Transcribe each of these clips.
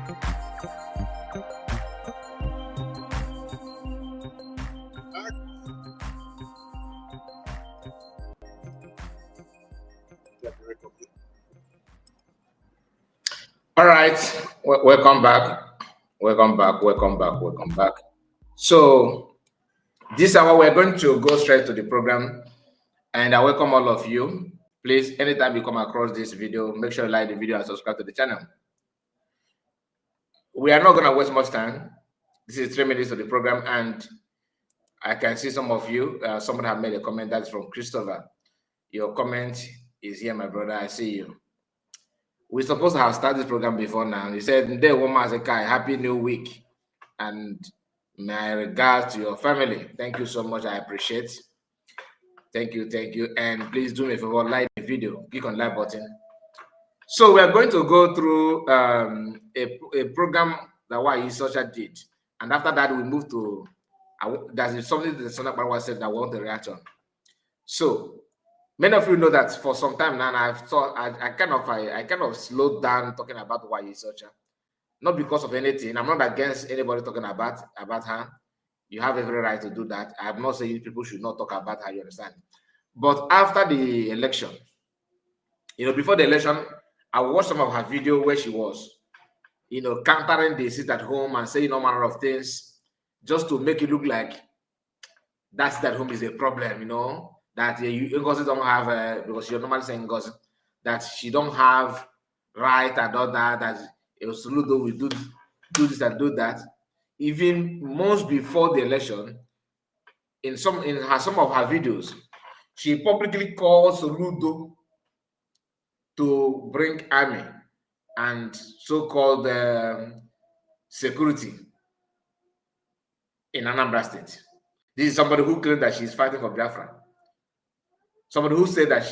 All right, welcome back. Welcome back. So this hour we're going to go straight to the program, and I welcome all of you. Please, anytime you come across this video, make sure you like the video and subscribe to the channel. We are not going to waste much time. This is 3 minutes of the program, and I can see some of you. Someone have made a comment that's from Christopher. Your comment is here, my brother. I see you. We're supposed to have started this program before now. He said, "Day woman happy new week, and my regards to your family." Thank you so much. I appreciate. Thank you, and please do me a favor, like the video, click on like button. So we are going to go through a program that Akparawa did, and after that we move to there's something that Akparawa said that I want to react on. So many of you know that for some time now, I kind of slowed down talking about Akparawa, not because of anything. I'm not against anybody talking about her. You have every right to do that. I'm not saying people should not talk about her, you understand? But after the election, before the election, I watched some of her video where she was, countering the sit at home and saying all manner of things just to make it look like that sit at home is a problem, that Ngozi don't have, because you're normally saying Ngozi, that she don't have right and all that Soludo will do this and do that. Even months before the election, in some of her videos, she publicly called Soludo to bring army and so-called security in Anambra State. This is somebody who claimed that she's fighting for Biafra. Somebody who said that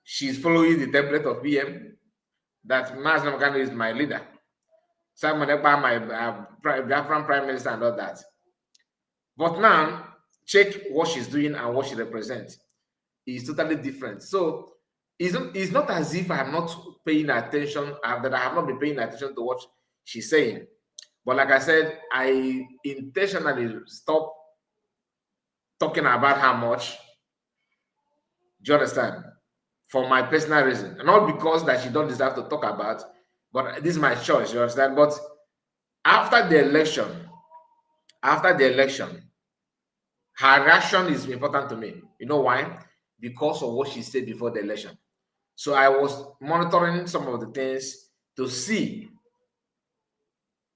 she's following the template of PM, that Mazen Magano is my leader, Simon Ekpa, my Biafran prime minister, and all that. But now, check what she's doing and what she represents. It's totally different. So it's not as if I'm not paying attention, that I have not been paying attention to what she's saying. But like I said, I intentionally stopped talking about her much. Do you understand? For my personal reason. Not because that she don't deserve to talk about, but this is my choice, you understand? But after the election, her reaction is important to me. You know why? Because of what she said before the election. So I was monitoring some of the things to see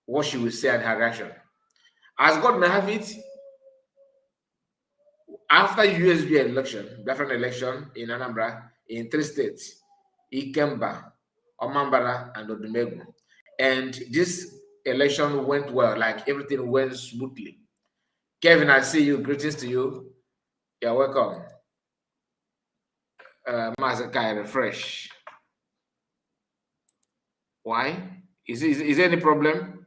what she will say and her reaction. As God may have it, after USB election, different election in Anambra, in 3 states, Ikemba, Omambara, and Odumegu. And this election went well, like everything went smoothly. Kevin, I see you. Greetings to you. You're welcome. Mazakai, refresh. Why? Is there any problem?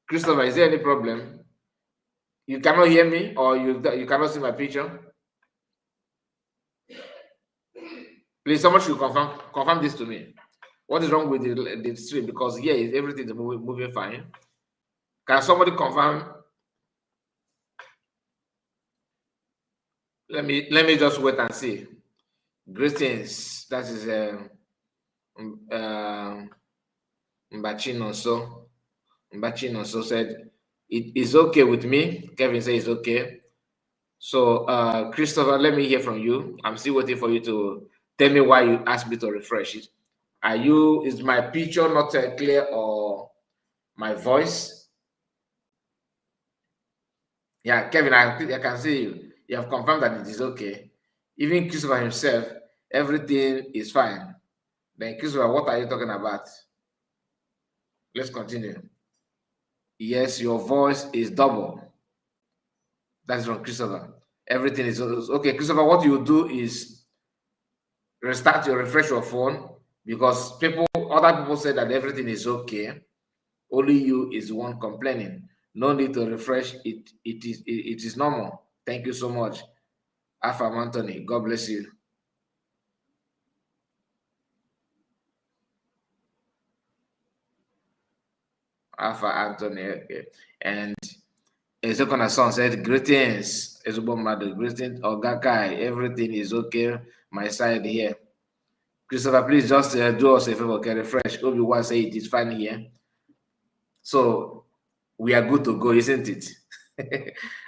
Christopher, is there any problem? You cannot hear me, or you cannot see my picture? Please, someone should confirm this to me. What is wrong with the stream? Because here everything is moving fine. Can somebody confirm? Let me just wait and see. Greetings. That is Mbachino. So Mbachino so said it is okay with me. Kevin says it's okay. So Christopher, let me hear from you. I'm still waiting for you to tell me why you asked me to refresh it. Is my picture not clear, or my voice? Yeah, Kevin, I can see you. You have confirmed that it is okay. Even Christopher himself, everything is fine. Then Christopher, what are you talking about? Let's continue. Yes, your voice is double. That's from Christopher. Everything is okay. Christopher, what you do is refresh your phone, because other people say that everything is okay. Only you is the one complaining. No need to refresh it. It is normal. Thank you so much. Afam Anthony, God bless you. Alpha Anthony. Okay. And Ezenagu's son said, greetings, Ezubomado, greetings, Ogakai, everything is okay, my side here. Christopher, please just do us a favor, okay, refresh. Obi-Wan say it is fine here. So we are good to go, isn't it?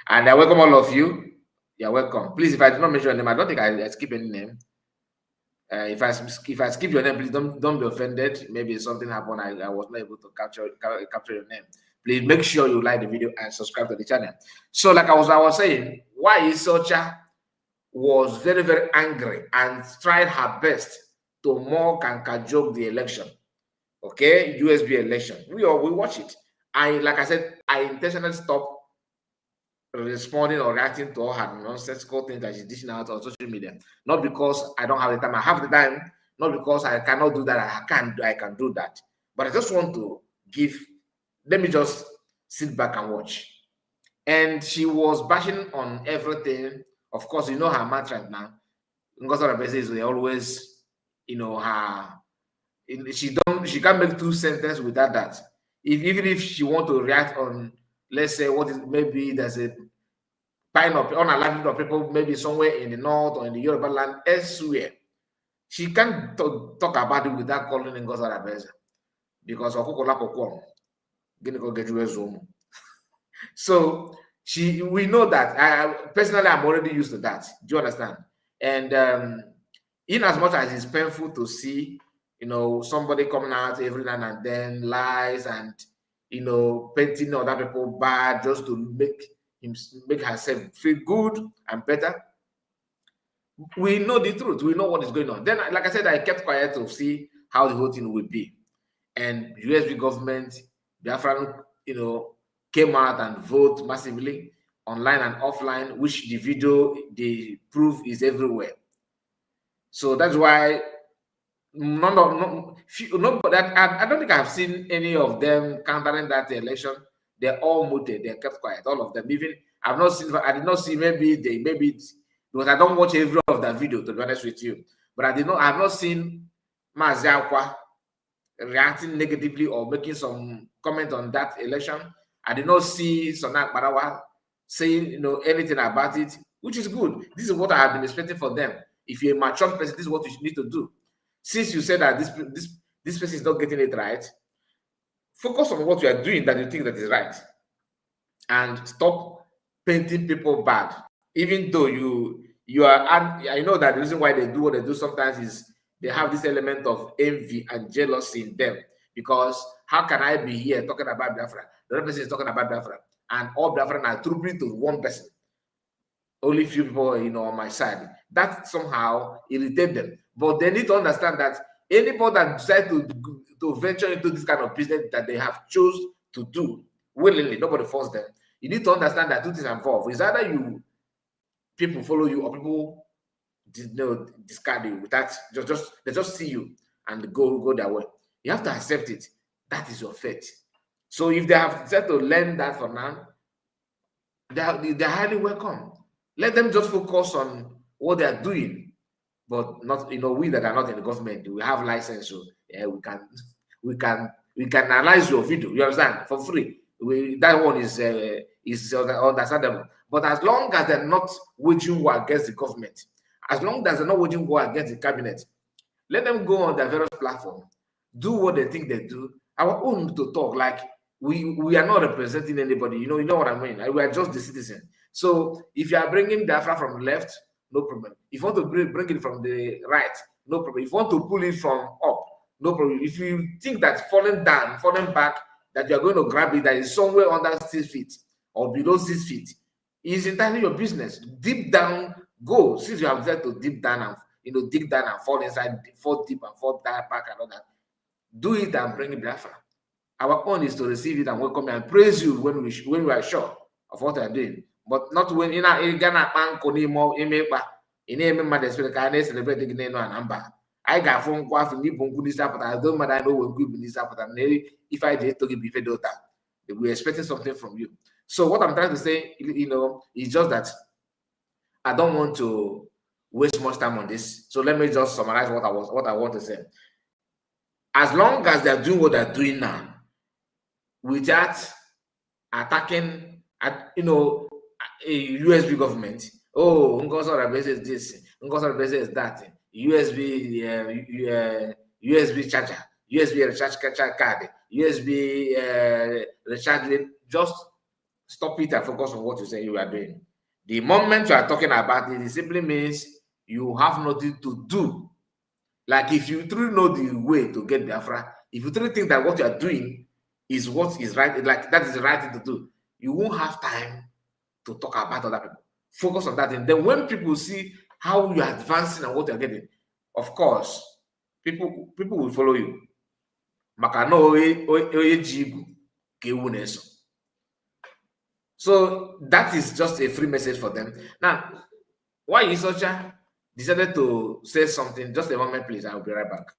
And I welcome all of you. You're welcome. Please, if I do not mention your name, I don't think I skip any name. If I skip your name, please don't be offended. Maybe something happened. I was not able to capture your name. Please make sure you like the video and subscribe to the channel. So, like I was saying, why Isocha was very, very angry and tried her best to mock and cajole the election. Okay, USB election. We watch it. Like I said, I intentionally stopped responding or reacting to all her nonsensical things that she's dishing out on social media. Not because I don't have the time. I have the time. Not because I cannot do that. I can do that. But I just want to let me just sit back and watch. And she was bashing on everything. Of course, you know her mantra now. Ngozi is always, she can't make two sentences without that. Even if she want to react on, let's say, maybe there's a pile of unalive of people, maybe somewhere in the north or in the Yoruba land, elsewhere, she can't talk about it without calling in Ngozi Arabeze, because so we know that. Personally, I'm already used to that. Do you understand? And in as much as it's painful to see, somebody coming out every now and then, lies and, painting other people bad just to make herself feel good and better. We know the truth. We know what is going on. Then, like I said, I kept quiet to see how the whole thing would be. And USB government, Biafran, came out and voted massively, online and offline, which the proof is everywhere. So that's why I don't think I've seen any of them countering that election. They're all muted. They're kept quiet. All of them. Even I did not see. Maybe because I don't watch every of that video, to be honest with you. But I have not seen Mazi Akwa reacting negatively or making some comment on that election. I did not see Akparawa saying anything about it, which is good. This is what I have been expecting for them. If you're a mature person, this is what you need to do. Since you said that this person is not getting it right, focus on what you are doing that you think that is right, and stop painting people bad. Even though you are, I know that the reason why they do what they do sometimes is they have this element of envy and jealousy in them. Because how can I be here talking about Biafra? The other person is talking about Biafra, and all Biafra are trooping to one person. Only few people, on my side. That somehow irritates them. But they need to understand that anybody that decides to venture into this kind of business that they have chose to do willingly, nobody forced them. You need to understand that two things are involved. It's either people follow you, or people discard you without they just see you and go their way. You have to accept it. That is your fate. So if they have decided to learn that for now, they're highly welcome. Let them just focus on what they are doing, but not, we that are not in the government, we have license, so yeah, we can analyze your video. You understand, for free. That one is understandable. But as long as they're not waging war against the government, as long as they're not waging war against the cabinet, let them go on their various platforms, do what they think they do. Our own to talk like we are not representing anybody. You know what I mean? We are just the citizen. So if you are bringing Biafra from the left, no problem. If you want to bring it from the right, no problem. If you want to pull it from up, no problem. If you think that falling back, that you are going to grab it that is somewhere under 6 feet or below 6 feet, is entirely your business. Deep down, go. Since you have decided to deep down and dig down and fall inside, fall deep and fall back and all that, do it and bring it Biafra. Our own is to receive it and welcome and praise you when we are sure of what we are doing. But not when in Ghana celebrate I got phone call from I don't matter. I know when good if I did to give you data, we're expecting something from you. So what I'm trying to say, is just that I don't want to waste much time on this. So let me just summarize what I want to say. As long as they're doing what they're doing now, without attacking, a USB government. Oh, Ngosora is this, Ngosora is that. USB, USB charger, USB recharge card, USB recharge. Just stop it and focus on what you say you are doing. The moment you are talking about it, it simply means you have nothing to do. Like if you truly know the way to get Biafra, if you truly think that what you are doing is what is right, like that is the right thing to do, you won't have time to talk about other people. Focus on that. And then when people see how you are advancing and what you're getting, of course, people will follow you. So that is just a free message for them. Now, why Isocha decided to say something? Just a moment, please. I'll be right back.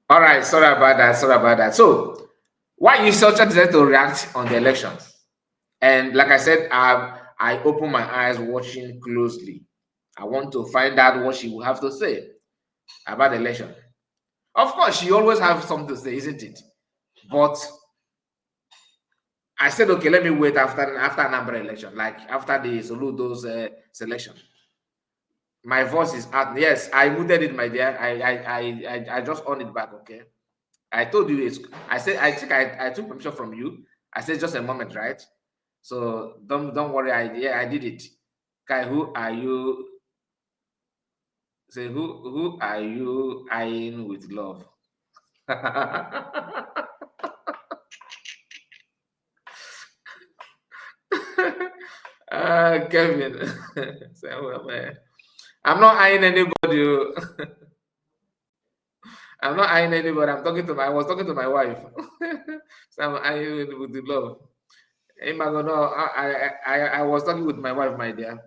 All right, sorry about that. So, why Isocha decided to react on the elections? And like I said, I open my eyes watching closely. I want to find out what she will have to say about the election. Of course, she always has something to say, isn't it? But I said, okay, let me wait after a number election, like after the Soludo's selection. My voice is out. Yes, I muted it, my dear. I just on it back. Okay. I told you it's. I said I think I took permission from you. I said just a moment, right? So don't worry. I did it. Kai, who are you? Say who are you eyeing with love? Kevin. I'm not eyeing anybody. I'm not eyeing anybody. I was talking to my wife. So I'm eyeing with the love. I was talking with my wife, my dear.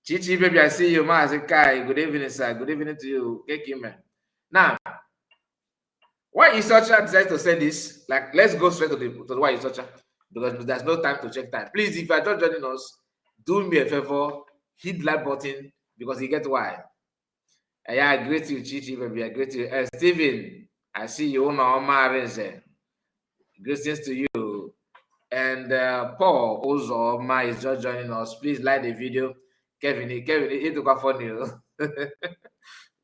Chichi, baby, I see you, ma. I say, Kai, good evening, sir. Good evening to you. Now, why Isocha decided to say this? Like, let's go straight to why Isocha, because there's no time to check time. Please, if you are just joining us, do me a favor, hit the like button, because you get why. Yeah, I greet you, Chichi, baby. I greet you. Steven, I see you. Greetings to you. And Paul Ozoma is just joining us. Please like the video. Kevin, it took a funny.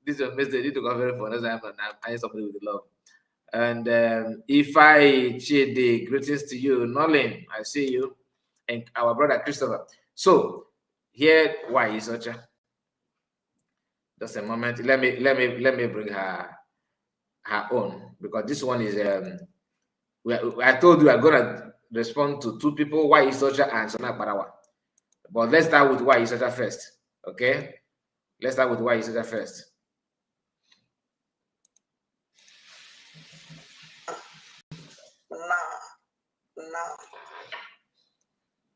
This is a message. It took a very funny. I'm somebody with love. And if I cheat the greetings to you, Nolan, I see you, and our brother Christopher. So here, why is such a? Just a moment. Let me bring her own, because this one is I told you I'm gonna respond to two people, why is such a and Akparawa. But let's start with why is such a first. Okay? Let's start with why is such a first.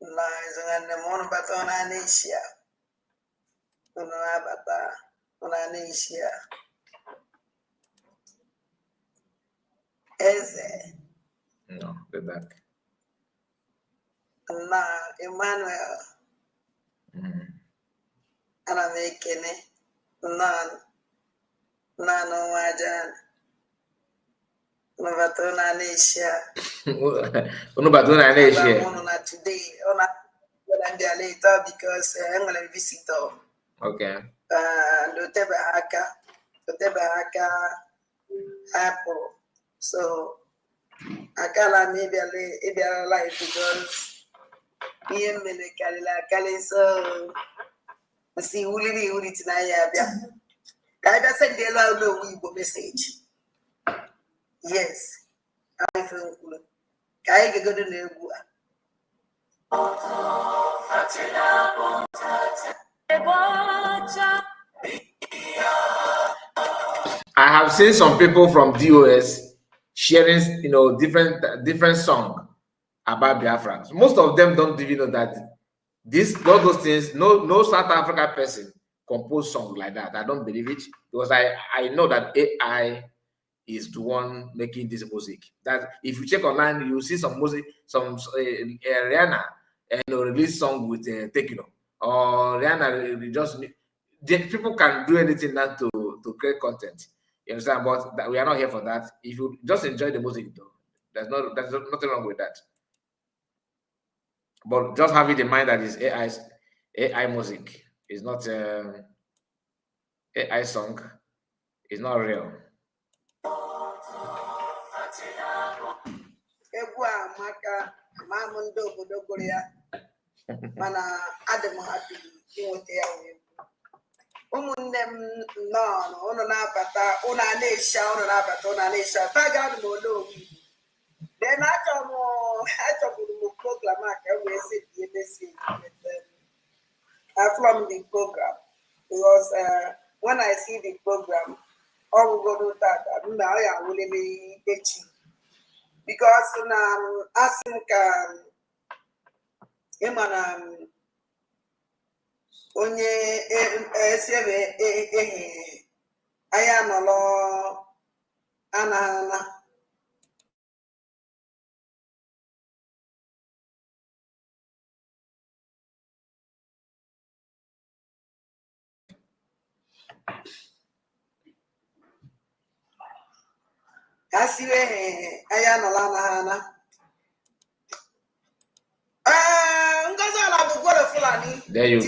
No, Ezenagu mono batona Asia. Unanisha. Eze. No, the back. Na Emmanuel. Ana mekene. Na no wajan. No batona Asia. No batona Asia. Not today. Later because I'm gonna visitor. Okay. Loteba haka Apple. So Akala maybe a life because me Kali so see Uli tonight. I just send the low message. Yes, I feel good. I go to the I have seen some people from DOS sharing, different song about Biafra. So most of them don't even know that all those things. No South African person compose song like that. I don't believe it because I know that AI is the one making this music. That if you check online, you see some music, some Rihanna release song with Tekno, or Rihanna just people can do anything now to create content. You understand? But we are not here for that. If you just enjoy the music, though, there's nothing wrong with that. But just have it in mind that it's AI music. It's not AI song. It's not real. Mana Adam happy inweta ya ụmụnne m nọ ụnụ na-abata ụnụ na-esha ụnụ na-abata ụnụ na-esha taga m n'olu then achọburu m program a ka wee sị die message from the program because when I see the program ọgwụgoro tata mba ọ ya awụlele echi because na asị m ka ịmana onye esiebe anya nọrọ ana asiwe anya nọrọ ana there you go.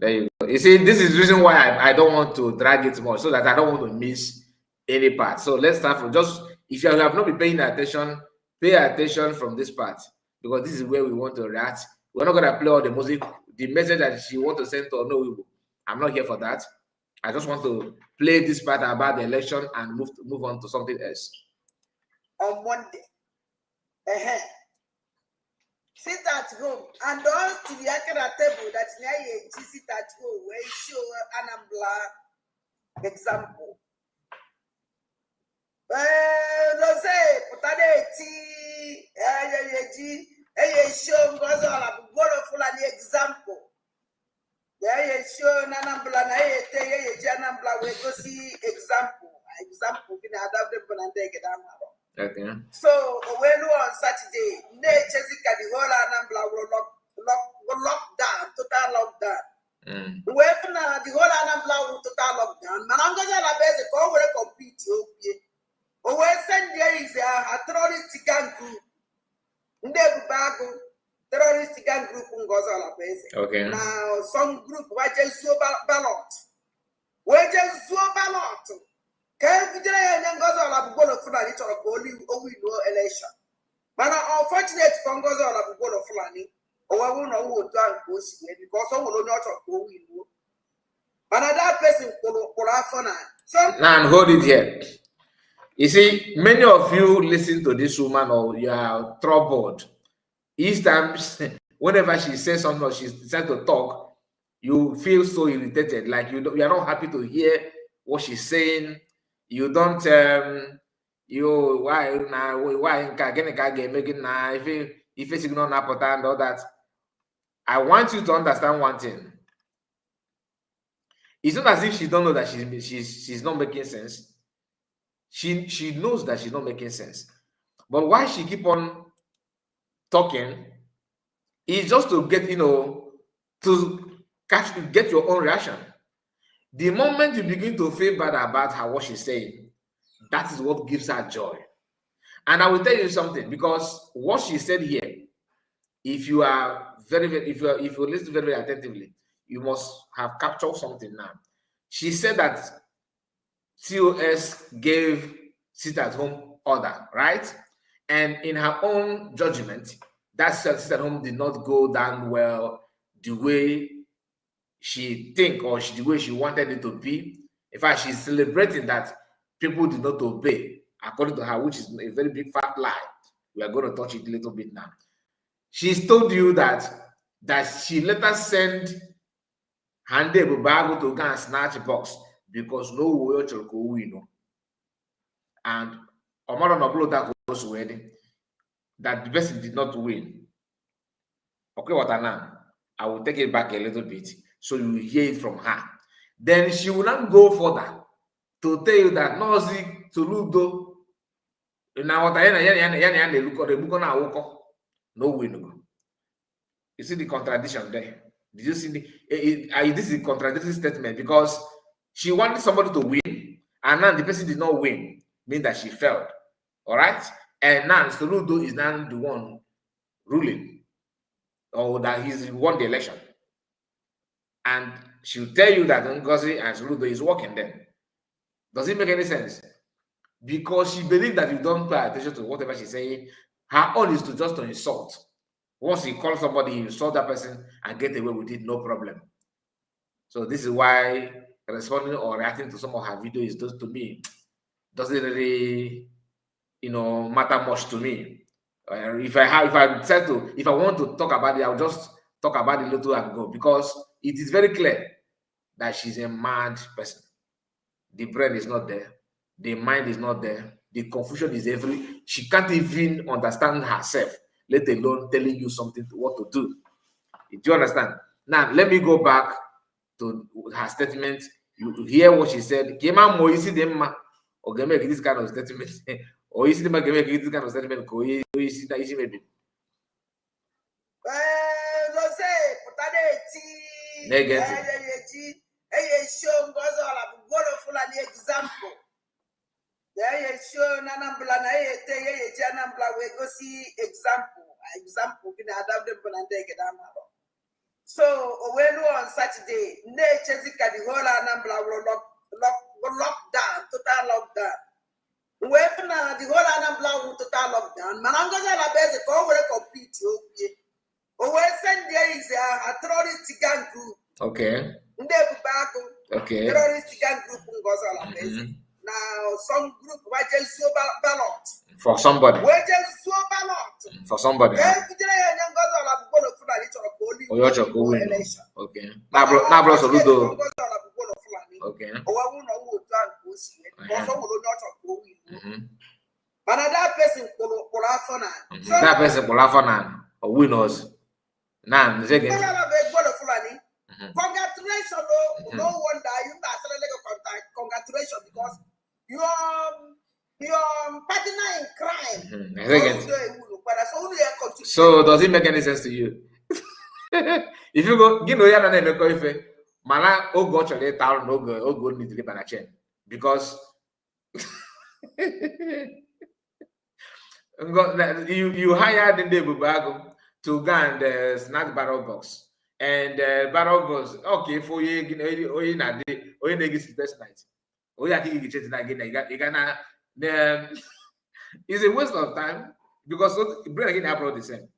There you go. You see, this is the reason why I don't want to drag it more, so that I don't want to miss any part. So let's start from just, if you have not been paying attention, pay attention from this part, because this is where we want to react. We're not going to play all the music, the message that she wants to send to no. I'm not here for that. I just want to play this part about the election and move on to something else. On Monday. Sit at home and don't to the accurate table that sit at home where you show Anambra example. Don't say putade tea show goes on a full example. There you show Anambra Anambra we go see example in adaptable and take it. Okay. So when on Saturday, Jessica the whole Anambra will lock down, total lockdown. When the whole Anambra will total lockdown, Manangaza la base go where compete. When send there is a terrorist gang group. Ndebubago terrorist gang group Ngoza la base. Okay. Now some group were just so ballot. We're just so ballot. Election. But unfortunate for Ngozo la Bugola Fulani, or I won't know who to because I will not talk who we know. But that person now hold it here. You see, many of you listen to this woman or you are troubled. Each time, whenever she says something or she decides to talk, you feel so irritated, like you are not happy to hear what she's saying. You don't why if it's not and all that. I want you to understand one thing. It's not as if she don't know that she's not making sense. She knows that she's not making sense. But why she keep on talking is just to get to get your own reaction. The moment you begin to feel bad about her, what she's saying, that is what gives her joy. And I will tell you something, because what she said here, if you are if you listen very, very attentively, you must have captured something now. She said that COS gave sit at home order, right? And in her own judgment, that sex at home did not go down well the way she think or the way she wanted it to be. In fact, she's celebrating that people did not obey, according to her, which is a very big fat lie. We are going to touch it a little bit now. She's told you that she later sent Hande Bubago to go and snatch a box because no way to go win. And Omar Noblo that was wedding that the person did not win. Okay, what I know? I will take it back a little bit so you will hear it from her. Then she will not go further to tell you that Nozi Tuludo now what I no win. You see the contradiction there. Did you see this is a contradictory statement because she wanted somebody to win and now the person did not win, meaning that she failed. All right, and now Soludo is now the one ruling, or that he's won the election, and she'll tell you that Ngozi and Soludo is working then. Does it make any sense? Because she believes that you don't pay attention to whatever she's saying. Her own is to just to insult. Once you call somebody, you insult that person and get away with it, no problem. So this is why responding or reacting to some of her videos does to me doesn't really, matter much to me. If I want to talk about it, I'll just talk about it a little and go, because it is very clear that she's a mad person. The brain is not there, the mind is not there, the confusion is every. She can't even understand herself, let alone telling you something what to do. Do you understand? Now let me go back to her statement. You hear what she said. Kema mo isi demma or make this kind of statement. Or isi demma make this kind of statement. Ko isi na isi maybe. Example. There show Nanambla na Anambla we go see example in Adam so when on Saturday, Chezika the whole Anambla will lock down, total lockdown. When the whole Anambla will total lockdown, Manangaza la base go complete. Send there is a terrorist gang group. Okay. Okay. Terrorist gang group Ngozala base. Now some group were just so ballot for somebody. We're just so ballot for somebody. Okay. Now, Soludo. Okay. But that person that person or winners. Now, the second. Congratulations, no wonder you congratulations because your partner in crime. So does it make any sense to you? If you go, Mala go need to live on a chain because you hired the Bubago to go and snack barrel box. And barrel box, okay, for you, best night. It's a waste of time because bring again abroad the same.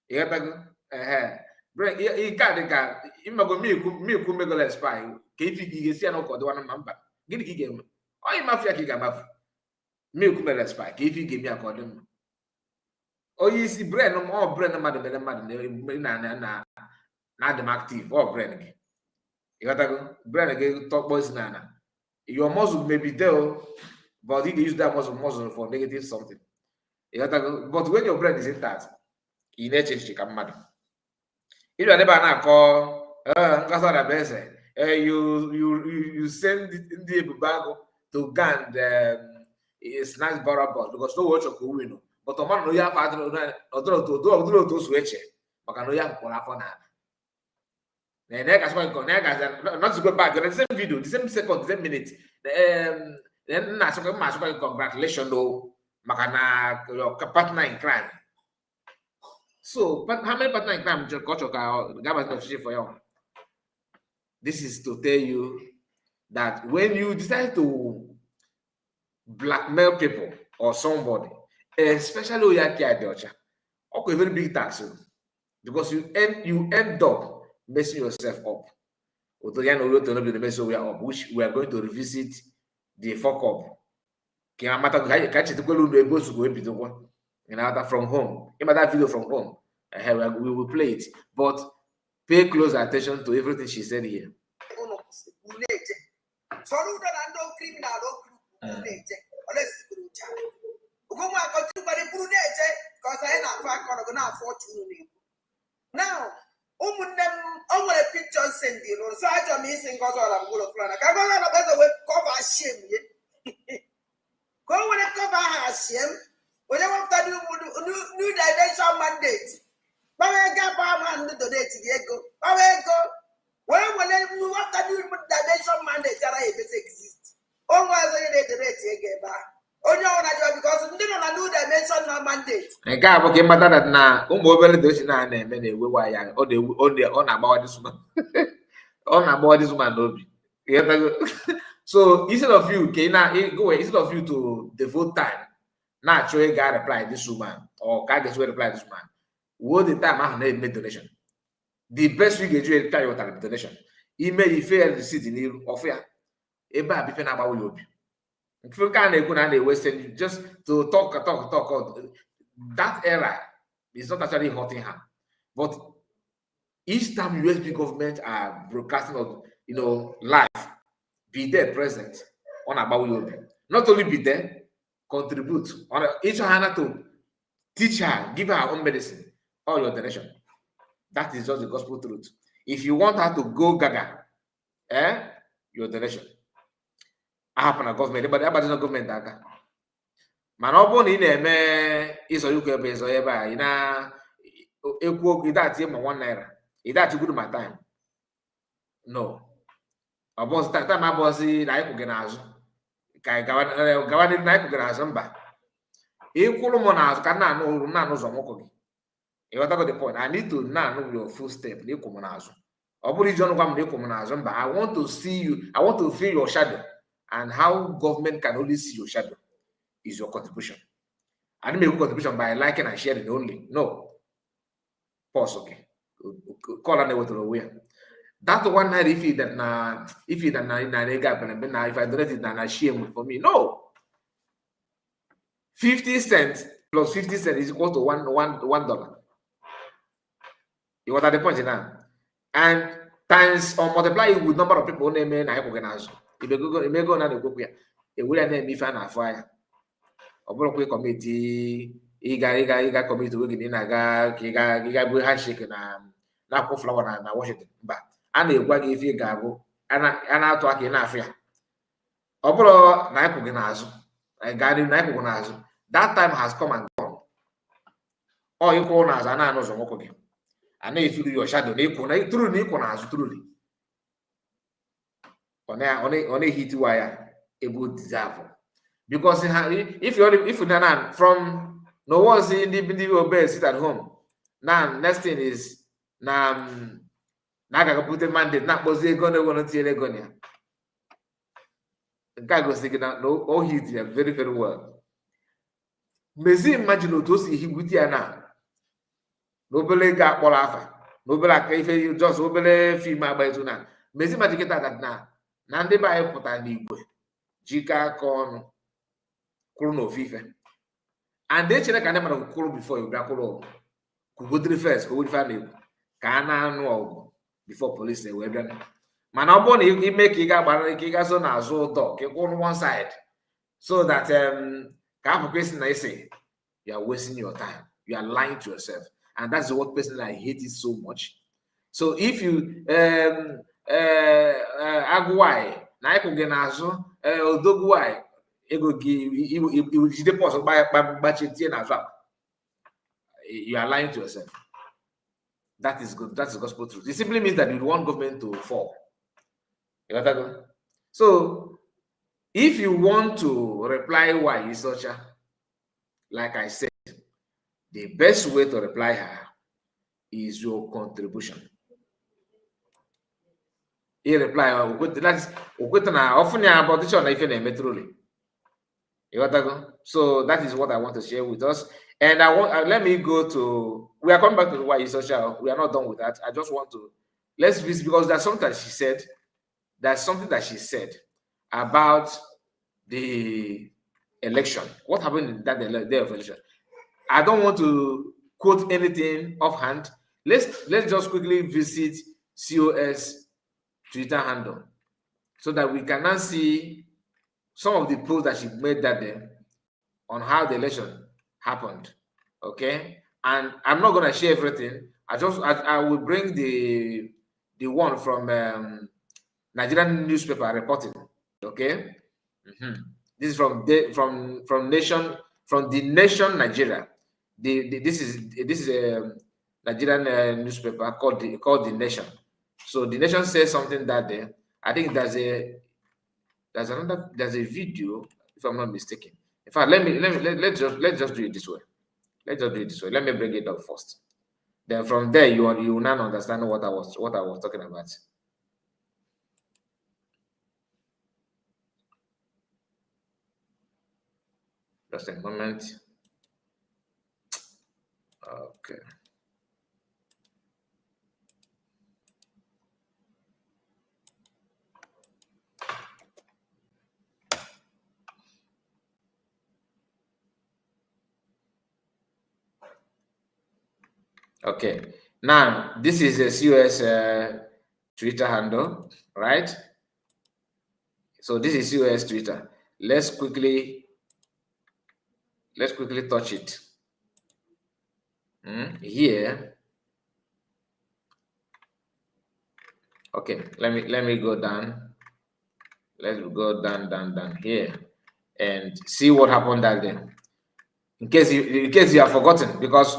You have to go. Bring you can't imago me kumegole spy. If you see no code one number, get the game. Oh, you mafia kiga me kumegole spy. If you give me a code. Oh, you see, brain no more brain no matter na them active or brain again. You got to go brain again talk boys nana. Your muscle may be there, but you use that muscle for negative something. You got to go, but when your brain is intact, you need to change the mad. If you are never na call you send the bag to Gand snacks barrel box because no watch of win. But man no ya father no to switch. But no ya for na. Not to go back, the same video, the same second, the same minute. Then congratulations, though, Makana, your partner in crime. So, but how many partner in crime got your for you? This is to tell you that when you decide to blackmail people, or somebody, especially Oyaki Adeocha, okay, very big tax because you end up messing yourself up. Which we are going to revisit the fuck up. From home. That video from home. We will play it. But pay close attention to everything she said here. Now, ụmụnne m o nwere picture sendị lụrụ so achọrọ m isi ngozi ọla mgbụrụ fulana ka ngozi ọla bụ ezewe kọva shiem ye ka o nwere kọva aha shiem onye wepụta new dimension mandate gbawa ego abụọ ndị donate dị ego gbawa ego wee were wepụta new dimension mandate ara ebezi exist onwe ọzọ ihe na-edonate ego ebe ahụ onye ọbụla jụọ because ndị nọ na new dimension na mandate nke a bụ ka ịmata na ụmụ obere dochi na-eme na-ewewa ya ọ na-agbawa this woman n'obi. So instead of you to devote time na-achọ ị ga-reply this woman or ka a ga-esi reply this woman, wo the time ahụ na-eme donation. The best way ga-eji reply your donation ime ife ya receipt n'iru ọfụ ya ebe a bife na-agbawa ya obi. Just to talk. That era is not actually hurting her. But each time USB government are broadcasting or live, be there present on about you. Not only be there, contribute on each hand to teach her, give her her own medicine, or your donation. That is just the gospel truth. If you want her to go gaga, your donation. Happen a government, everybody no government aka. Mana ọ bụrụ na ị na-eme ịzọ ukwu ebe ịzọ ebe a, ị na-ekwu okwu ịdati ma 1 naira, ịdati good my time. No. Ọ bụ time abụọzi na ịkwụ gị n'azụ. Ka gawa n'ihu na ịkwụ gị n'azụ mba. Ịkwụrụ m n'azụ ka na-anụ ụzọ nwoke gị. You got the point. I need to know your full step. I want to see you. I want to feel your shadow. And how government can only see your shadow is your contribution. I didn't make a contribution by liking and sharing only. No. Pause, okay. Call on the way to the way. That's the one night if I donate it and I share for me. No. 50 cents plus 50 cents is equal to $1. You got the point now. And times or multiply it with number of people name I organize. If you may go now the group here, it will name if I fire. Or block committee, Iga committee working in Iga handshake and now flower and Washington. But and the wag if you go and I talk in Afia. Obro Naipoganazo, I got in Naipoganazo. That time has come and gone. All you call as an annos of Mokogi. And if you do your shadow, truly. On a hit wire, a good example. Because if you don't from no one's individual bed sit at home. Now next thing is now I put a mandate, not was they gonna want to tell Legonia. The guy goes thinking that no all hit very, very well. Mezi imagine to see him with you now. Nobele got Polafa. Nobele if you just obele female by tonight. Mezi magic that now. Nande ba pota n'igwe jika kon no fife and they chere ka na mara kwuru before you kwuru kugodri first ko we find ka na anu ogu before police they were done mana ọ bụrụ na ị make ka gbara ka ị ga so na azụ ụdọ ka kwuru one side so that ka apụ person na ise you are wasting your time, you are lying to yourself, and that's what person I hate it so much. So if you agwai na ịkwụ gị n'azụ odogwai ego gị iwu jide pọs gbachetie n'azụ, you are lying to yourself. That is good. That's the gospel truth. It simply means that you want government to fall. You got that go? So if you want to reply why is such a, like I said, the best way to reply her is your contribution. He reply, that's often about the show if you name it truly. You got to go. So that is what I want to share with us. And let me go to, we are coming back to why is social. We are not done with that. I just want to, let's visit, because there's something that she said, about the election. What happened in that day of election? I don't want to quote anything offhand. Let's just quickly visit COS Twitter handle so that we can now see some of the posts that she made that day on how the election happened. Okay, and I'm not going to share everything. I will bring the one from Nigerian newspaper reporting. Okay, this is from the nation Nigeria. This is a Nigerian newspaper called the Nation. So the Nation says something that day. I think there's a video, if I'm not mistaken. In fact, let's just do it this way. Let's just do it this way. Let me bring it up first. Then from there, you will now understand what I was talking about. Just a moment. Okay. Okay. Now, this is a COS Twitter handle, right? So this is COS Twitter. Let's quickly touch it. Here. Okay, let me go down. Let's go down here and see what happened that day. In case you have forgotten, because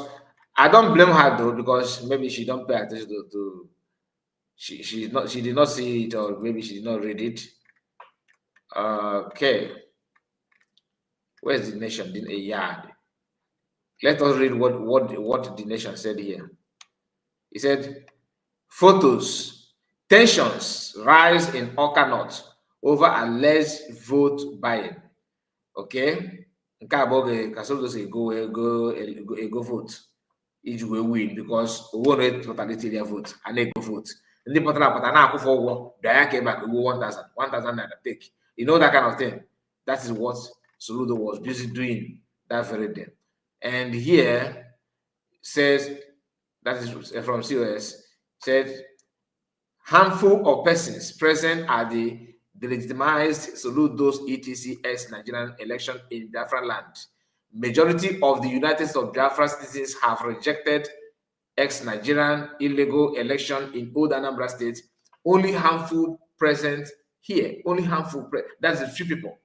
I don't blame her though, because maybe she don't pay attention to she did not see it, or maybe she did not read it. Okay. Where's the Nation? Yeah. Let us read what the Nation said here. He said, photos, tensions rise in Awka North over alleged vote buying. Okay. Nke abụọ ka go vote iji wee win, because owo no totality their vote and go vote. Ndị pụtara apụta na-akwụfọ ụgwọ bịa ya ka ebe a 1,000 naira take. You know, that kind of thing. That is what Soludo was busy doing that very day. And here says, that is from COS, said handful of persons present at the delegitimized Soludo's ETCS Nigerian election in Biafra land. Majority of the United States of Biafra citizens have rejected ex-Nigerian illegal election in Old Anambra State. Only handful present here. Only handful. That's the few people.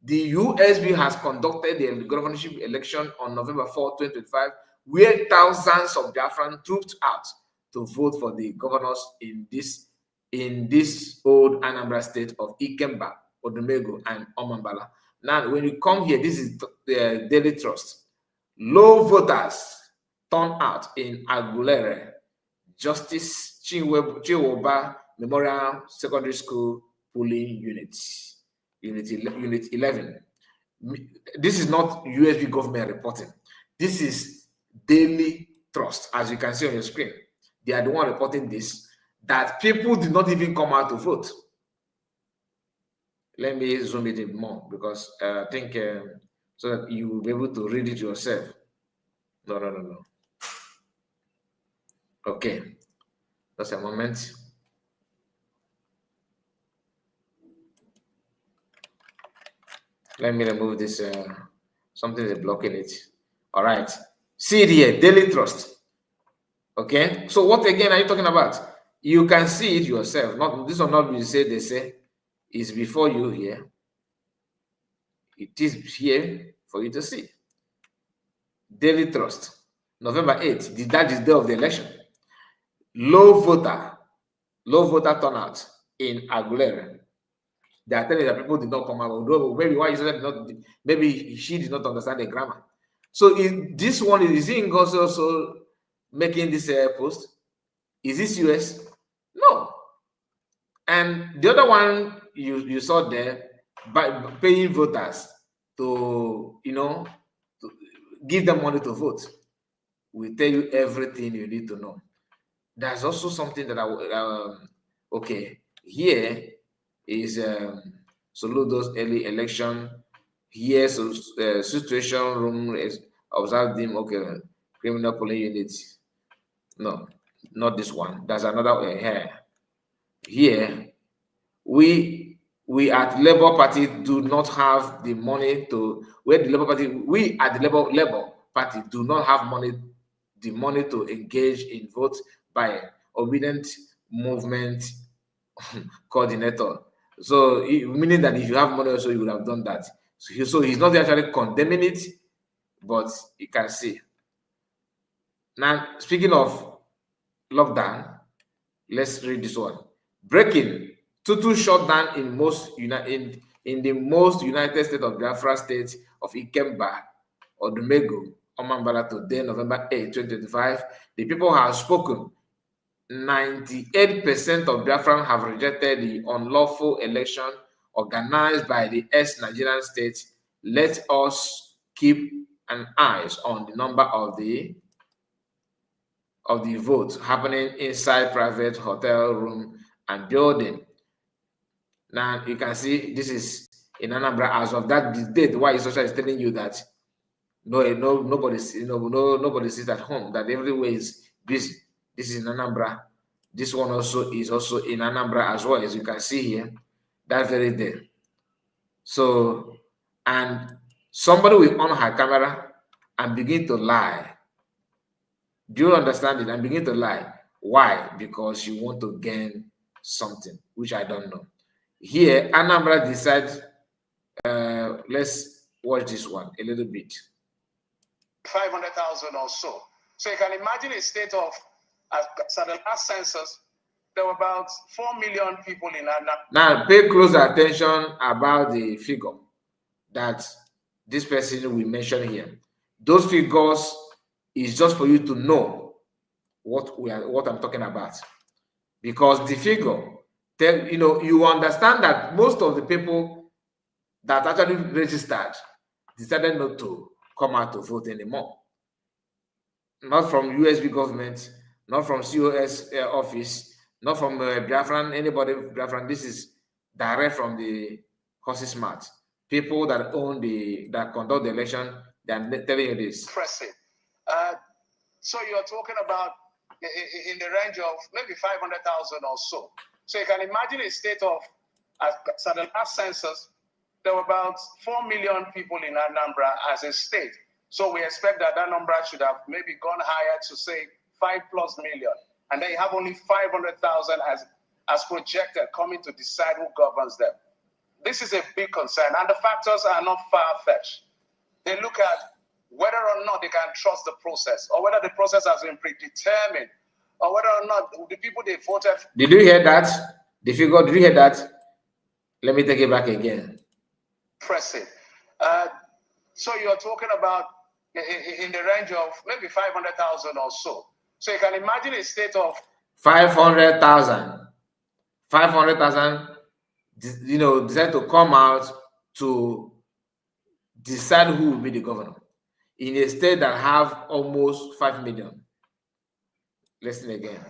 The USB has conducted the governorship election on November 4, 2025, where thousands of Biafran trooped out to vote for the governors in this old Anambra State of Ikemba, Odumego, and Omambala. Now, when you come here, this is the Daily Trust. Low voters turn out in Agulere, Justice Chiwoba Memorial Secondary School polling unit 11. This is not USB government reporting. This is Daily Trust, as you can see on your screen. They are the one reporting this, that people did not even come out to vote. Let me zoom it in more, because I think so that you will be able to read it yourself. No. Okay, just a moment. Let me remove this. Something is blocking it. All right. See it here, Daily Trust. Okay. So what again are you talking about? You can see it yourself. Not this will not be said. They say is before you here. It is here for you to see. Daily Trust, November 8th. That is the day of the election. Low voter turnout in Agulere. They are telling that people did not come out. Maybe why is that not? Maybe she did not understand the grammar. So this one is he also making this post? Is this US? No. And the other one you saw there, by paying voters to, to give them money to vote. We tell you everything you need to know. There's also something that okay, here is Soludo's early election. Here, situation room is observed them. Okay, criminal police unit. No, not this one. There's another here. Here, we at Labour Party do not have the money to. We at the Labour Party do not have the money to engage in vote by obedient movement coordinator. So meaning that if you have money also, you would have done that. So he's not actually condemning it, but you can see. Now, speaking of lockdown, let's read this one. Breaking: total shutdown in the most United States of Biafra state of Ikemba, Odumegu, Omambala today, November 8, 2025. The people have spoken. 98% of Biafran have rejected the unlawful election organized by the ex-Nigerian state. Let us keep an eye on the number of the votes happening inside private hotel room and building. Now you can see this is in Anambra as of that date. Why social is telling you that nobody sits at home, that everywhere is busy. This is in Anambra. This one also is in Anambra as well, as you can see here, that very day. So, and somebody will on her camera and begin to lie. Do you understand it? And begin to lie. Why? Because you want to gain something, which I don't know. Here, Anambra decides, let's watch this one a little bit. 500,000 or so. So you can imagine a state of, so the last census, there were about 4 million people in Anambra. Now, pay close attention about the figure that this person will mention here. Those figures is just for you to know what I'm talking about, because the figure, you understand that most of the people that actually registered decided not to come out to vote anymore. Not from USB government, not from COS office, not from Biafran, anybody Biafran. This is direct from the horse's mouth. People that that conduct the election, they are telling you this. Impressive. So you're talking about in the range of maybe 500,000 or so. So you can imagine a state of, so the last census, there were about 4 million people in Anambra as a state. So we expect that number should have maybe gone higher to say 5+ million. And then you have only 500,000 as projected coming to decide who governs them. This is a big concern, and the factors are not far-fetched. They look at whether or not they can trust the process, or whether the process has been predetermined, or whether or not the people they voted. Did you hear that? The figure, did you hear that? Let me take it back again. Impressive. So you're talking about in the range of maybe 500,000 or so. So you can imagine a state of 500,000. 500,000, decide to come out to decide who will be the governor in a state that have almost 5 million. Listen again.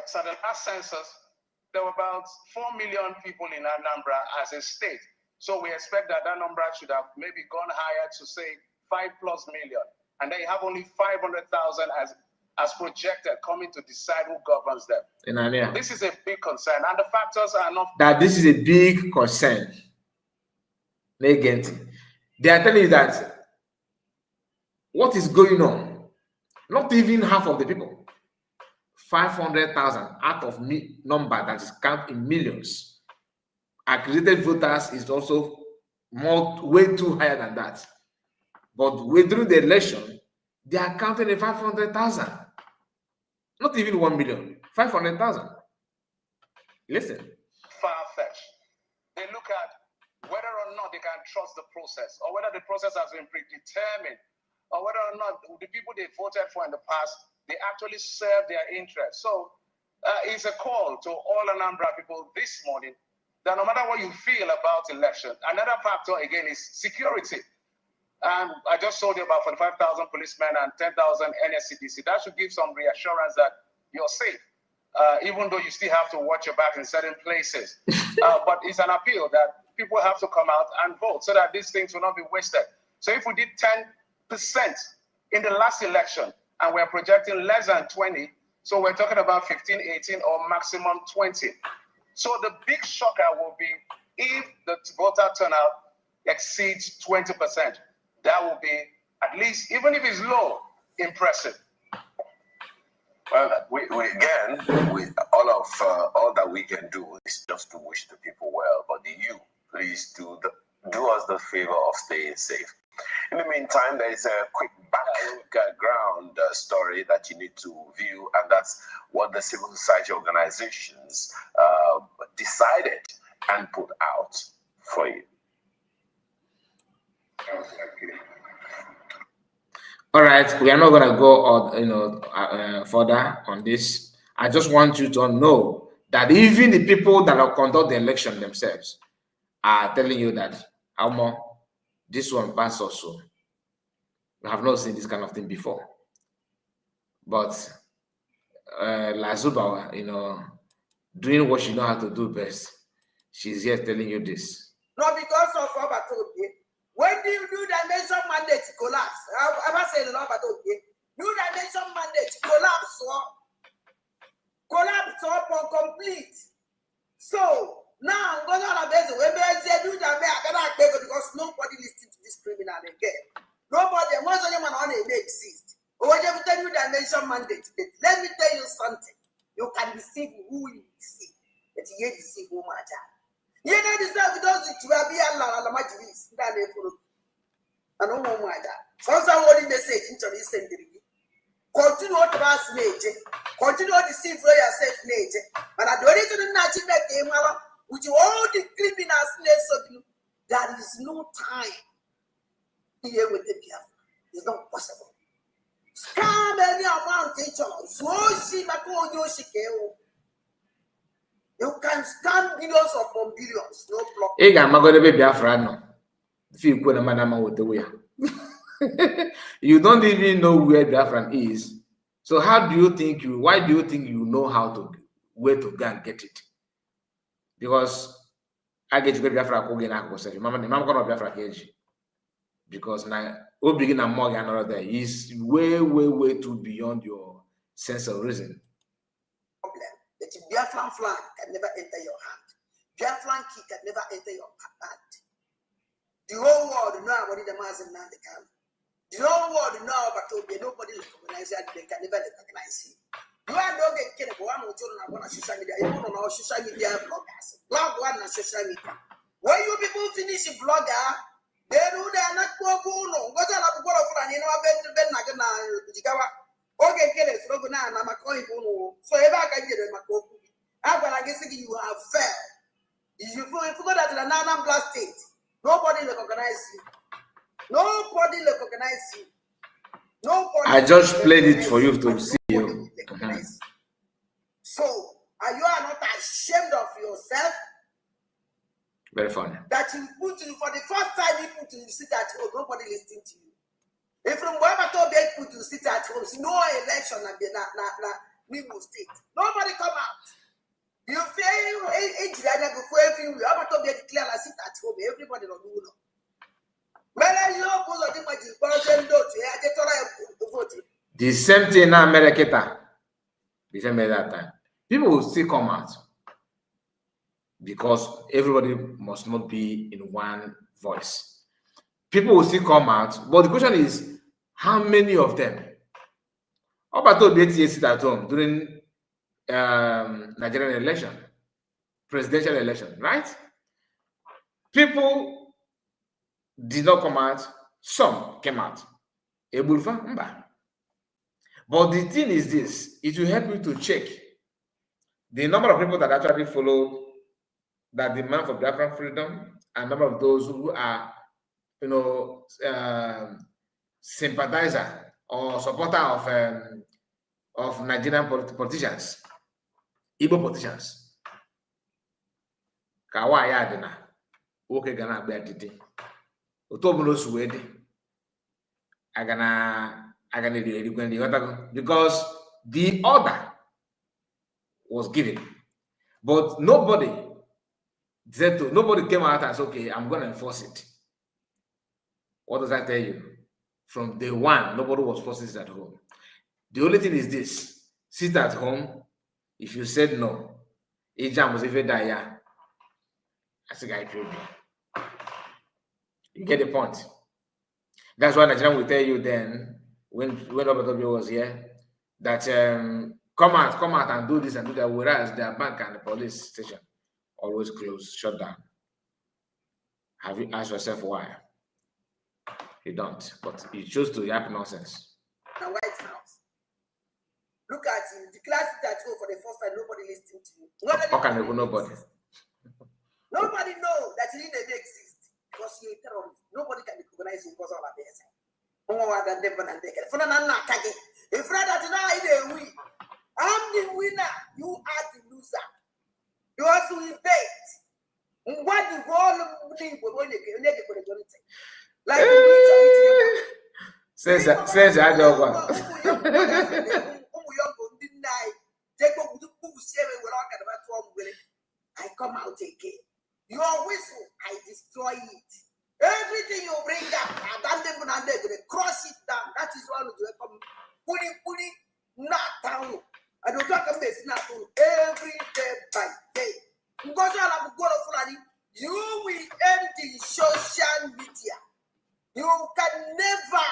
So the last census, there were about 4 million people in Anambra as a state. So we expect that number should have maybe gone higher to say 5+ million. And then you have only 500,000 as projected coming to decide who governs them. This is a big concern, and the factors are not. That this is a big concern. They are telling you that what is going on, not even half of the people, 500,000 out of number that is counted in millions. Accredited voters is also way too higher than that. But during the election, they are counting at 500,000. Not even 1 million, 500,000. Listen. Far-fetched. They look at whether or not they can trust the process, or whether the process has been predetermined, or whether or not the people they voted for in the past, they actually serve their interests. So it's a call to all Anambra people this morning that no matter what you feel about election, another factor again is security. And I just told you about 45,000 policemen and 10,000 NSCDC. That should give some reassurance that you're safe, even though you still have to watch your back in certain places. But it's an appeal that people have to come out and vote so that these things will not be wasted. So if we did 10% in the last election and we're projecting less than 20, so we're talking about 15, 18, or maximum 20. So the big shocker will be if the voter turnout exceeds 20%. That will be, at least, even if it's low, impressive. Well, all that we can do is just to wish the people well. But you, please do us the favor of staying safe. In the meantime, there is a quick background story that you need to view, and that's what the civil society organizations decided and put out for you. All right, we are not going to go on, further on this. I just want you to know that even the people that have conducted the election themselves are telling you that this one passed also. We have not seen this kind of thing before. But Lazuba, doing what she knows how to do best, she's here telling you this. No, because of Obatoke. When the new dimension mandate collapse, I must say, new dimension mandate collapse upon complete. So now I'm going to base because nobody listens to this criminal again. Nobody, once anyone on it exist. Or whatever the new dimension mandate. Let me tell you something. You can deceive who you deceive, but you deceive who matter. You know this because it will be Allah and Majlis. I don't know why that. Sometimes what the message into this sending. Continue to pass nature. Continue to deceive for yourself nature. And I don't need to natural game with all the criminals of you. There is no time here with the people. It's not possible. Scam any amount teacher. You can scam billions upon billions, no problem. You don't even know where Biafran is. So why do you think you know where to go and get it? Because I get to get Biafra Mama because now begin and more another there is way too beyond your sense of reason. That Biafran flag can never enter your hand. Biafran key can never enter your hand. The whole world know about the Muslim and the camp. The whole world know about it. Nobody recognize that they can never recognize you. You are not getting one or two on social media. You don't know social media bloggers. Blog one on social media. When you people finish a blogger, they do they are not poor. What are the people of you know about the Benagana Jigawa? Okay, get it. So now I'm a coin. So if I can get a Makoku, I'm going to guess you have failed. If you forgot that in another blast state, nobody recognize you. Nobody recognize you. Nobody. I just played it for you to see you. So, are you not ashamed of yourself? Very funny. That you put you for the first time you put you sit at home, nobody listening to you. If from wherever told they put you sit at home, no election and Nimo State. Nobody come out. You feel before everything we ever told they declare like sit at home, everybody don't do no. The same thing in America. The same at that time. People will still come out because everybody must not be in one voice. People will still come out, but the question is, how many of them? How about BTA sit at home during Nigerian election, presidential election, right? People did not come out. Some came out. But the thing is this, it will help you to check the number of people that actually follow that demand for Biafran freedom and number of those who are, sympathizer or supporter of Nigerian politicians, Igbo politicians. Kawa ya adina, oke gana abịa didi. Otu ọbụla o si wee dị, because the order was given, but nobody came out and said, okay, I'm going to enforce it. What does that tell you? From day one, nobody was forcing it at home. The only thing is this: sit at home. If you said no, Ijam was even there. I think I told you. You get the point. That's why Nigerian will tell you then, when WW was here, that come out and do this and do that, whereas their bank and the police station always closed, shut down. Have you asked yourself why? You don't, but you choose to yap nonsense. The White House. Look at you, the class that you for the first time, nobody listening to you. Nobody. Nobody knows that you didn't exist because you're a terrorist. Nobody can recognize you because of all of this. If I'm the winner, you are the loser. You also will bet. What you all when you get like says I don't want. I come out again. Your whistle, I destroy it. Everything you bring up, cross it down. That is one of the pulling not down. I don't talk about this now every day by day. You will end in social media. You can never,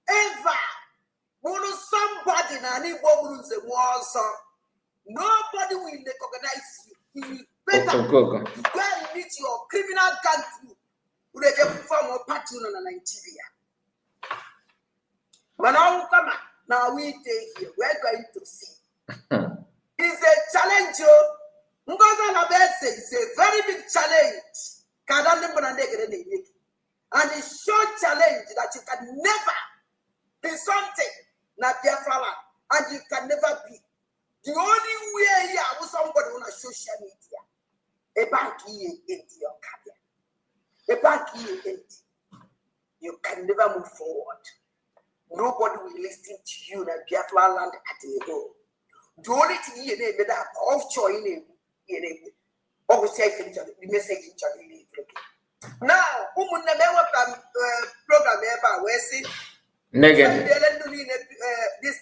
ever somebody nobody will recognize you. You better go and meet your criminal gang group who they get from a party in Nigeria. But now we take here. We're going to see. It's a challenge, it's a very big challenge. And it's short challenge that you can never be something not Biafra, and you can never be. The only way here was somebody on a social media. A bank here into your career. A bank here empty. You can never move forward. Nobody will listen to you in a Biafra land at the home. The only thing you need that off choice always say the message in Charlie. Now, who would never program ever where say negative this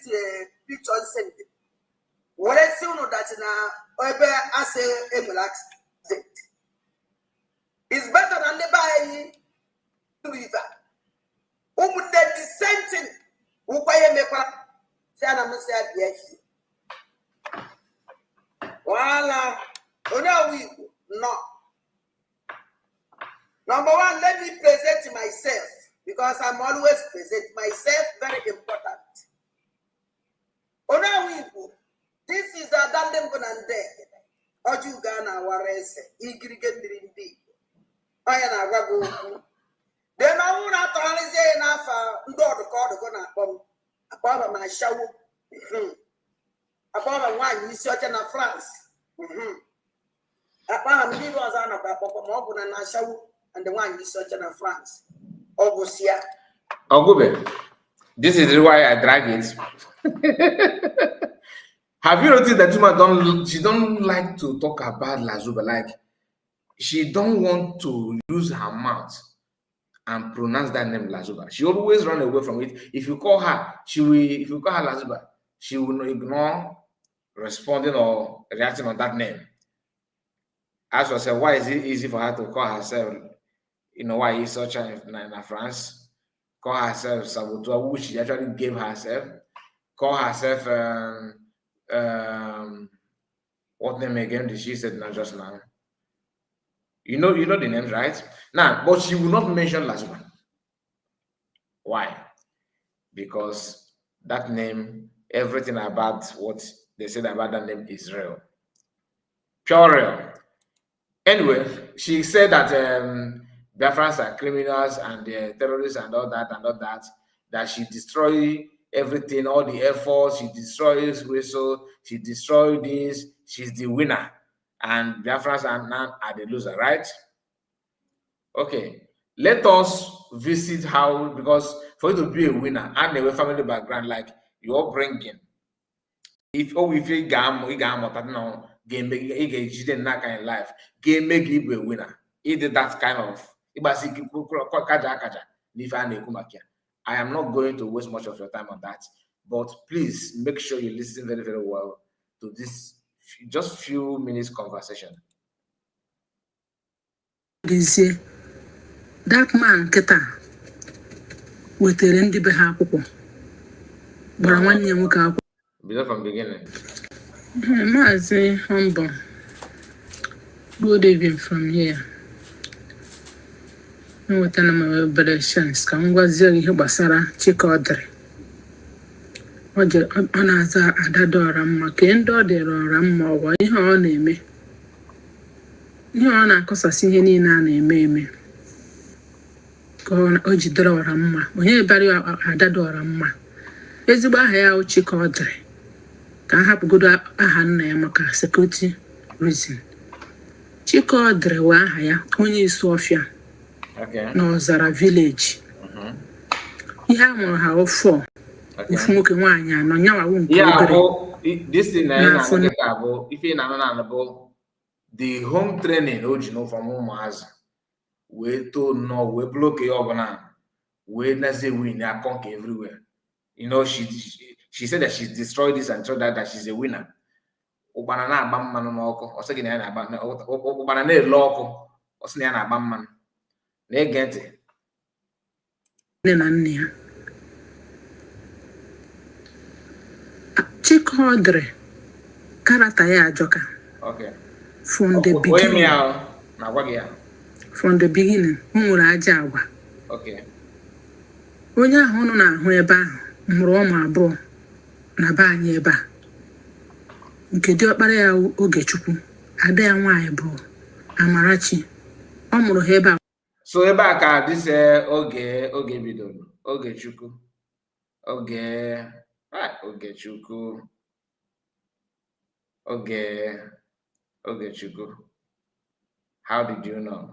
picture sent. What I see that now, as a relax, it's better than the buy to river. Who would then be sent in? Who buy a maker? Say, I'm a sad yes. Voila. No. Number one, let me present myself because I'm always present myself. Very important. This is a dandem bonande. Oju Ghana warese. Igrigendrindi. Ayana wago. Then I want to say enough. Ndo the gonna come. Ababa my show. Ababa one you search in France. Ababa me was on about Papa and show and the one you search in France. Ogusia. Ogube. This is why I drag it. Have you noticed that Juma she don't like to talk about Lazuba, like she don't want to use her mouth and pronounce that name Lazuba. She always run away from it. If you call her, if you call her Lazuba, she will ignore responding or reacting on that name. Ask herself, why is it easy for her to call herself, why is such in France? Call herself Sabotua, which she actually gave herself. Call herself what name again did she say now just now? You know the names, right? Now, but she will not mention Lazuba. Why? Because that name, everything about what they said about that name is real. Pure real. Anyway, she said that Biafrans are criminals and terrorists and all that she destroy everything, all the efforts, she destroys Whistle, she destroyed this, she's the winner, and Biafrans are the loser, right? Okay, let us visit how, because for you to be a winner and a family background like your bringing, if you game in life, game make you a winner. Either that kind of I am not going to waste much of your time on that, but please make sure you listen very, very well to this just few minutes conversation. That man keta wetere ndị be ha akwụkwọ gbara nwanne nwoke akwụkwọ. Begin from beginning. Maazị Humble, good evening from here. Nwetana m obere chance ka m gwazie gị ihe gbasara Chikaọdịrị. Ọ na-aza Ada ọra mma ka ndị ọ dịrị ọra mma ọwa ihe ọ na-eme. Ihe ọ na-akọsasị ihe niile a na-eme eme. O jidere ọra mma onye bịara Ada ọra mma ezigbo aha ya Chikaọdịrị ka a hapụgodo aha nna ya maka security reason. Chikaọdịrị wee aha ya onye Isuọfịa n'Ọzara village. Ihe a mụrụ ha ofu nwoke nwaanyị anọ nyawawu nke obere. This thing ife na bụ the home training o ji from ụmụazị wee too no we block ọbụla wee naze win ya conquer everywhere. You know, she said that she's destroyed this and showed that she's a winner. Ụkpana na-agba mmanụ n'ọkụ ọ sị gị na ya na-agba ụkpana na-ele ọkụ ọ sị na ya na-agba mmanụ na-ege ntị nne na nne ya. Chikaọdịrị karata ya ajọka. Okay. From the beginning, m nwere aja agwa. Okay. Onye ahụ nọ n'ahụ ebe ahụ mụrụ ụmụ abụọ na be anyị ebe a. Nke diọkpara ya Ogechukwu, ada ya nwaanyị bụ Amarachi. Ọ mụrụ ha ebe a. So ebe a ka dịse oge bidoro Ogechukwu. Ogechukwu. How did you know?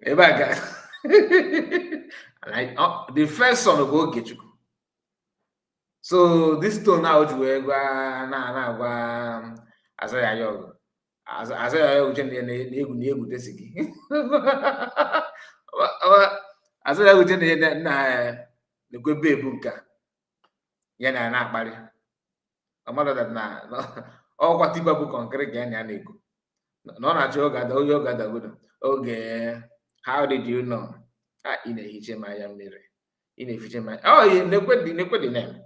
Ebe a ka the first son of Ogechukwu. So this tone now na Azaya Yogo. Azaya Yogo na-egwu desigi. Azaya Yogo na go bebu nka. Ya na akpali. Amara that na all what tiba bu concrete ga na ego. No na choga da oyo ga da godo. Okay. How did you know? In a Hichemaya mirror. In a Hichemaya. Oh, yeah, the name.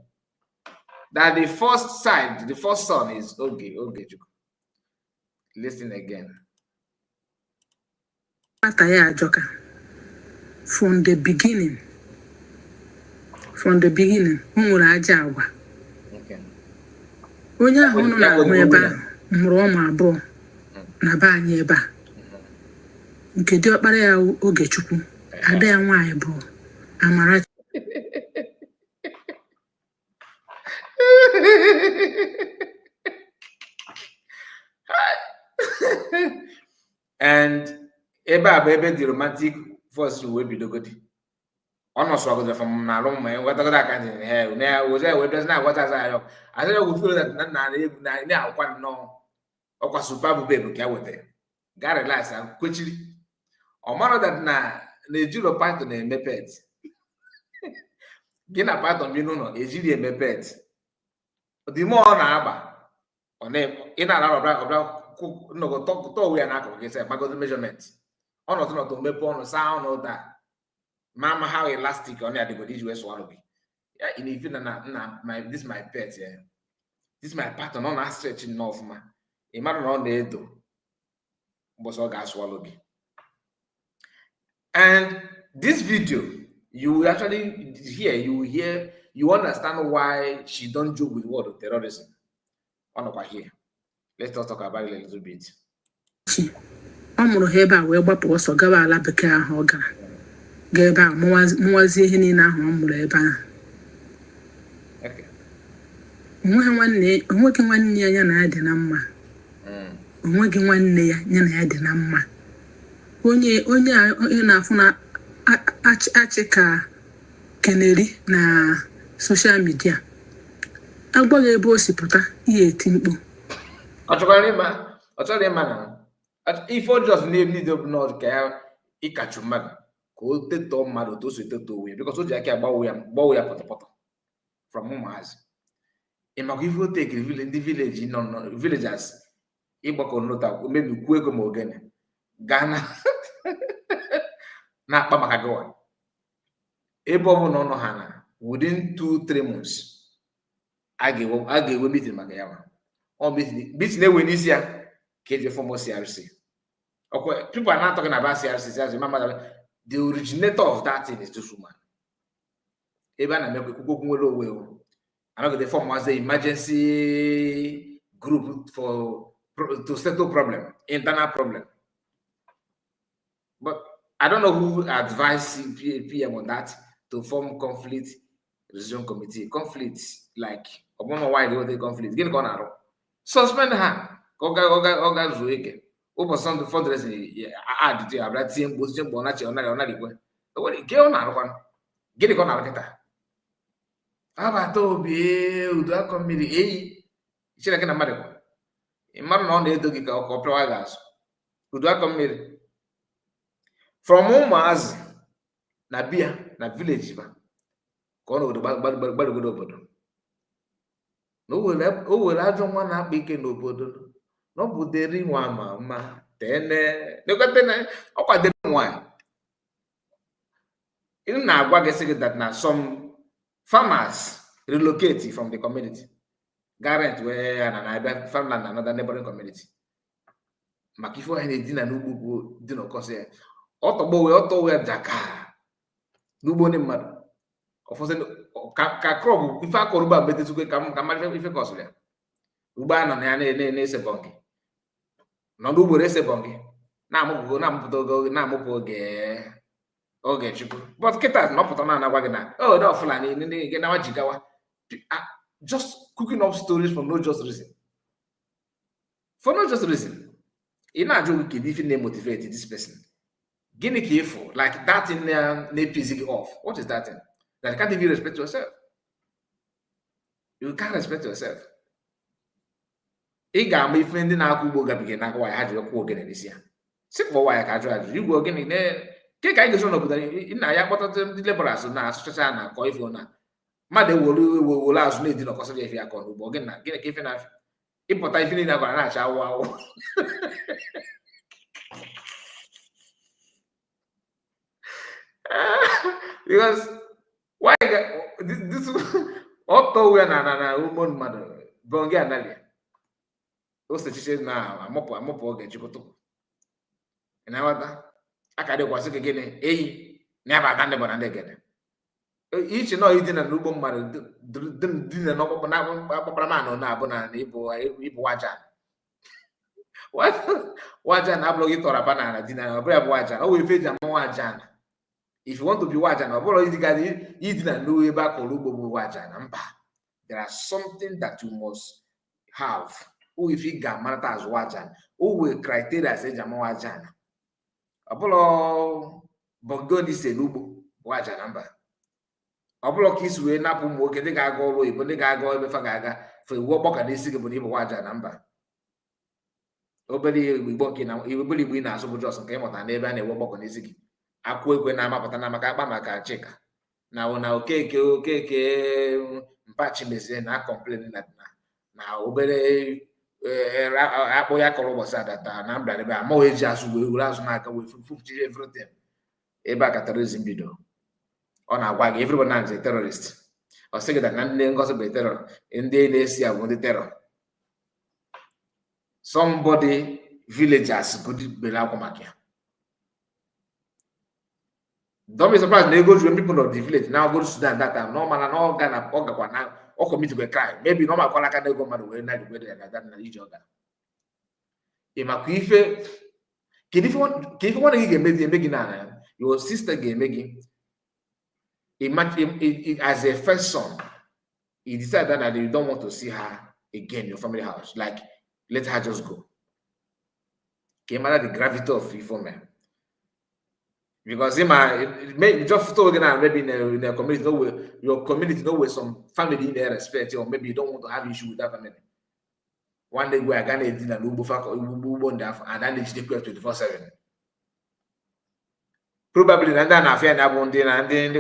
That the first son is Ogechukwu. Listen again. From the beginning, m nwere aja agwa. Onye ahụ nọ n'ahụ ebe ahụ mụrụ ụmụ abụọ na be anyị ebe a. Nke diọkpara ya Ogechukwu, ada ya nwaanyị bụ Amarachi. And ebe the romantic force will be dogodi. Almost was from Nalum, what other kind in here? Now was there with us now? What as I said, we feel that now quite no. Or super baby care with it. Got a license and quickly. Or more that na the Julo part on the mepet. Get a part on no, a Julia mepet. The more on Abba on them in about no talk to we are not going to say about the measurement. On not to make on sound or that. Mama, how elastic on the good is swallow. Yeah, in even this my pet, yeah. This my pattern on a stretching enough, man. A matter on the head though. But all gas swallow. And this video, you actually hear, you understand why she don't joke with word of terrorism. On here. Let's talk about it a little bit. Ọmụrụ ha ebe a wee gbapụ ọsọ gawa ala bekee ahụ ọ gara. Ga ebe a mụwazie ihe niile ahụ ọ mụrụ ebe ahụ. Onweghị nwanne ya na ya dị na mma. Onweghị nwanne ya na ya dị na mma. onye na-afụ na achị ka keneri na social media agbaghị ebe o si pụta ihe eti mkpu ọ chọrọ ịma na ife ọjọọ na-ebido n'ọdụ ka ya ịkachu mmadụ ka o tetọọ mmadụ otu o si eteto onwe ya bikọs o ji aka gbawo ya pọtọpọtọ from ụmụazị ịmakwa ife o tekiri ndị vileji nọ villagers ịgbakọ n'ụta mebi kwuo ego ma ogene gaa na-akpa maka gịwa ebe ọ bụla ọ nọ ha na within 2-3 months a ga-ewe meeting maka ya ọ meeting ewe n'isi ya ka eji fọm CRC. Okay, people are not talking about CRC. Remember, the originator of that thing is this woman. Even I make a well. I'm not going to form as the emergency group to settle problem, internal problem. But I don't know who advised PM on that to form conflict resolution committee. Conflict, like I don't know why they want conflict. Get on arrow. Suspend her. Oga Zueke. Over some fundraising, add to a team position, Bonachi or Nari. Get on our get it on our guitar. Abatobi, Uda committee, she like a medical. In Maron, they do get a Akparawa. Uda committee. From Omas, Nabia, na village. Gone over the Badugodo. No, will I don't want to be no bodo. No buderi nwa mama tene nekotene okwa de nwa in na agwa gesi that na some farmers relocate from the community garrent where na farmland another neighboring community makifo he di na n'ugbo di no kose otogbo we jaka n'ugbo ni mmadu ofose ka crop ife akoruba betetukwe ka mali ife kosle ugbo ana na na ese bonki no do gboro ese bongi na amụpụ oge chukwu but kita no pụta na anagwa gị na oh no fulani ndị na wajigawa just cooking up stories for no just reason ị na-ajụ gị kedu ife na-motivate this person gịnị ka ịfụ like that thing na-epizi gị off. What is that thing that can't even respect yourself? You can't respect yourself. Ị ga-ama ife ndị na-akụ ugbo gabiga n'aka waya ha ji kwụ ogene n'isi ya si kpọ waya ka ajụ ajụ igwe ogene ke ka anyị ga-eso n'obodo nna ya kpọtata ndị laborers na-asụchacha na akọ ife na mmadụ ewolu azụ na-edi n'ọkọsọ efe akọ n'ugbo ogene na gịnị ka ife na ịpụta ife niile agwara na-acha awụ awụ because why this ọtọ ya na ugbo mmadụ bongi analia ose chiche na amụpụ oge jikọtụ na wata aka dịkwasị gị gịnị eyi na ya bata ndị bụ na ndị gịnị iche nọ idina n'ugbo mmadụ dina n'ọkpụkpụ na akpụkpara manụ na-abụ na ịbụ wajan abụrụ gị tọrọ apa na dina ọ bụrụ ya bụ wajan ọ wee ife eji ama wajan. If you want to be wajan ọ bụrụ idina n'ugbo ebe a kọrọ ugbo bụ wajan mba. There are something that you must have. If you get married as wajan, will criteria say jama wajan. Apolo bogoni se lubu wajan number. Apolo kiss we na pum woke de ga go lo ibo de ga go ebe fa ga for wo boka de sig bo ni bo wajan number. Obeli we boki na ibeli we na so bo just nke mota na ebe na ewo boko na sig. Akwu egwe na amapụta na maka akpa maka chika. Na okeke mpachi meze na complain na obere akpụ ya kọrọ ụbọchị adata na mbra ebe amaghị eji azụ were azụ n'aka wee fufuchi everything ebe a ka terrorism bido. Ọ na-agwa gị everyone is a terrorist. Ọ sị gị na ndị ngozi bụ terror, ndị na-esi abụ ndị terror. Somebody villagers good bere akwa maka ya. Don't be surprised they go to people of the village now go to Sudan that time. No man, no Ghana, Ogakwa now, or commit to a crime. Maybe no man can go mad away na the weather like that na each other. Imakife, if you want to get making your sister get making. Imagine it as a first son. He decided that you don't want to see her again in your family house. Like let her just go. Came out the gravity of reform. Because maybe just told maybe in a community, your community know with some family in there respect, or maybe you don't want to have issue with that family. One day we are gonna dinner and then they take 24/7. Probably and then affair na bonding and then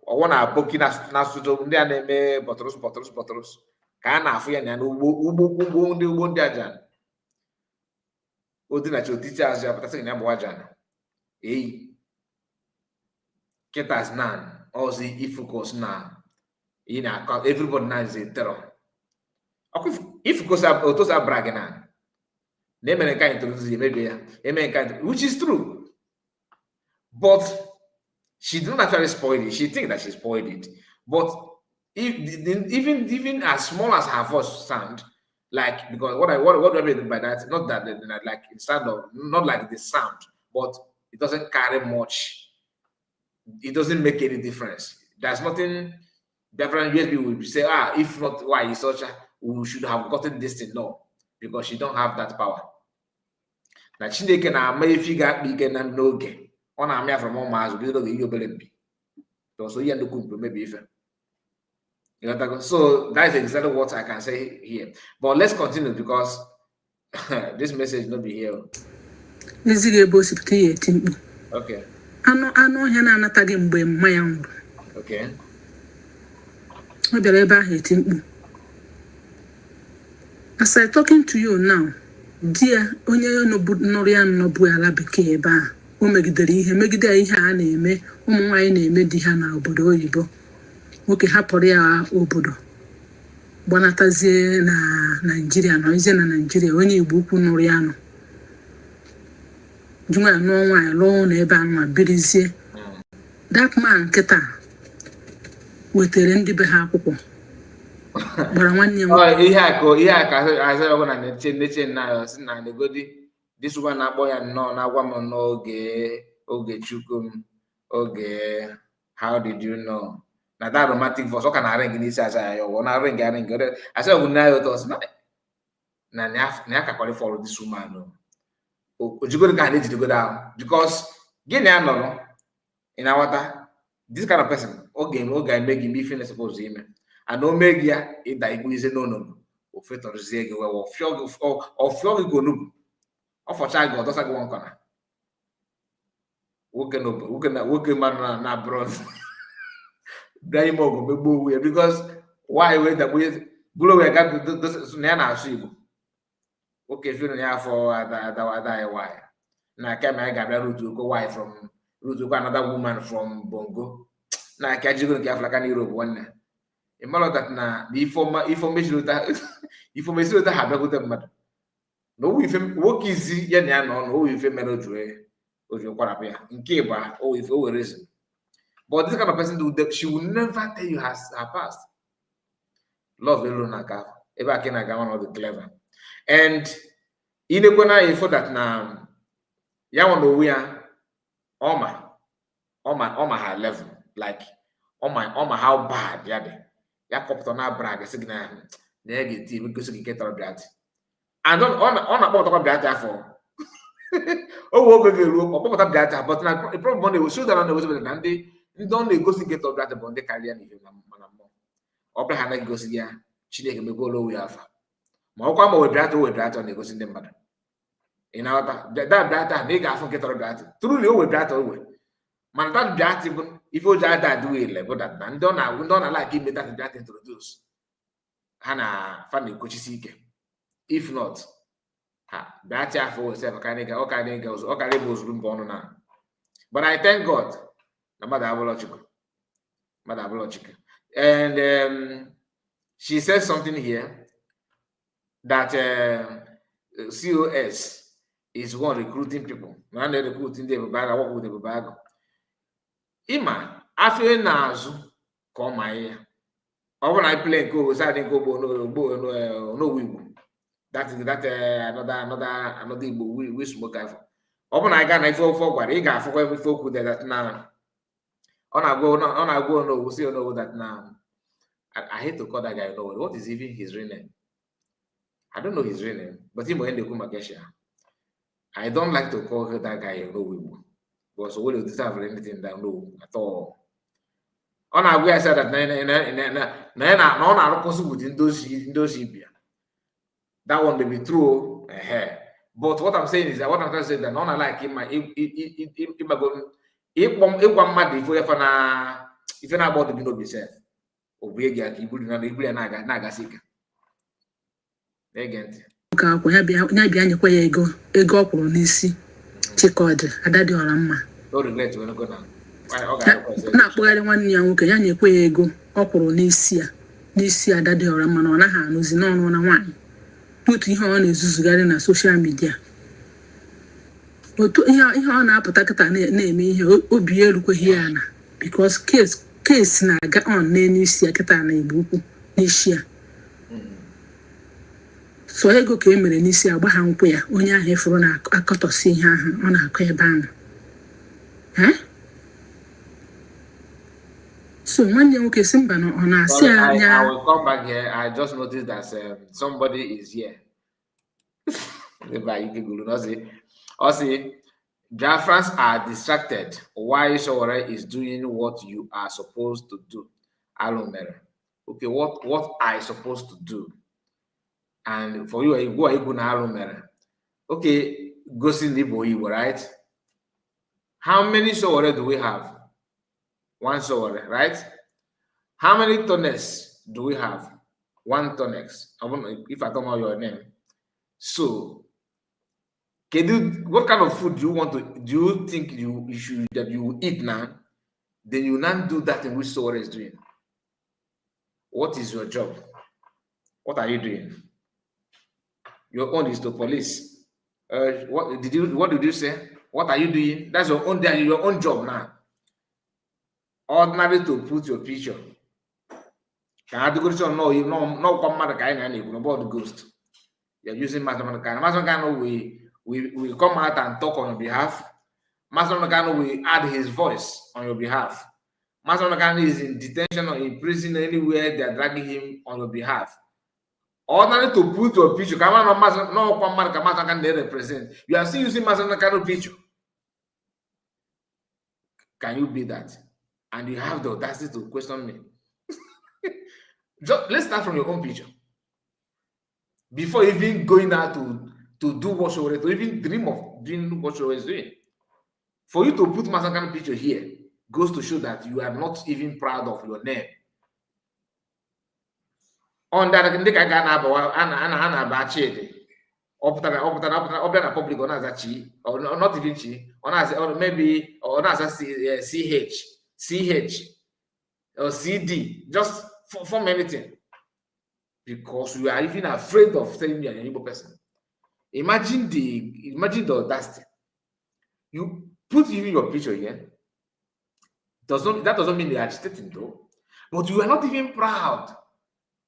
one are booking us to ndị bottles ka na afia na ugbo ndị aja odi na cho teachers ya pata na agba aja ketas nan also if focus na everybody now is a terror. If focus autos are bragging na mere ka introduce maybe ya which is true. But she didn't actually spoil it. She thinks that she spoiled it. But even as small as her voice sound, like, because what do I mean by that? Not that like it sound of, not like the sound, but it doesn't carry much. It doesn't make any difference. There's nothing different. USB will say, if not, why is such a, we should have gotten this thing. No, because she don't have that power. Now she can figure big and no game. On a from all miles, we don't you believe. So you end maybe if so that is exactly what I can say here. But let's continue because this message not be here. Okay. Okay. As I'm talking to you now, dear, onye no norian no buala beke ba. Megidere ihe a na-eme ụmụ nwanyị na-eme di ha na obodo oyibo nwoke hapụrụ ya obodo gbanatazie na Naịjirịa na ize na Naịjirịa onye Igbo ukwu nụrụ ya nọ jụnwa nụọ nwaanyị lụọ na ebe anwa birizie that man kịta wetere ndị be ha akwụkwọ gbara nwanne ya ihe aka aza ọbụla na-eche na si na negodi. This one na boy and no na woman no oge chukum oge how did you know? Now that romantic voice can I ring this as I wanna ring. I said good night to us. Na nya ka follow this woman no. Ojigo ka need to go down because gini no in our this kind of person oge make him be feeling supposed to him. And no make ya it that is no. O feto zege we o fio go no. Of a child, God doesn't go on corner. Woke man na abroad. Very more because why wait that we blow we got this nana sheep. Okay, if you know for other why. Now came I got route to go why from route to another woman from Bongo. Now I can't go to Africa Europe one. In matter that na the information that have with them. No, if work easy, yeah, no, if a melody, or you quarter in Kiba, or if over reason. But this kind of person, she will never tell you her past. Love alone, ever can I go on the clever. And in the corner, for that now, Yawan, we are on my high level, like on my how bad, yeah, Yakop on our brag, a signal negative because you get out of that. And on about that for data, but now the problem they will show that on the way and they don't negotiate of that about the Kalian even or Hana goes here, she can go low. We have more with that on negotiating them matter. In our that data, they got forget all that. Truly, with that away. Man, that even if you that do it, but that and don't like give me that introduce. Hannah funny coaches. If not, that's for self can girls room born now. But I thank God, Mother and she says something here that COS is one recruiting people. When they recruiting the bag, I work with the bag. Ima, after Nazu, call my ear. Or when I play go, I didn't go no we. That is another we smoke after. Open I got I fall forward. He got for every folk with that now. On I go no, we see know that now. I hate to call that guy no. What is even his real name? I don't know his real name, but he will end the Kumakesha. I don't like to call that guy no. because we don't deserve anything that no at all. On our way, I said that that one may be true. But what I'm saying is that what I'm trying to say that none like him, if one mad if you na about the be self, obey ya ki bulu na ibule na ga sika. Again. Ka akwa ya bịa nyekwa ya ego ọ kwụrụ n'isi Chikọdị adadị ọra mma. No regret when go now. Na-akpụgharị nwanne ya nwoke ya nyekwa ya ego ọ kwụrụ n'isi adadị ọra mma na ọ naghị anụzi n'ọnụ na nwaanyị. Otu ihe ọ na-ezuzugharị na soshal midia. Otu ihe ọ na-apụta kịta na-eme ihe obi erukweghị ya na because case na-aga on n'isi ya kịta na Igbo ukwu n'isi ya. So ego ka emere n'isi agba ha nkwụ ya onye ahụ efuru na-akọtọsi ihe ahụ ọ na-akọ ebe ahụ. So nwanne nwoke si mba na ọ na-asị anya. I will come back here. I just noticed that somebody is here. Biafrans are distracted. Why Sowore is doing what you are supposed to do? Alomere. Okay, what I supposed to do? And for you, go na Alomere. Okay, go see Nibo, right? How many Sowore do we have? One Sowore, right? How many tonnes do we have? One tonnes. If I don't know your name. So, what kind of food do you think you will eat now? Then you not do that in which Sowore is doing. What is your job? What are you doing? Your own is to police. What did you say? What are you doing? That's your own job now. Ordinary to put your picture. Can I do good? No, you no come matter kind about the ghost. You're using Mastercard. Mastercard we come out and talk on your behalf. Mastercard will add his voice on your behalf. Mastercard is in detention or in prison anywhere they're dragging him on your behalf. Ordinary to put your picture. Come on, no come matter Mastercard they represent. You are still using Mastercard picture. Can you be that? And you have the audacity to question me. Let's start from your own picture. Before even going out to do what Sowore, to even dream of doing what Sowore is doing. For you to put Mastercard picture here goes to show that you are not even proud of your name. On that, I public or not even chi, or maybe or CH or CD, just form anything. Because you are even afraid of saying you're an Igbo person. Imagine the audacity. You put even your picture here. That doesn't mean you're agitating though. But you are not even proud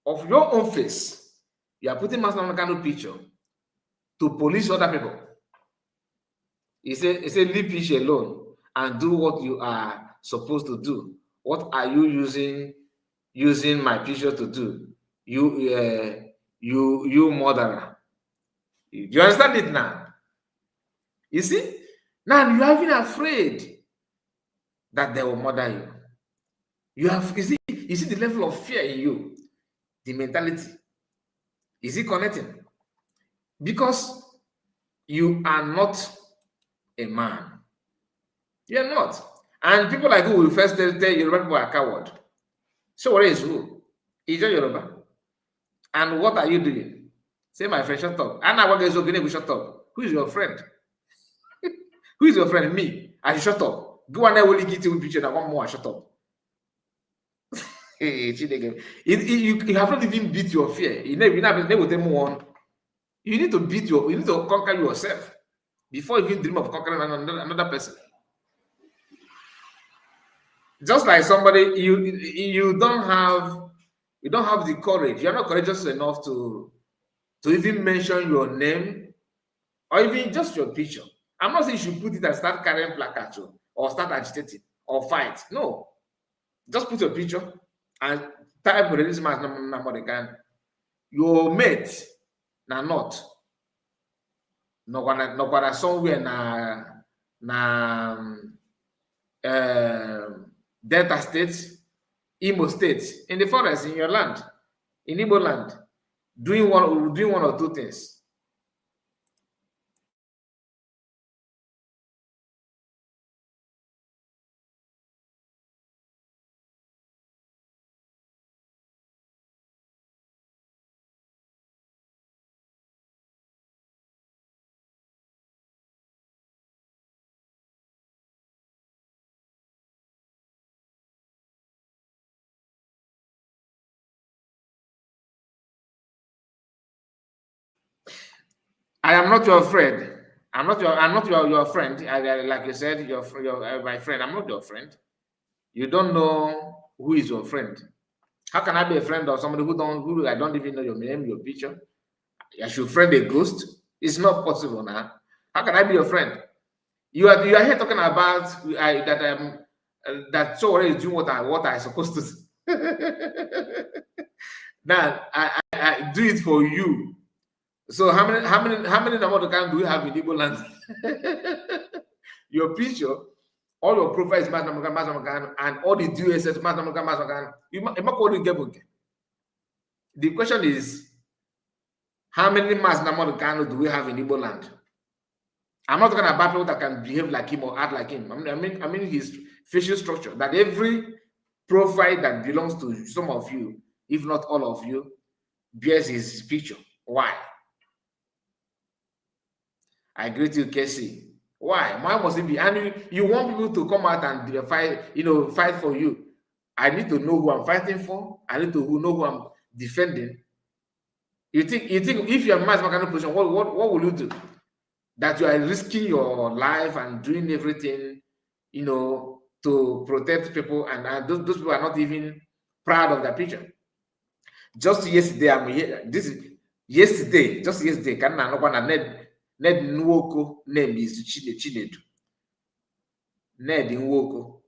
of your own face. You are putting Mastercard picture to police other people. He said, leave picture alone and do what you are supposed to do. What are you using my picture to do? You murderer. Do you understand it now? You see? Now you are even afraid that they will murder you. You see the level of fear in you, the mentality. Is it connecting? Because you are not a man. You are not. And people like you will first tell Yoruba people are coward. So what is who? Is Yoruba? And what are you doing? Say, my friend, shut up. And now we shut up. Who is your friend? Who is your friend? Me. I should shut up. Go and I will get you a picture that one more. Shut up. You have not even beat your fear. You need to conquer yourself before you even dream of conquering another person. Just like somebody, you don't have the courage. You're not courageous enough to even mention your name or even just your picture. I'm not saying you should put it and start carrying placards or start agitating or fight. No. Just put your picture and type release my number again. Your mate not somewhere Delta State, Imo State, in the forest, in your land, in Igbo land, doing one or two things. I am not your friend. I'm not your friend. Like you said, your my friend. I'm not your friend. You don't know who is your friend. How can I be a friend of somebody who I don't even know your name, your picture? I should friend a ghost? It's not possible now. How can I be your friend? You are here talking about that so already doing what I supposed to do. Now I do it for you. So how many number of times do we have in Igbo land? Your picture, all your profile is Master, and all the dues is Master. The question is, how many Master do we have in Igbo land? I'm not talking about people that can behave like him or act like him. I mean his facial structure. That every profile that belongs to some of you, if not all of you, bears his picture. Why? I greet you, Casey. Why? Why must it be? And you want people to come out and fight for you. I need to know who I'm fighting for. I need to know who I'm defending. You think if you're in my kind of position, what will you do? That you are risking your life and doing everything, to protect people, and those people are not even proud of that picture. Just yesterday, I'm here. Just yesterday, can I know Ned Nwoko name is Chinedu. Ned Nwoko.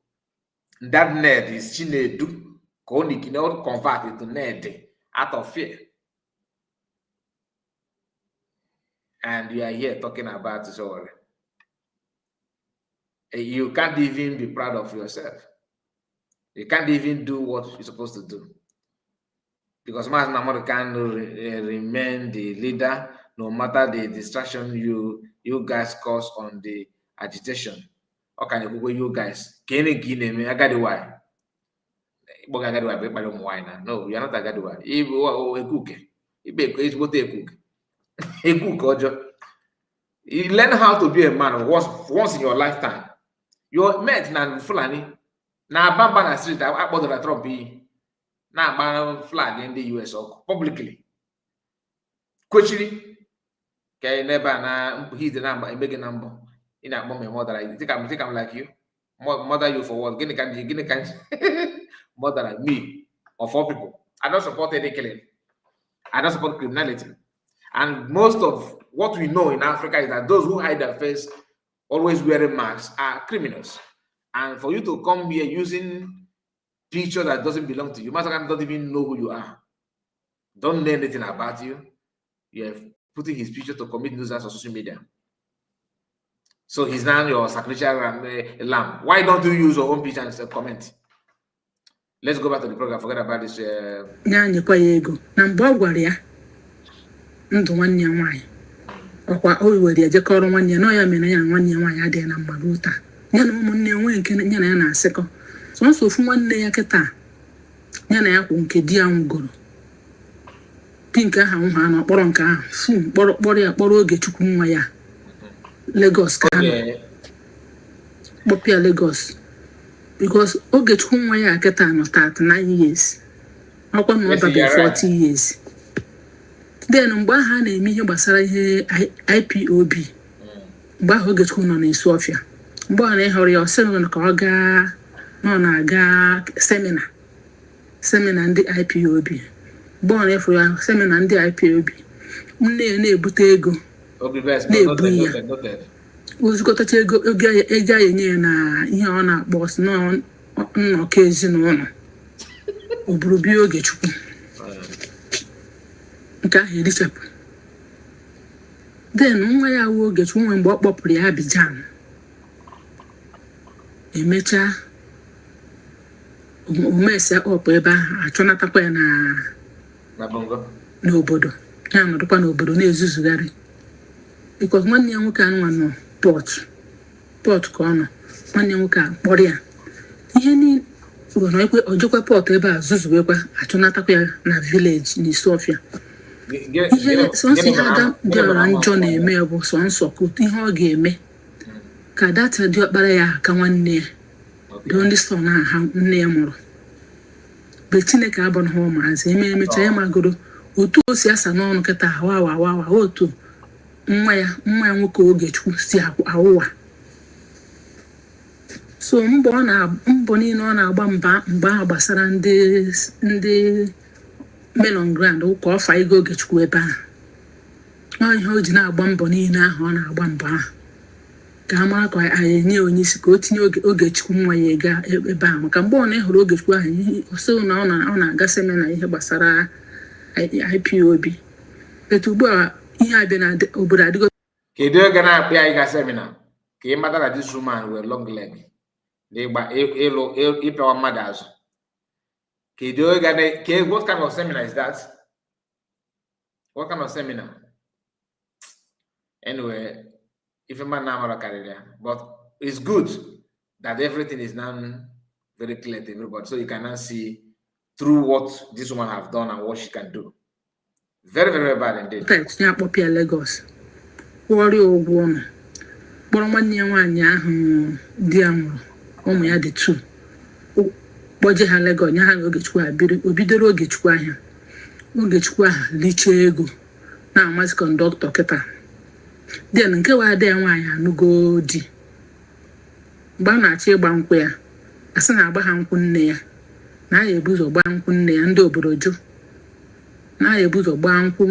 That Ned is Chinedu. Only cannot convert it to Ned out of fear. And you are here talking about it already. You can't even be proud of yourself. You can't even do what you're supposed to do. Because Mas Namor can remain the leader no matter the distraction you guys cause on the agitation. Okay, you guys. No, you are not Agadiwa. You learn how to be a man once in your lifetime. You met na Fulani na Bamba na street akpọdara Trump na-agba flag in the US publicly. Kwechiri ka never na he's na emege na mbọ ị na-akpọ my mother. I think I'm like you. Mother you for what? Gịnị ka mother like me of all people. I don't support any killing. I don't support criminality. And most of what we know in Africa is that those who hide their face, always wearing masks, are criminals. And for you to come here using picture that doesn't belong to you, Master don't even know who you are, don't know anything about you. You have putting his picture to commit nuisance on social media. So he's now your sacrificial lamb. Why don't you use your own picture and comment? Let's go back to the program. Forget about this. Ndụ nwanne ya nwaanyị ọkwa o were ya jekọrọ nwanne ya na ya mere ya nwanne ya nwaanyị adịghị na mmadụ taa ya na ụmụnne ya nwee nke ya na ya na-asịkọ sọnsọ ofu nwanne ya kịta ya na ya kwụ nke di ya nwụgoro pink aha nwụ ha na ọkpọrọ nke ahụ fum kpọrọ ya kpọrọ Ogechukwu nwa ya Lagos ka nọ kpọpịa Lagos because Ogechukwu nwa ya kịta nọ 39 years ọkwa na ọ dabe 40 years. Then mgbe ha na-eme ihe gbasara ihe IPOB mgbe ahụ Ogechukwu nọ n'Isu Ọfịa mgbe ọ na-ehọrọ ya ọsị ka ọ gaa nọ na-aga semina ndị IPOB mgbe ọ na-efuru ya semina ndị IPOB nne ya na-ebute ego na-ebu ya ozugọtacha ego eji ya enye ya na ihe ọ na-akpọ ọsị nnọkọ ezinụlọ oburubia Ogechukwu nke ahụ erichapụ. Then nwa ya Ogechukwu nwe mgbe ọ kpọpụrụ ya Abidjan emecha umese ọpụ ebe ahụ achọnatakwa ya n'obodo ya nọdụkwa n'obodo na-ezuzugharị because nwanne ya nwoke anụnwa nọ pọt ka ọ nọ nwanne ya nwoke a kpọrọ ya ihe niile ojekwa pọt ebe a zuzugekwa achọnatakwa ya na vileji n'isi ọfịa ihe sọnsọ ihe ada dị ọra njọ na-eme bụ sọnsọ ka otu ihe ọ ga-eme ka data dị ọkpara ya aka nwanne ya dị ndị sọ na ha nne ya mụrụ mgbe Chineke abụrụ ha ụmụazị emecha ya magoro otu o si asa n'ọnụ kịta awa otu nwa ya nwoke Ogechukwu si awụwa so mbọ niile ọ na-agba mgbe ahụ gbasara ndị melon grand ụka ọfa ego Ogechukwu ebe ahụ ihe o ji na-agba mbọ niile ahụ ọ na-agba mbọ ahụ ka a mara ka anyị enye onye isi ka o tinye Ogechukwu nwa ya ega ebe ahụ maka mgbe ọ na-ehụrụ Ogechukwu ahụ ọsọ na ọ na-aga semina ihe gbasara IPOB etu ugbu a ihe abịa na obodo adịgo kedu oge na-akpị anyị ga semina ka ị mata na this woman were long leg ịpịawa mmadụ azụ kedu oge what kind of seminar is that? What kind of seminar? Anyway, if a man now carry, but it's good that everything is now very clear to everybody, so you can now see through what this woman have done and what she can do. Very, very bad indeed. Ya kpọpịa Lagos kwụọrịa ụgwọ ọnụ kpọrọ nwanne ya nwaanyị ahụ di ya nwụrụ ụmụ ya dị 2 kpọje ha Lagos nye ha Ogechukwu obidoro Ogechukwu ahịa Ogechukwu ahụ lichaa ego na-amazi kọndọktọ kịta den nke wa ada ya nwaanyị anụgo di mgbe a na-achọ ịgba nkwụ ya asị na-agba ha nkwụ nne ya na ya ebuzo gbaa nkwụ nne ya ndị obodo jụ na ya ebuzo gbaa nkwụ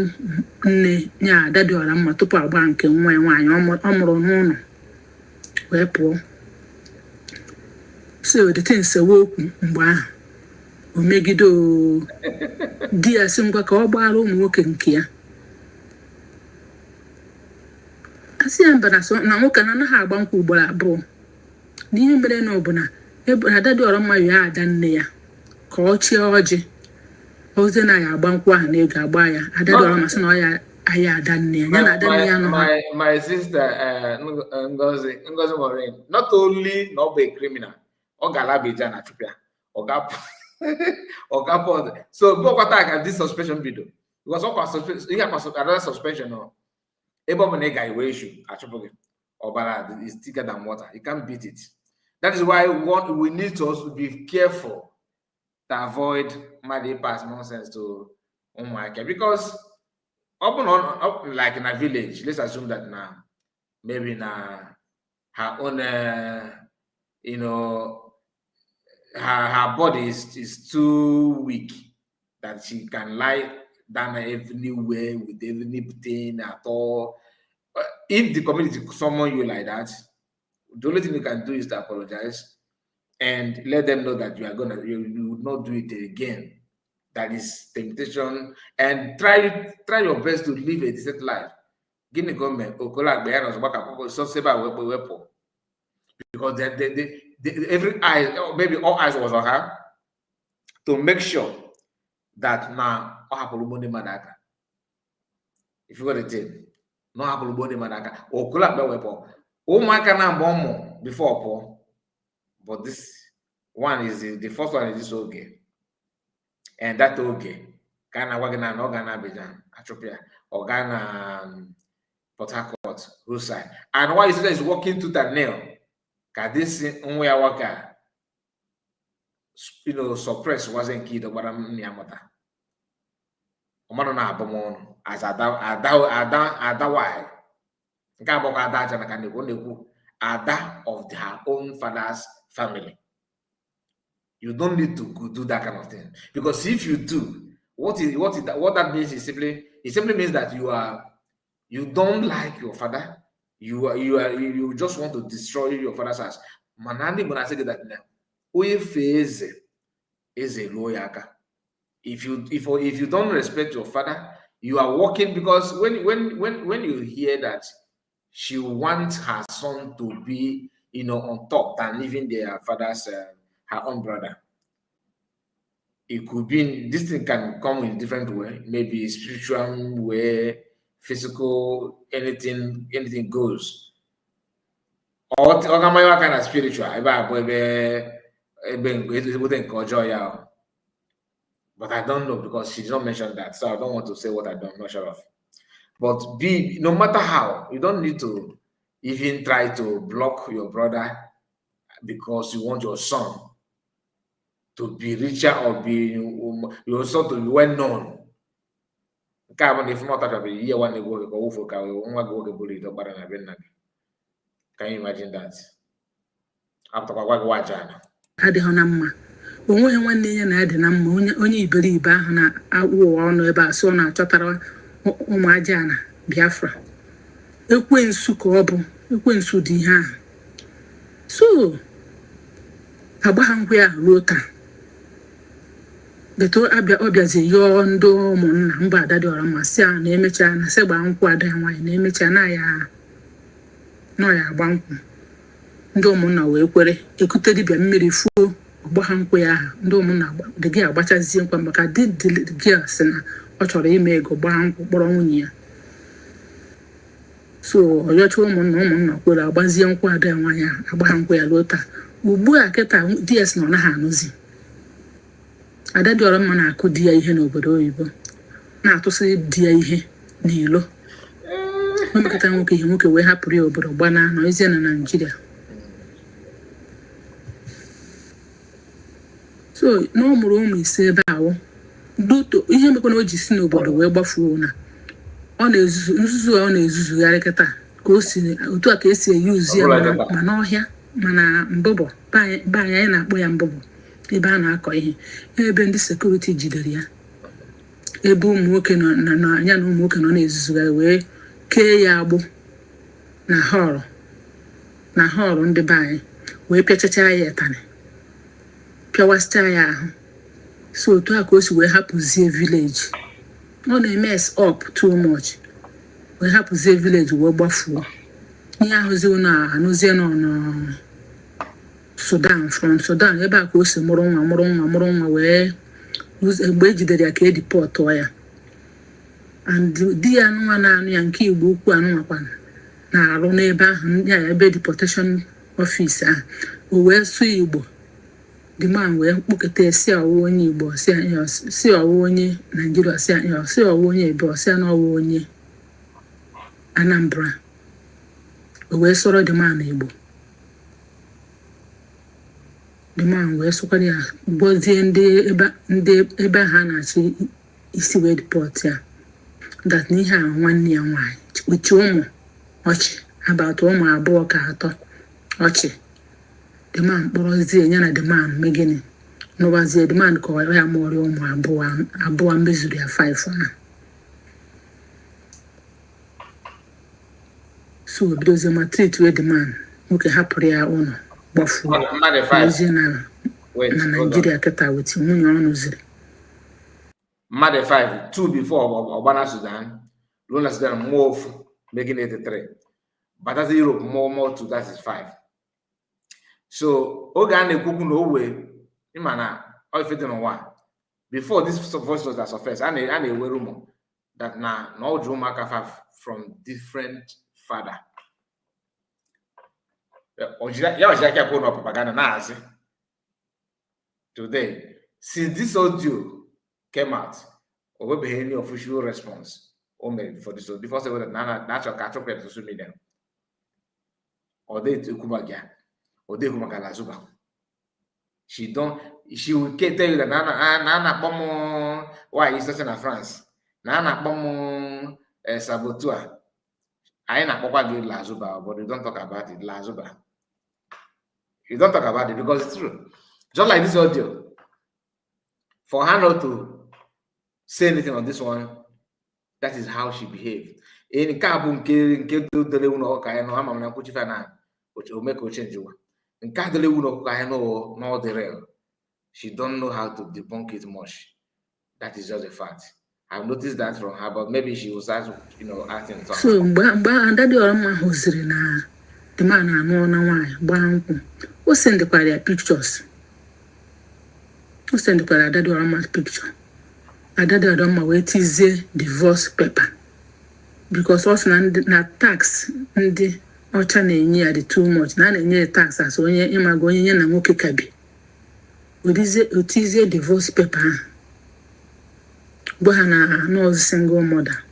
nne ya ada dị ọra mma tupu agba nke nwa ya nwaanyị ọ mụrụ n'ụlọ wee pụọ so dịte nsewe okwu mgbe ahụ o megide di ya si ngwa ka ọ gbara ụmụ nwoke nke ya asị ya mba na nwoke na anaghị agba nkwụ ugboro abụọ n'ihe mere na ọbụna ada dị ọra mma ya ada nne ya ka ọ chie ọjị oze na ya agba nkwụ ahụ na ego agba ya ada dị ọra masị na ọ ya ahịa ada nne ya na ada nne ya nọ my sister Ngozi Maureen, not only not be criminal ọ ga-alabịja na chụpịa ọ ga-apụ so bụkwata ka this suspension bido because ihe another suspension ebe ọ bụ na ị ga-ewe issue achụpụ gị ọbara is thicker than water, you can't beat it. That is why we need to also be careful to avoid mad pass nonsense to Umuaka, because like in a village, let's assume that now maybe now her own her body is too weak that she can lie down everywhere with everything at all. If the community summon you like that, the only thing you can do is to apologize and let them know that you would not do it again. That is temptation, and try your best to live a decent life. Guinea government, because every eye, maybe all eyes was on her to make sure that now if you got a thing, no happen body madaka or collab weapon. Oh my can before Paul, but this one is the first one is this okay. And that okay. Ghana Wagana, Ogana Bijan, Atropia, Ogana Port Harcourt, Rusai. And why is it is walking to that nail? Because this Unwea Waka, suppress wasn't key to what I'm Niamata. Omanona Bomon, as Ada why. Ada of her own father's family. You don't need to do that kind of thing, because if you do, what that means is simply means that you don't like your father. You just want to destroy your father's house. Manandi Bonaseke that now. Is a lawyer. If you don't respect your father, you are working, because when you hear that she wants her son to be on top than leaving their father's, her own brother. It could be, this thing can come in different way, maybe spiritual way, physical, anything goes. Or kind of spiritual, but I don't know because she did not mention that, so I don't want to say what I'm not sure of. But no matter how, you don't need to even try to block your brother because you want your son to be richer or be your son to be well known. Can you imagine that? After onwe nwanne ya na-adị na mma onye iberibe ahụ na-awụ ọnụ ebe a so na-achọtara ụmụ aja na Biafra. Ekwensu ka ọ bụ, ekwensu dị ihe ahụ. So agbagha nkwe ya ruo taa. Beto ọbịazi yọọ ndị ụmụnna mba Adadịọra ma sị a na-emecha na sị gbaa nkwụ ada ya nwaanyị na-emecha na ya agba nkwụ. Ndị ụmụnna wee kwere ekute dibịa mmiri fuo ọgbagha nkwe ya ahụ. Ndị ụmụnna dị gị agbachazie nkwa maka di gị sị na ọ chọrọ ime ego gbaa nkwụ kpọrọ nwunye ya. So ọyọcha ụmụnna kwere agbazie nkwụ ada ya nwaanyị ahụ agbagha nkwe ya ruo taa. Ugbu a kịta DS na ọ naghị anụzi. Adadịọra mma na-akụ di ya ihe n'obodo oyibo na-atụsị di ya ihe n'ilo. Omekọta nwoke ihe nwoke wee hapụrụ ya obodo gbana nọ ezie na Naịjirịa. So na ọ mụrụ ụmụ ise ebe ahụ duto ihe mekwana o ji si n'obodo wee gbafuo na ọ na-ezuzugharị kịta ka o si otu a ka esi eyuzu ya ma n'ọhịa mana mbụbọ be anyị na-akpọ ya mbụbọ ebe a na-akọ ihe ebe ndị sekuriti jidere ya ebe ụmụ nwoke ya na ụmụ nwoke nọ na-ezuzugharị wee kee ya agbụ na họọlụ ndị be anyị wee pịachacha ya ịtanị pịawasịcha ya ahụ. So otu a ka o si wee hapụzie vileji. Ọ na-eme up too much wee hapụzie vileji wee gbafuo. Ihe ahụzi ụnụ anụzie nọ Sudan, from Sudan ebe a ka o si mụrụ nwa wee mgbe ejidere ya ka edipọtụọ ya. And di ya nwa na-anụ ya nke Igbo ukwu anụnwakwana na-arụ n'ebe ahụ ya ebe deportation office ahụ. O wee sụọ Igbo. The man wee mkpokọta si ọwụ onye Igbo si ọwụ onye Naịjirịa si ọwụ onye Ebe si na ọwụ onye Anambra. O wee sọrọ the man Igbo. The man wee sọkwara ya gbozie ndị ebe ha na-achị isi wee deport ya. That n'ihe a nwanne ya nwaanyị uche ụmụ ọchị abatụ ụmụ abụọ ka atọ ọchị. The man kpọrọzie ya na the man megịnị n'ụwazie the man kọwara ya mụọrị ụmụ abụọ mezuru ya 5 ahụ. So bidozie ma treat wee the man nwoke hapụrụ ya ụlọ gbafuo ozie na Naịjirịa kịta weti nwunye ọ nụziri. Mmadụ 5, 2 before ọgbana Sudan, ruo na Sudan mmụọ ofu making 83, batazi Europe mmụọ 2, that is 5. So oge a na-ekwukwu na owe ịma na ọfete n'ụwa before this voice was surface a na-ewe rumor that na ọ jụ ụmụaka 5 from different father. Ya ọjị aka kwuo na propaganda na-asị today since this audio came out o nwebeghị any official response o mere for this before say that na-achọ ka achọpụ ya na social media ọ dị ekwu maka ya. Odegu Makala Zuba. She will tell you that Nana Pomo, why is such in France? Nana Pomo Sabotua. I ain't a Papa give La Zuba, but you don't talk about it, La Zuba. You don't talk about it because it's true. Just like this audio. For her not to say anything on this one, that is how she behaved. In Kabum, which will make her change you. She don't know how to debunk it much. That is just a fact. I've noticed that from her, but maybe she was acting. So, Adadịọra mma hụziri na the man I know na why o send the pictures. O send the Adadorama picture. Adadorama wait is a divorce paper. Because also na tax ndị ọcha na-enye ya dị too much. Na na-enye tax as onye ịmago onye na nwoke kabi. Otizie divorce paper. Bohana no single mother.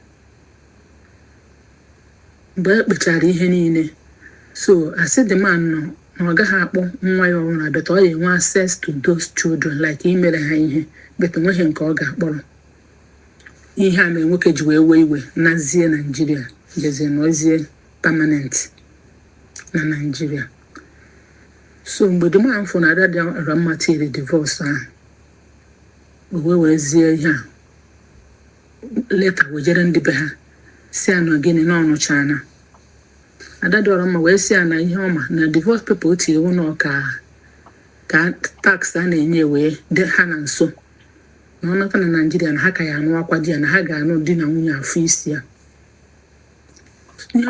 But kpechara ihe niile. So I said the man no ga akpọ nwa ya ọhụrụ but ọ ya access to those children like imere ha ihe but nweghị nke ọ ga-akpọrọ. Ihe a mere nwoke ji wee iwe nazie Nigeria jeze nozie permanent na Nigeria. So mgbe the man for na dada ramatiri divorce wezie ihe a later wejere ndị be ha si anọ gịnị na ọnụcha na Adadora ma wee si ana ihe ọma na divorce people tiri ụnọ ka tax a na-enye wee de ha na nso na ọnọta na Nigeria na ha ka ya anụ akwa di ya na ha ga-anụ di na nwunye afọ isi ya. Ihe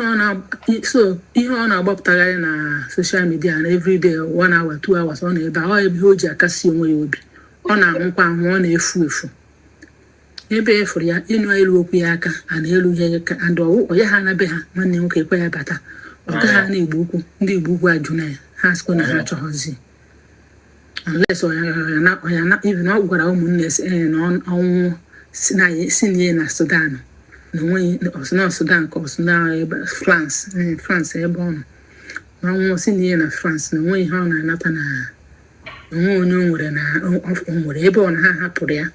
ọ na-agbapụtagharị na social media na everyday 1 hour 2 hours ọ na-ebe ọ ebe o ji akasi onwe ya obi. Ọ na-anwụkwa anwụ, ọ na-efu efu. Ebe efuru ya ịnụ elu okwu ya aka a na-elu ya aka and ọ ya ha na be ha nwanne nwoke ekwe ya bata. Ọ ga ha na-egbu ukwu ndị Igbo ugwu ajụ na ya ha sịkwa na ha chọghọzi. Unless ọ na even ọ gwara ụmụnne na ọnwụ si na Sudan na onwe na Sudan ka ọsụ na France ebe ọ nọ. Ọnwụ si na France na onwe ihe ọ na-anata na onwe onye o nwere na o nwere ebe ọ na ha hapụrụ ya.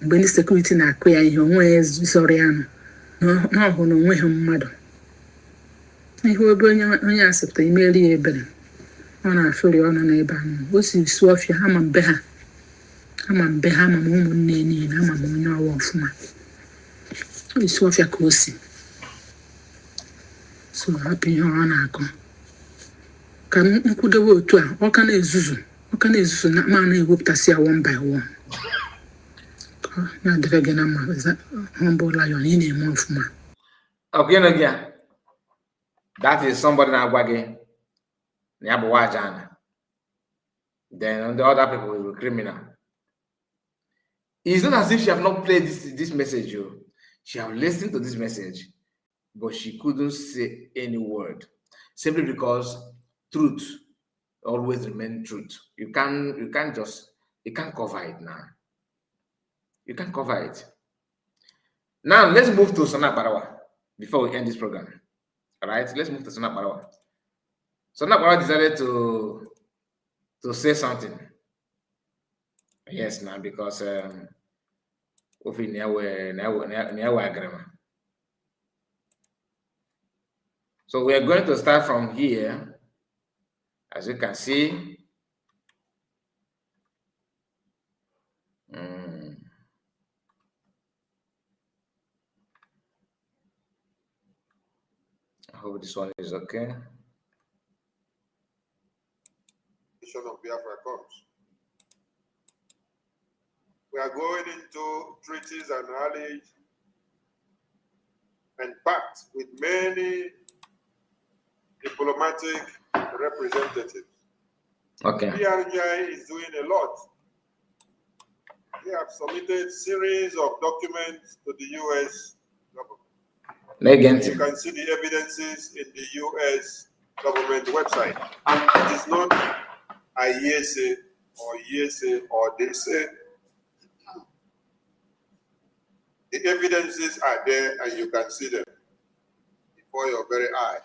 Mgbe ndị security na-akụ ya ihe onwe ya zọrọ ya na ọhụ na onwe ha mmadụ. Ihe obe onye asịpụta imeri ya ebere. Ọ na-afụri ọnụ n'ebe ahụ. O si su ọfịa ama mbe ha. Ama m ụmụnne niile ama m onye ọwa ọfụma. Isi ọfịa ka o si. So hapụ ihe ọ na-akọ. Ka nkwudobe otu a, ọ ka na-ezuzu na ma na-ewepụtasị ya one by one. Na dịrị gị na mma humble lion ị na-eme ọfụma. Okay, again. That is somebody na-agwa gị na ya bụ wajana. Then the other people will be criminal. It's not as if she have not played this message. She have listened to this message, but she couldn't say any word simply because truth always remains truth. You can't cover it now. You can't cover it. Now let's move to Akparawa before we end this program. All right, let's move to Akparawa. Akparawa decided to say something. Yes, now because so we are going to start from here. As you can see, I hope this one is okay. Of Biafra comes. We are going into treaties and allies and pacts with many diplomatic representatives. Okay. PRGI is doing a lot. They have submitted series of documents to the U.S. government. You can see the evidences in the U.S. government website. It is not a hearsay or they say. The evidences are there and you can see them before your very eye.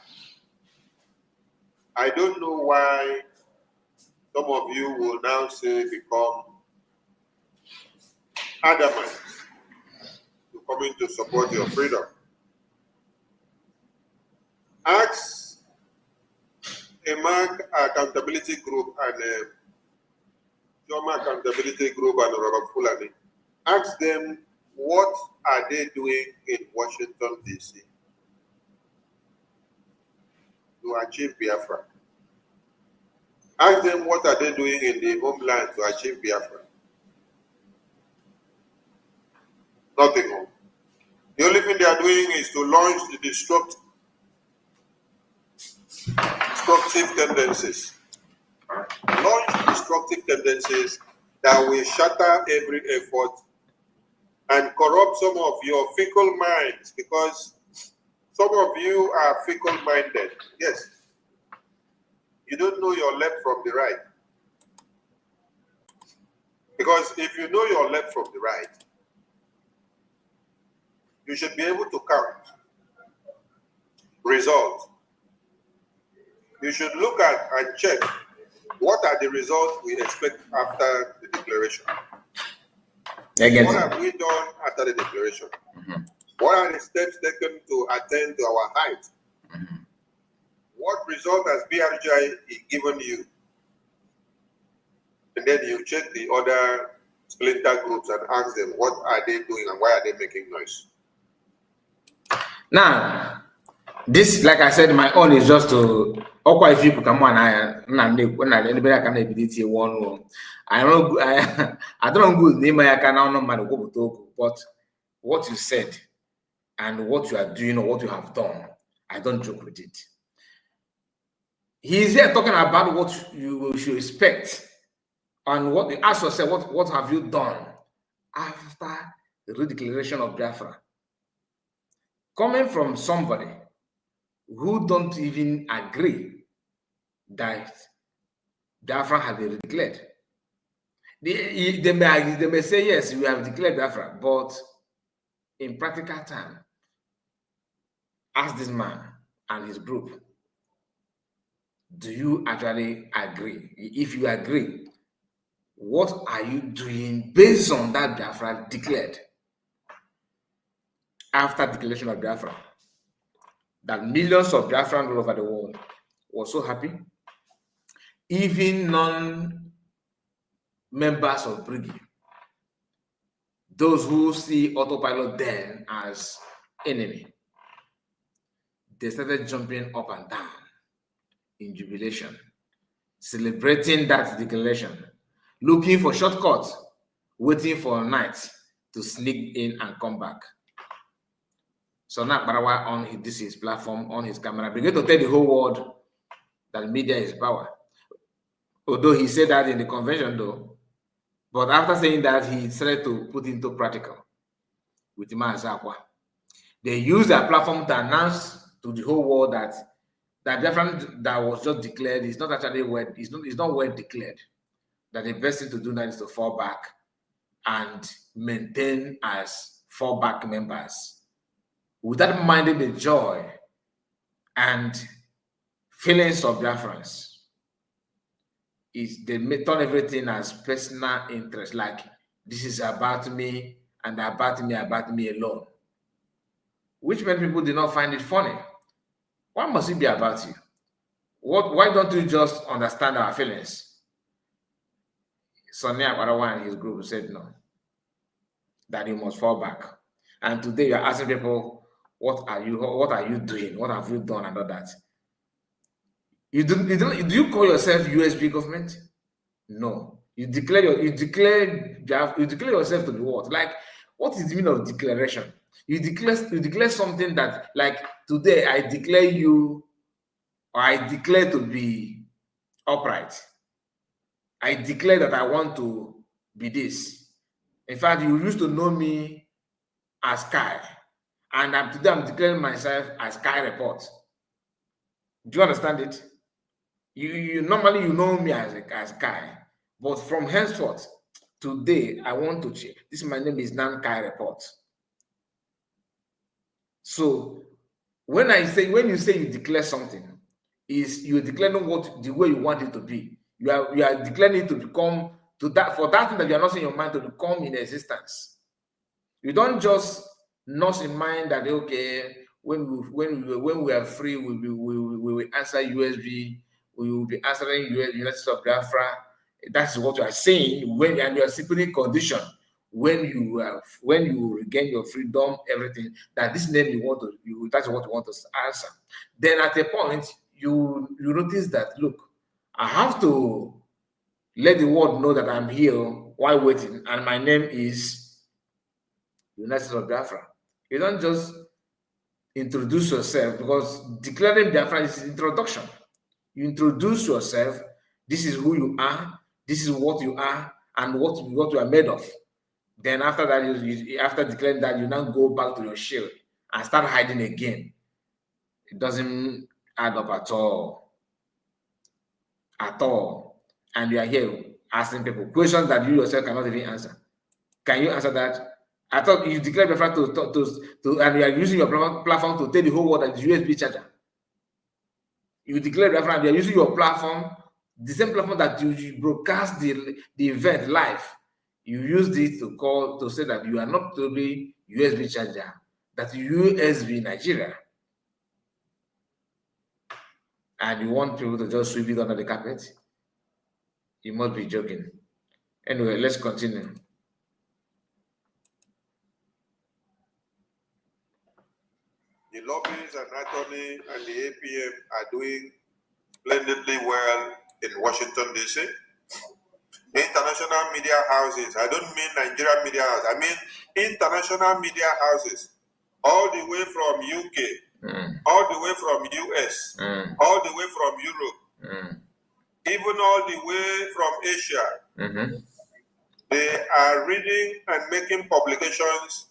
I don't know why some of you will now say become adamant to coming to support your freedom. Ask a MAC accountability group and a Joma accountability group and Robert Fulani. Ask them what are they doing in Washington, D.C. to achieve Biafra. Ask them what are they doing in the homeland to achieve Biafra. Nothing. The only thing they are doing is to launch the destruct destructive tendencies. Launch destructive tendencies that will shatter every effort and corrupt some of your fickle minds, because some of you are fickle-minded. Yes. You don't know your left from the right. Because if you know your left from the right, you should be able to count results. You should look at and check what are the results we expect after the declaration. What have we done after the declaration? What are the steps taken to attain to our height? What result has BRGI given you? And then you check the other splinter groups and ask them, what are they doing and why are they making noise? Now, this, like I said, my own is just to quite few people come on. I don't know name I can but what you said and what you are doing or what you have done, I don't joke with it. He's here talking about what you should expect and what you ask yourself, what have you done after the redeclaration of Biafra? Coming from somebody who don't even agree that Biafra has been declared. They may say, yes, we have declared Biafra, but in practical time, ask this man and his group, do you actually agree? If you agree, what are you doing based on that Biafra declared? After declaration of Biafra, that millions of Biafrans all over the world were so happy, even non-members of Brigade, those who see autopilot then as enemy, they started jumping up and down in jubilation, celebrating that declaration, looking for shortcuts, waiting for night to sneak in and come back. So now Akparawa on his platform, on his camera, began to tell the whole world that media is power. Although he said that in the convention though, but after saying that, he started to put into practical with Akwa. They used their platform to announce to the whole world that Biafra that was just declared is not actually well, it's not well declared. That the best thing to do now is to fall back and maintain as fallback members, without minding the joy and feelings of Biafrans. They turn everything as personal interest, like this is about me and about me alone, which many people did not find it funny. Why must it be about you? Why don't you just understand our feelings? Sonny Akparawa and his group said no, that you must fall back. And today you're asking people, what are you doing? What have you done and all that? Do you call yourself USB government? No. You declare yourself to be what? Like, what is the meaning of declaration? You declare something that, like, today I declare you, or I declare to be upright. I declare that I want to be this. In fact, you used to know me as Kai, and today I'm declaring myself as Kai Report. Do you understand it? You normally know me as Kai, but from henceforth, today I want to change. My name is Nan Kai Report. So when you say you declare something, is you're declaring the way you want it to be. You are declaring it to become for that thing that you are not in your mind to become in existence. You don't just not in mind that okay, when we are free, we will answer USB. We will be answering United States of Biafra. That's what you are saying and you are simply condition when you regain your freedom, everything, that this name that's what you want to answer. Then at a point you notice that, look, I have to let the world know that I'm here while waiting, and my name is United States of Biafra. You don't just introduce yourself, because declaring Biafra is introduction. You introduce yourself. This is who you are. This is what you are, and what you are made of. Then after that, after declaring that, you now go back to your shield and start hiding again. It doesn't add up at all. At all. And you are here asking people questions that you yourself cannot even answer. Can you answer that? I thought you declared the fact to and you are using your platform to tell the whole world that it's USB charger. You declare the referendum, you are using your platform, the same platform that you broadcast the event live. You used it to say that you are not totally USB charger, that USB Nigeria. And you want people to just sweep it under the carpet? You must be joking. Anyway, let's continue. The lobbies and attorney and the APM are doing splendidly well in Washington, D.C. The international media houses, I don't mean Nigerian media houses, I mean international media houses, all the way from UK, all the way from US, all the way from Europe, even all the way from Asia. They are reading and making publications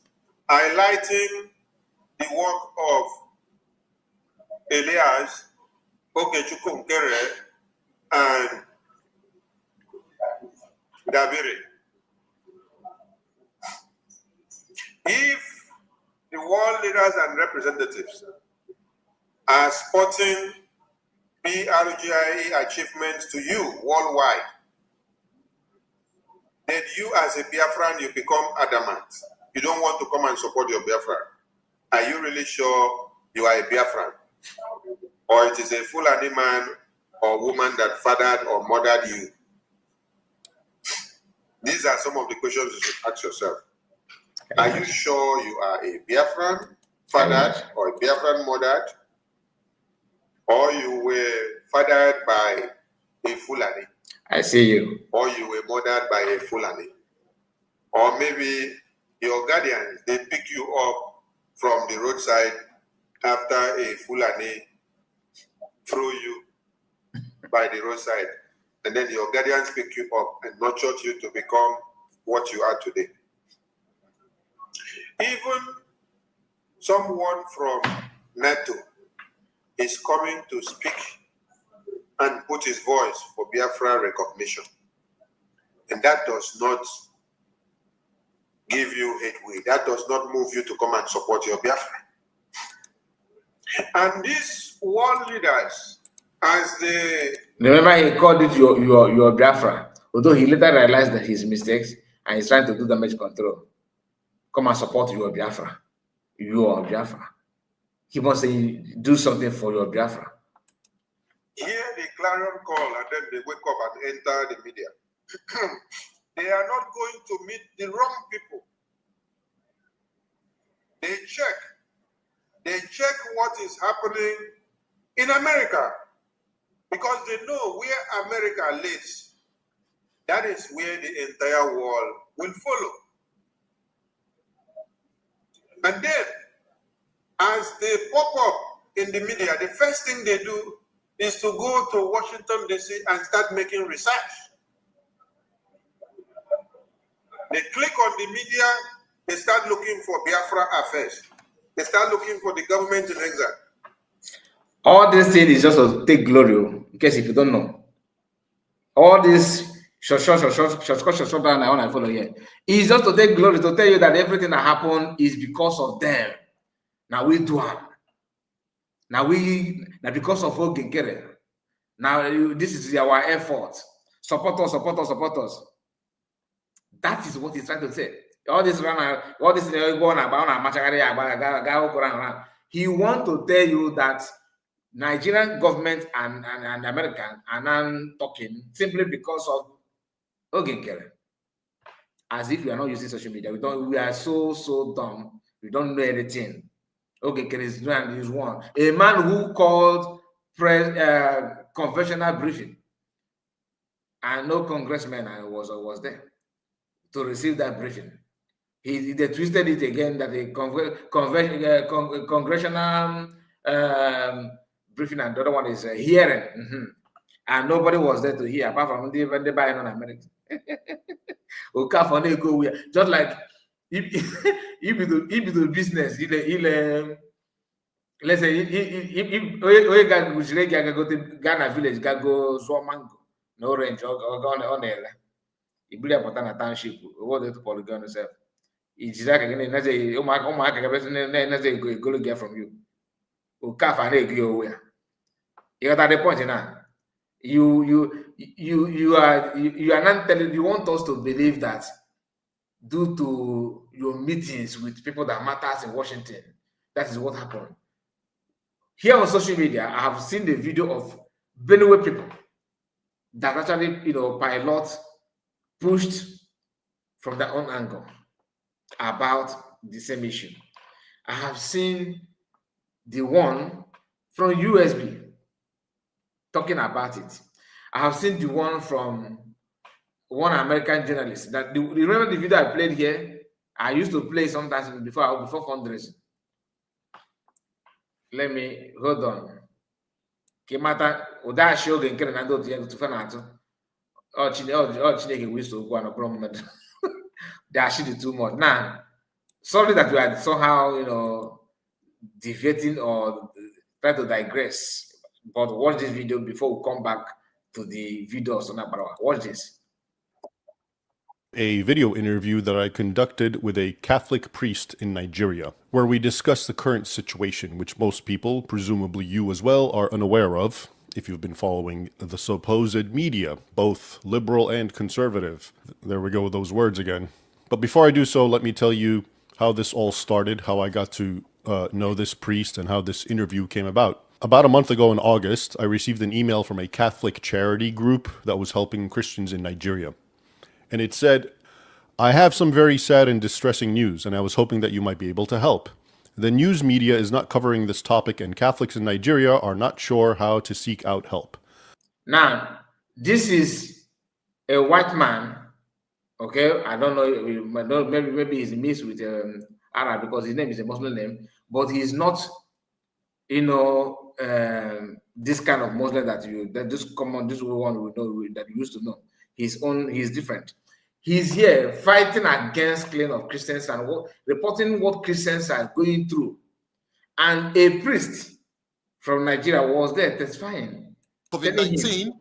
highlighting the work of Elias, Okechukwu Nkere, and Dabiri. If the world leaders and representatives are spotting BRGIE achievements to you worldwide, then you as a Biafran, you become adamant. You don't want to come and support your Biafran. Are you really sure you are a Biafran? Or it is a Fulani man or woman that fathered or mothered you? These are some of the questions you should ask yourself. Are you sure you are a Biafran fathered or a Biafran mothered? Or you were fathered by a Fulani? I see you. Or you were mothered by a Fulani? Or maybe your guardians, they pick you up from the roadside after a Fulani threw you by the roadside, and then your guardians pick you up and nurtured you to become what you are today. Even someone from NATO is coming to speak and put his voice for Biafra recognition. And that does not give you headway. That does not move you to come and support your Biafra. And these world leaders, as they... Remember, he called it your Biafra, although he later realized that his mistakes and he's trying to do damage control. Come and support your Biafra. Your Biafra. He must say, do something for your Biafra. Hear the clarion call, and then they wake up and enter the media. They are not going to meet the wrong people. They check what is happening in America, because they know where America lives. That is where the entire world will follow. And then, as they pop up in the media, the first thing they do is to go to Washington, D.C. and start making research. They click on the media, they start looking for Biafra affairs. They start looking for the government in exile. All this thing is just to take glory, in case if you don't know. All this short down, I want to follow here. It's just to take glory, to tell you that everything that happened is because of them. Now we do it. Now because of Ogenkere. Now this is our effort. Support us. That is what he's trying to say. All this going about, he wants to tell you that Nigerian government and American are now talking simply because of Ogenkere. As if we are not using social media. We are so dumb. We don't know anything. Ogenkere is one. A man who called conventional briefing, and no congressman was there to receive that briefing. They twisted it again that the congressional briefing and the other one is hearing. And nobody was there to hear apart from the buying on America. Just like if you do business, let's say if go to Ghana village, go so mango, no range or on there. If you put on a township, what the polygon itself. It's like again, let's say, oh my, let's say, go get from you. You got the point now. You are not telling. You want us to believe that due to your meetings with people that matters in Washington, that is what happened. Here on social media, I have seen the video of Benue people that actually, pilot pushed from their own angle about the same issue. I have seen the one from USB talking about it. I have seen the one from one American journalist. That remember the video I played here? I used to play sometimes before fundraising. Let me hold on. Kimata Uda show in Canada to Fanato. Chineke wish to go on a problem. They actually too much. Now, sorry that we are somehow, deviating or try to digress. But watch this video before we come back to the video of Akparawa. Watch this. A video interview that I conducted with a Catholic priest in Nigeria, where we discussed the current situation, which most people, presumably you as well, are unaware of, if you've been following the supposed media, both liberal and conservative. There we go with those words again. But before I do so, let me tell you how this all started, how I got to know this priest, and how this interview came about. About a month ago in August, I received an email from a Catholic charity group that was helping Christians in Nigeria. And it said, I have some very sad and distressing news, and I was hoping that you might be able to help. The news media is not covering this topic, and Catholics in Nigeria are not sure how to seek out help. Now, this is a white man, okay? I don't know, maybe he's mixed with Arab because his name is a Muslim name, but he's not, this kind of Muslim this one we know that you used to know. He's different. He's here fighting against claim of Christians and reporting what Christians are going through. And a priest from Nigeria was there testifying. COVID-19,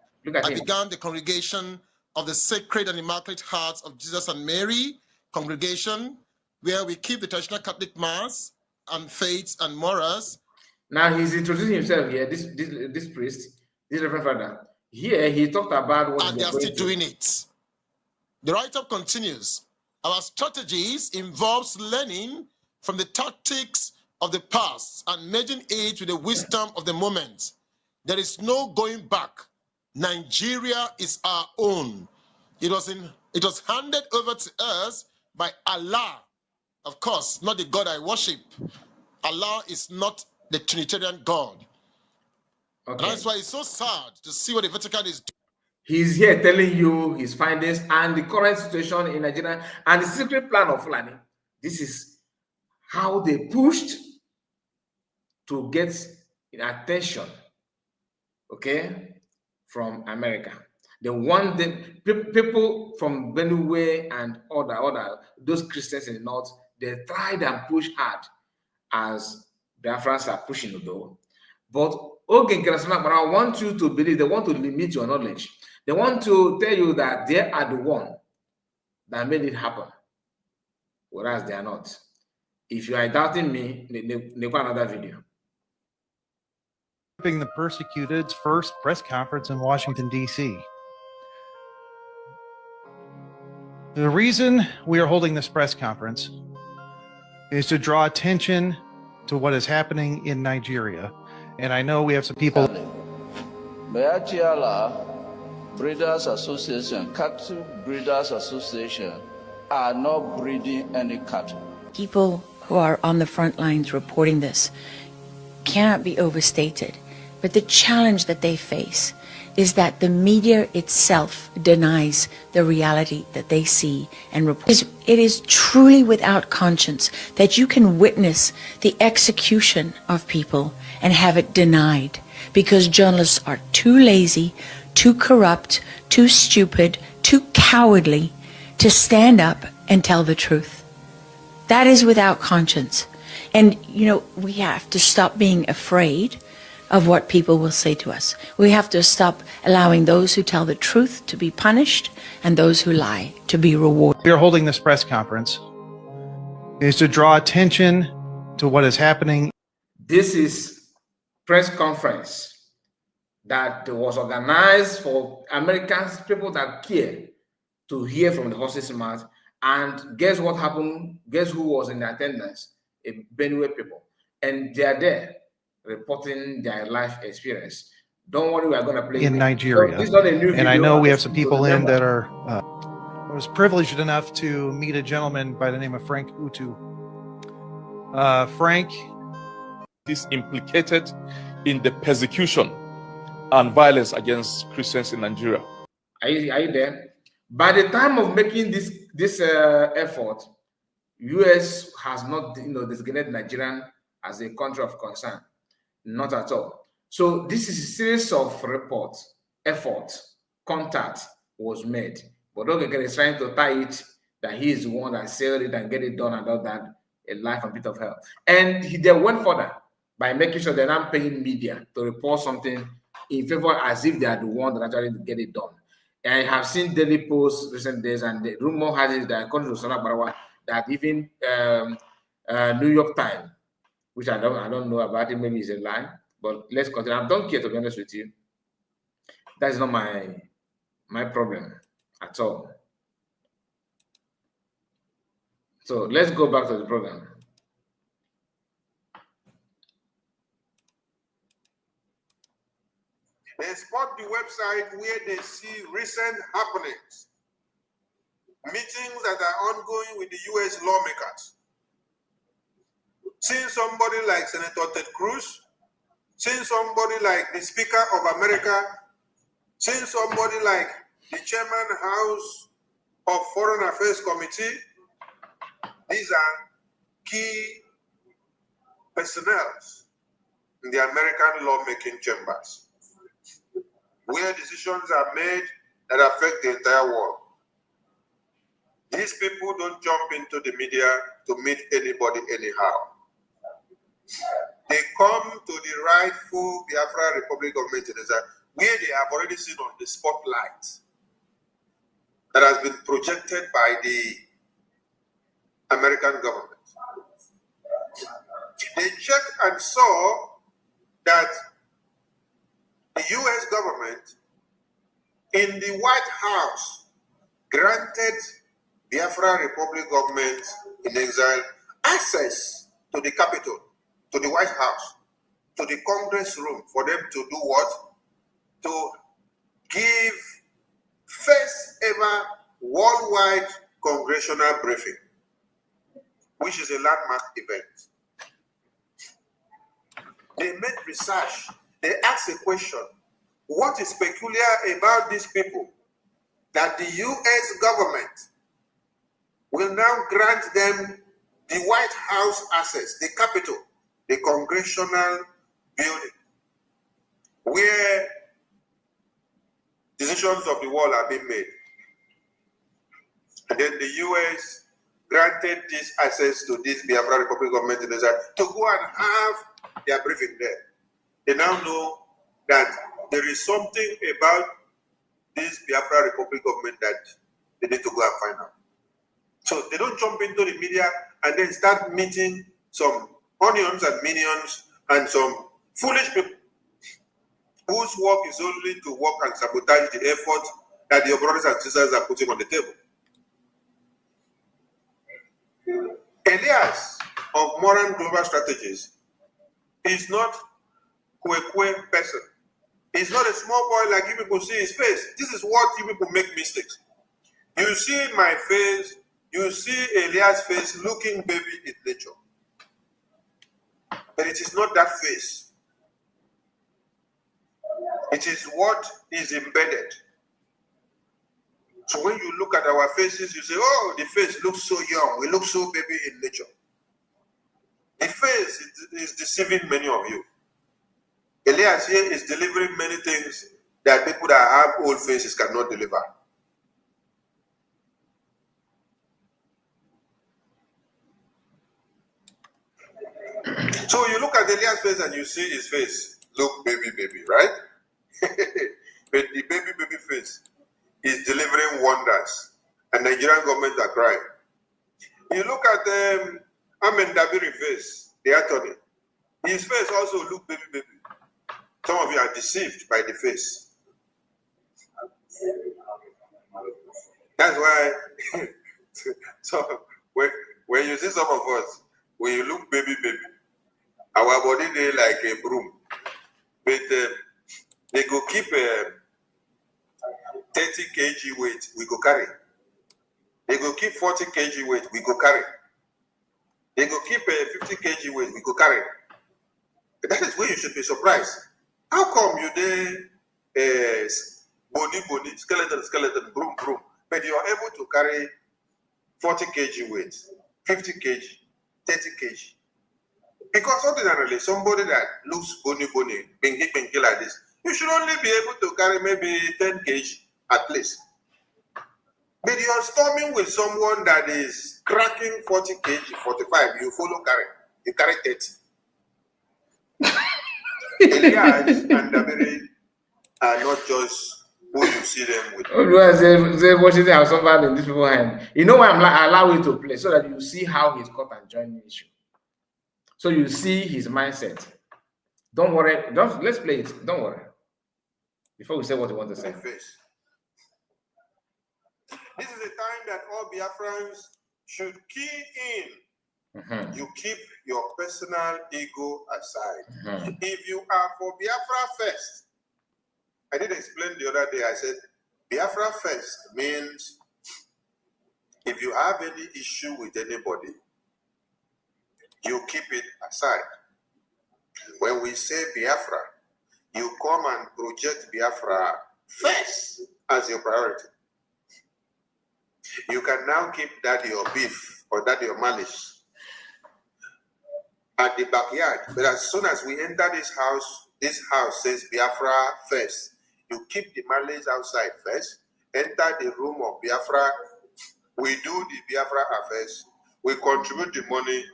I began the congregation of the Sacred and Immaculate Hearts of Jesus and Mary congregation, where we keep the traditional Catholic Mass and faiths and morals. Now he's introducing himself here, this priest, this Reverend Father. Here he talked about what and they are still doing it. The write-up continues. Our strategies involves learning from the tactics of the past and merging it with the wisdom of the moment. There is no going back. Nigeria is our own. It was handed over to us by Allah. Of course, not the God I worship. Allah is not the Trinitarian God. Okay. And that's why it's so sad to see what the Vatican is doing. He's here telling you his findings and the current situation in Nigeria and the secret plan of Fulani. This is how they pushed to get attention, okay, from America. They want people from Benue and other those Christians in the north. They tried and pushed hard as Biafrans are pushing though. But I want you to believe, they want to limit your knowledge. They want to tell you that they are the one that made it happen, whereas they are not. If you are doubting me, they another video. The persecuted's first press conference in Washington, D.C. The reason we are holding this press conference is to draw attention to what is happening in Nigeria. And I know we have some people. Breeders Association, Cattle Breeders Association are not breeding any cattle. People who are on the front lines reporting this can't be overstated. But the challenge that they face is that the media itself denies the reality that they see and report. It is truly without conscience that you can witness the execution of people and have it denied because journalists are too lazy, too corrupt, too stupid, too cowardly to stand up and tell the truth. That is without conscience. And, you know, we have to stop being afraid of what people will say to us. We have to stop allowing those who tell the truth to be punished and those who lie to be rewarded. We are holding this press conference is to draw attention to what is happening. This is press conference that was organized for Americans, people that care, to hear from the horse's mouth. And guess what happened? Guess who was in attendance? A Benue people. And they are there reporting their life experience. Don't worry, we are going to play in Nigeria. This is not a new and I video. know we have some people in that are. I was privileged enough to meet a gentleman by the name of Frank Utu. Frank is implicated in the persecution and violence against Christians in Nigeria. Are you there? By the time of making this effort, U.S. has not designated Nigeria as a country of concern. Not at all. So this is a series of reports, efforts, contact was made. But Ogenkere is trying to tie it that he is the one that sailed it and get it done and all that, a life and bit of hell. And they went further by making sure they're not paying media to report something in favor as if they are the one that actually get it done. And I have seen daily posts recent days, and the rumor has it that according to Akparawa, that even New York Times, which I don't know about it, maybe it's a lie, but let's continue. I don't care, to be honest with you. That's not my problem at all. So let's go back to the program. They spot the website where they see recent happenings, meetings that are ongoing with the U.S. lawmakers. Seeing somebody like Senator Ted Cruz, seeing somebody like the Speaker of America, seeing somebody like the Chairman House of Foreign Affairs Committee. These are key personnel in the American lawmaking chambers, where decisions are made that affect the entire world. These people don't jump into the media to meet anybody anyhow. They come to the rightful Biafra Republic of Nigeria, where they have already seen on the spotlight that has been projected by the American government. They checked and saw that the US government in the White House granted Biafra Republic government in exile access to the Capitol, to the White House, to the Congress room for them to do what? To give first ever worldwide congressional briefing, which is a landmark event. They made research. They asked a question. What is peculiar about these people that the US government will now grant them the White House access, the Capitol, the congressional building, where decisions of the world are being made? And then the US granted this access to this Biafra Republic government in Israel to go and have their briefing there. They now know that there is something about this Biafra Republic government that they need to go and find out. So they don't jump into the media and then start meeting some onions and minions and some foolish people whose work is only to work and sabotage the effort that your brothers and sisters are putting on the table. Elias of Modern Global Strategies is not a person. He's not a small boy like you people see his face. This is what you people make mistakes. You see my face, you see Elias' face looking baby in nature. But it is not that face. It is what is embedded. So when you look at our faces, you say, oh, the face looks so young. We look so baby in nature. The face is deceiving many of you. Elias here is delivering many things that people that have old faces cannot deliver. So you look at Elias' face and you see his face. Look, baby, right? But the baby face is delivering wonders. And the Nigerian government are crying. You look at Amen Dabiri face, the attorney. His face also look baby. Some of you are deceived by the face. That's why, so when you see some of us, when you look baby, our body they like a broom. But they go keep 30 kg weight, we go carry. They go keep 40 kg weight, we go carry. They go keep 50 kg weight, we go carry. But that is where you should be surprised. How come you there body, skeleton, broom, but you are able to carry 40 kg weight, 50 kg, 30 kg? Because ordinarily, somebody that looks bony, bingy like this, you should only be able to carry maybe 10 kg at least. But you are storming with someone that is cracking 40 kg, 45, you follow carry. You carry 30. Elias and Dabiri are not just who you see them with. They Washington have suffered in this people's hand. You know why I allow you to play so that you see how he's caught and joined the issue. So you see his mindset. Don't worry. Let's play it. Don't worry. Before we say what we want to say. This is a time that all Biafrans should key in. You keep your personal ego aside. If you are for Biafra first, I did explain the other day, I said, Biafra first means if you have any issue with anybody, you keep it aside. When we say Biafra, you come and project Biafra first as your priority. You can now keep that your beef or that your malice at the backyard. But as soon as we enter this house says Biafra first. You keep the malice outside first. Enter the room of Biafra. We do the Biafra affairs. We contribute the money.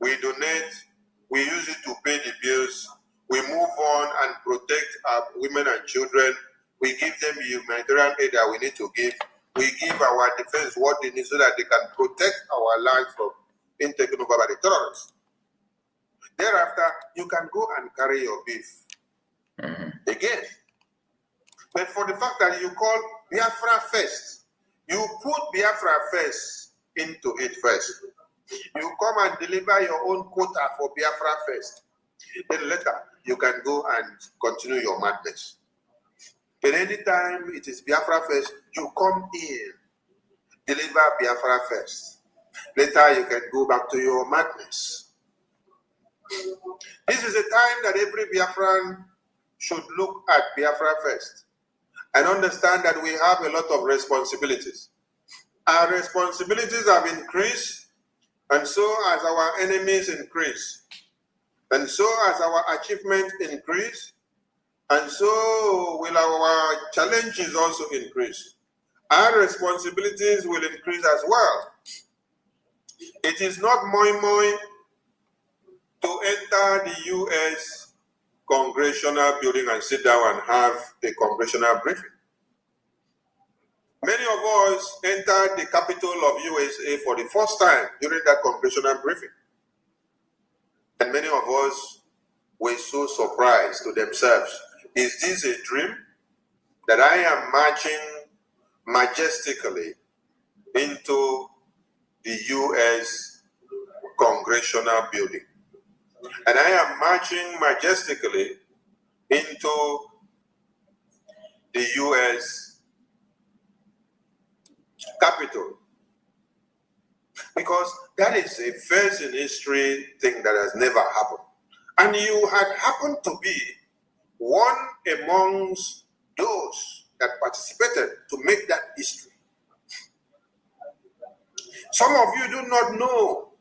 We donate. We use it to pay the bills. We move on and protect our women and children. We give them the humanitarian aid that we need to give. We give our defense what they need so that they can protect our lives from being taken over by the terrorists. Thereafter, you can go and carry your beef again. But for the fact that you call Biafra first, you put Biafra first into it first. You come and deliver your own quota for Biafra first. Then later, you can go and continue your madness. But anytime it is Biafra first, you come in, deliver Biafra first. Later, you can go back to your madness. This is a time that every Biafran should look at Biafra first and understand that we have a lot of responsibilities. Our responsibilities have increased, and so as our enemies increase, and so as our achievements increase, and so will our challenges also increase. Our responsibilities will increase as well. It is not moi to enter the U.S. congressional building and sit down and have a congressional briefing. Many of us entered the capital of USA for the first time during that congressional briefing. And many of us were so surprised to themselves. Is this a dream? That I am marching majestically into the U.S. congressional building. And I am marching majestically into the U.S. Capitol. Because that is a first in history thing that has never happened. And you had happened to be one amongst those that participated to make that history. Some of you do not know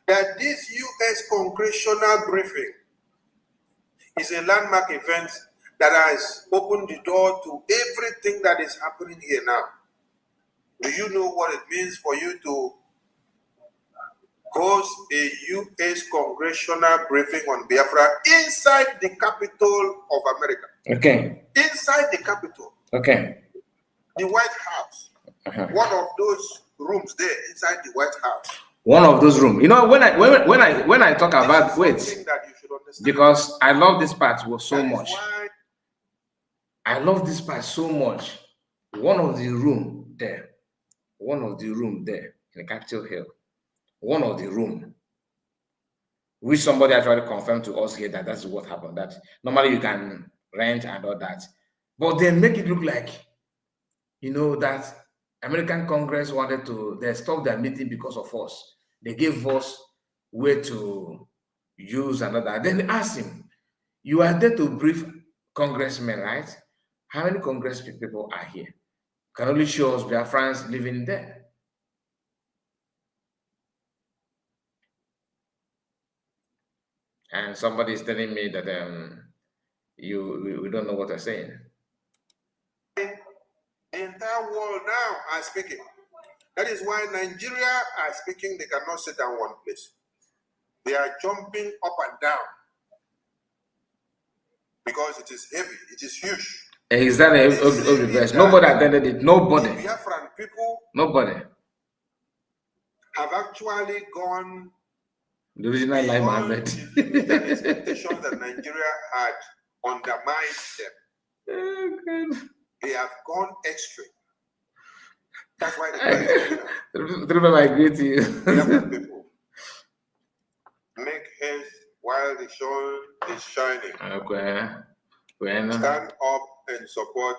that this U.S. congressional briefing is a landmark event that has opened the door to everything that is happening here now. Do you know what it means for you to host a U.S. congressional briefing on Biafra inside the capital of America? Okay. Inside the capital. Okay. The White House. One of those rooms there inside the White House. One of those rooms. You know, when I talk about because I love this part so much. I love this part so much. One of the room there in Capitol Hill, one of the room, which somebody actually confirmed to us here that that's what happened. That normally you can rent and all that, but they make it look like, you know, that American Congress wanted to, they stopped their meeting because of us. They gave us way to use and all that. Then they asked him, you are there to brief congressmen, right? How many congress people are here? Can only show us Biafrans living there. And somebody is telling me that we don't know what they're saying. The entire world now are speaking. That is why Nigeria are speaking. They cannot sit down one place. They are jumping up and down because it is heavy. It is huge. Exactly. Nobody attended it. Nobody. The Biafran people. Nobody have actually gone. The original Live Mohammed. The expectations that Nigeria had undermined them. Oh, God. They have gone extreme. That's why Remember, I agree to you. People make haste while the sun is shining. Okay. Stand up and support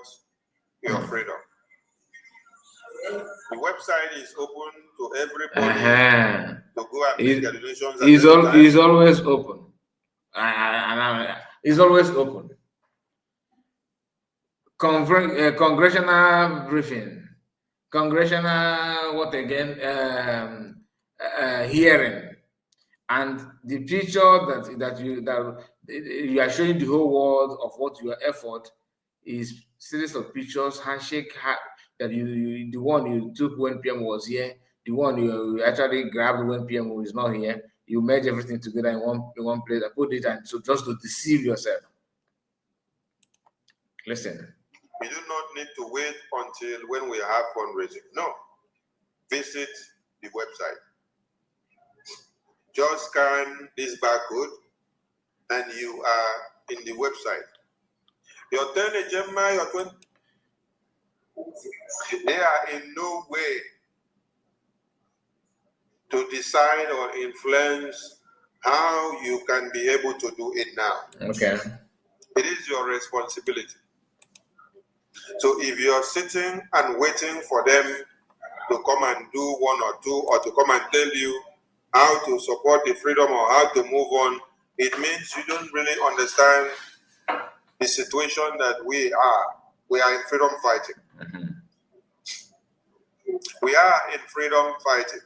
your freedom. The website is open to everybody to go and make their donations. It's always open. It's always open. Congressional briefing. Congressional, what again? Hearing. And the picture that you are showing the whole world of what your effort is, series of pictures, handshake, that the one you took when PM was here, the one you actually grabbed when PM was not here, you merge everything together in one place and put it, and so just to deceive yourself. Listen. You do not need to wait until when we have fundraising. No. Visit the website. Just scan this barcode and you are in the website. Your 10 Gemma, your 20, they are in no way to decide or influence how you can be able to do it now. Okay. It is your responsibility. So if you're sitting and waiting for them to come and do one or two, or to come and tell you how to support the freedom or how to move on, it means you don't really understand the situation that we are. We are in freedom fighting. Mm-hmm. We are in freedom fighting.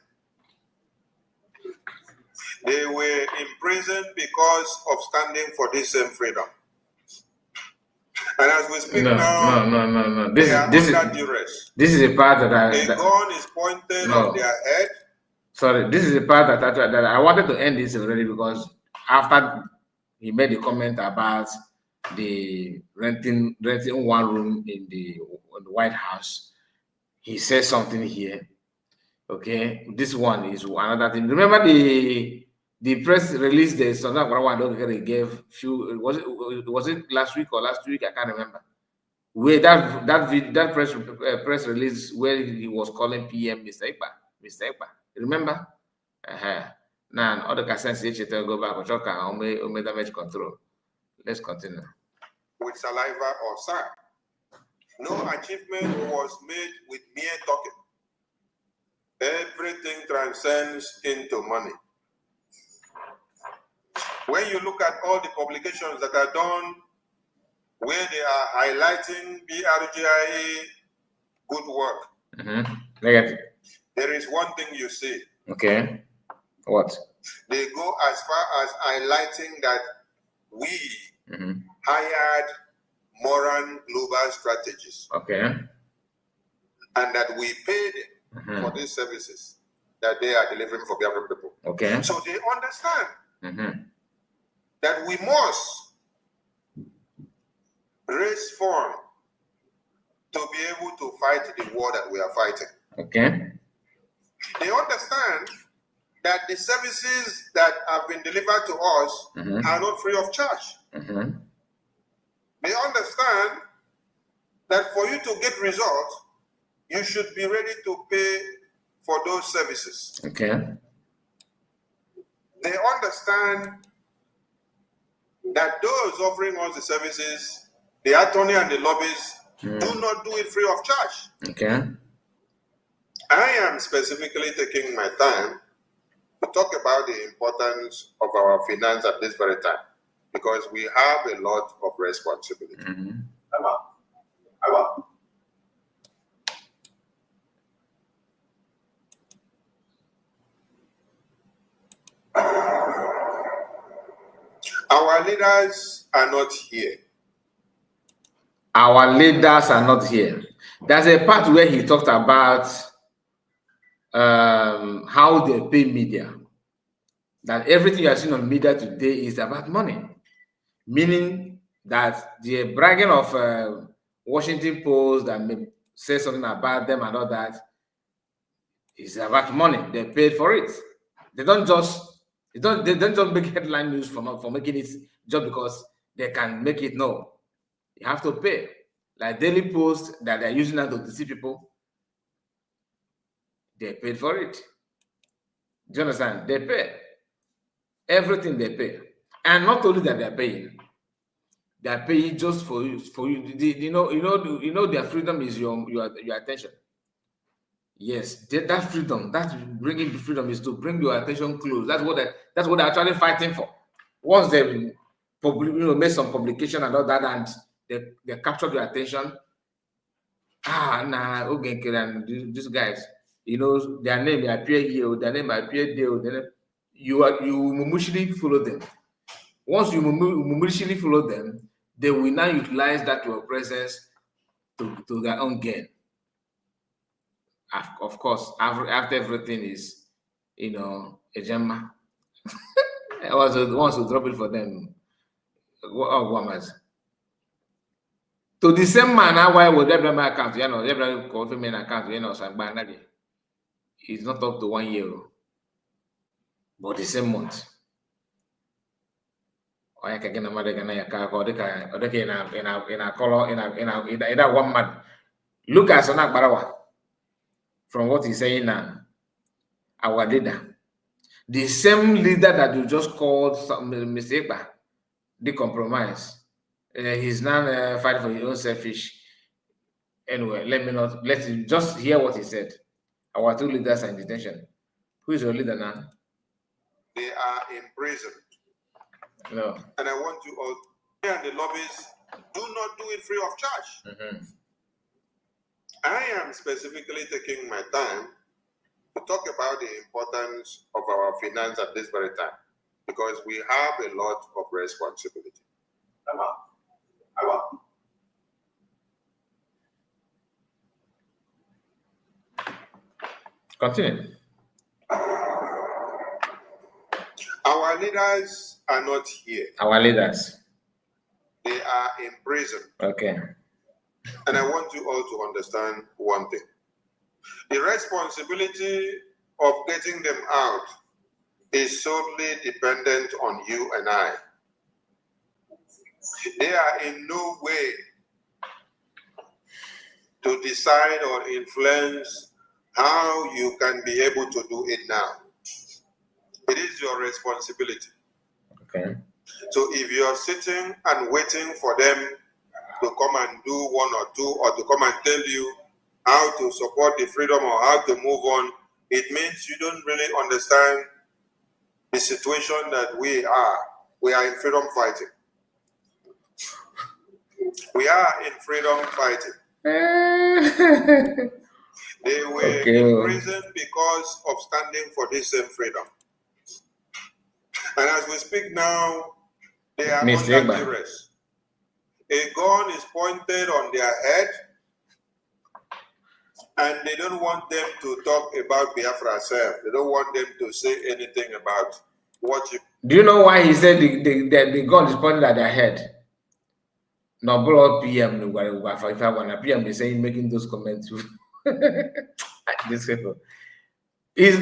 They were imprisoned because of standing for this same freedom. And as we speak now, no. This is a part that a gun is pointed on their head. Sorry, this is the part that I wanted to end this already, because after he made a comment about the renting one room in the White House, he says something here. Okay, this one is another thing. Remember the press release the Akparawa they gave few, was it last week or last week? I can't remember. Where that press release where he was calling PM Mr. Ekpa. Remember? Now other cases go back or damage control. Let's continue. With saliva or sand. No achievement was made with mere talking. Everything transcends into money. When you look at all the publications that are done where they are highlighting BRGIA good work. Negative. There is one thing you see. Okay. What? They go as far as highlighting that we hired Moran Global Strategies. Okay. And that we paid for these services that they are delivering for Biafran people. Okay. So they understand that we must raise funds to be able to fight the war that we are fighting. Okay. They understand that the services that have been delivered to us are not free of charge. They understand that for you to get results, you should be ready to pay for those services. Okay. They understand that those offering us the services, the attorney and the lobbies, do not do it free of charge. Okay. I am specifically taking my time to talk about the importance of our finance at this very time, because we have a lot of responsibility. Our leaders are not here. Our leaders are not here. There's a part where he talked about how they pay media. That everything you are seeing on media today is about money. Meaning that the bragging of Washington Post that may say something about them and all that is about money. They paid for it. They don't just make headline news for making it just because they can make it. No, you have to pay. Like Daily Post that they're using now to deceive people, they paid for it. Do you understand? They pay. Everything they pay. And not only that they're paying just for you. You know their freedom is your attention. Yes, that freedom, bringing the freedom is to bring your attention close. That's what they're actually fighting for. Once they made some publication and all that, and they captured your attention. Okay, and these guys, their name appear here, their name appear there. You mutually follow them. Once you mutually follow them, they will now utilize that your presence to their own gain. Of course, after everything is, a gemma. Once we drop it for them, to the same man, why would every account, every government account, it's not up to 1 year, but the same month. In that 1 month. Look at Akparawa. From what he's saying now, our leader, the same leader that you just called Mr. Ekpa, the compromise, he's now fighting for his own selfish. Anyway, let's just hear what he said. Our two leaders are in detention. Who is your leader now? They are imprisoned. No. And I want you all, and the lobbies, do not do it free of charge. I am specifically taking my time to talk about the importance of our finance at this very time, because we have a lot of responsibility. Continue. Our leaders are not here. Our leaders. They are in prison. Okay. And I want you all to understand one thing. The responsibility of getting them out is solely dependent on you and I. They are in no way to decide or influence how you can be able to do it now. It is your responsibility. Okay. So if you are sitting and waiting for them to come and do one or two, or to come and tell you how to support the freedom or how to move on, it means you don't really understand the situation that we are. We are in freedom fighting. We are in freedom fighting. They were in prison because of standing for this same freedom. And as we speak now, they are under duress. A gun is pointed on their head, and they don't want them to talk about Biafra self. They don't want them to say anything about what you... Do you know why he said the gun is pointed at their head? No, blood PM, if I want to PM, they saying making those comments. This people is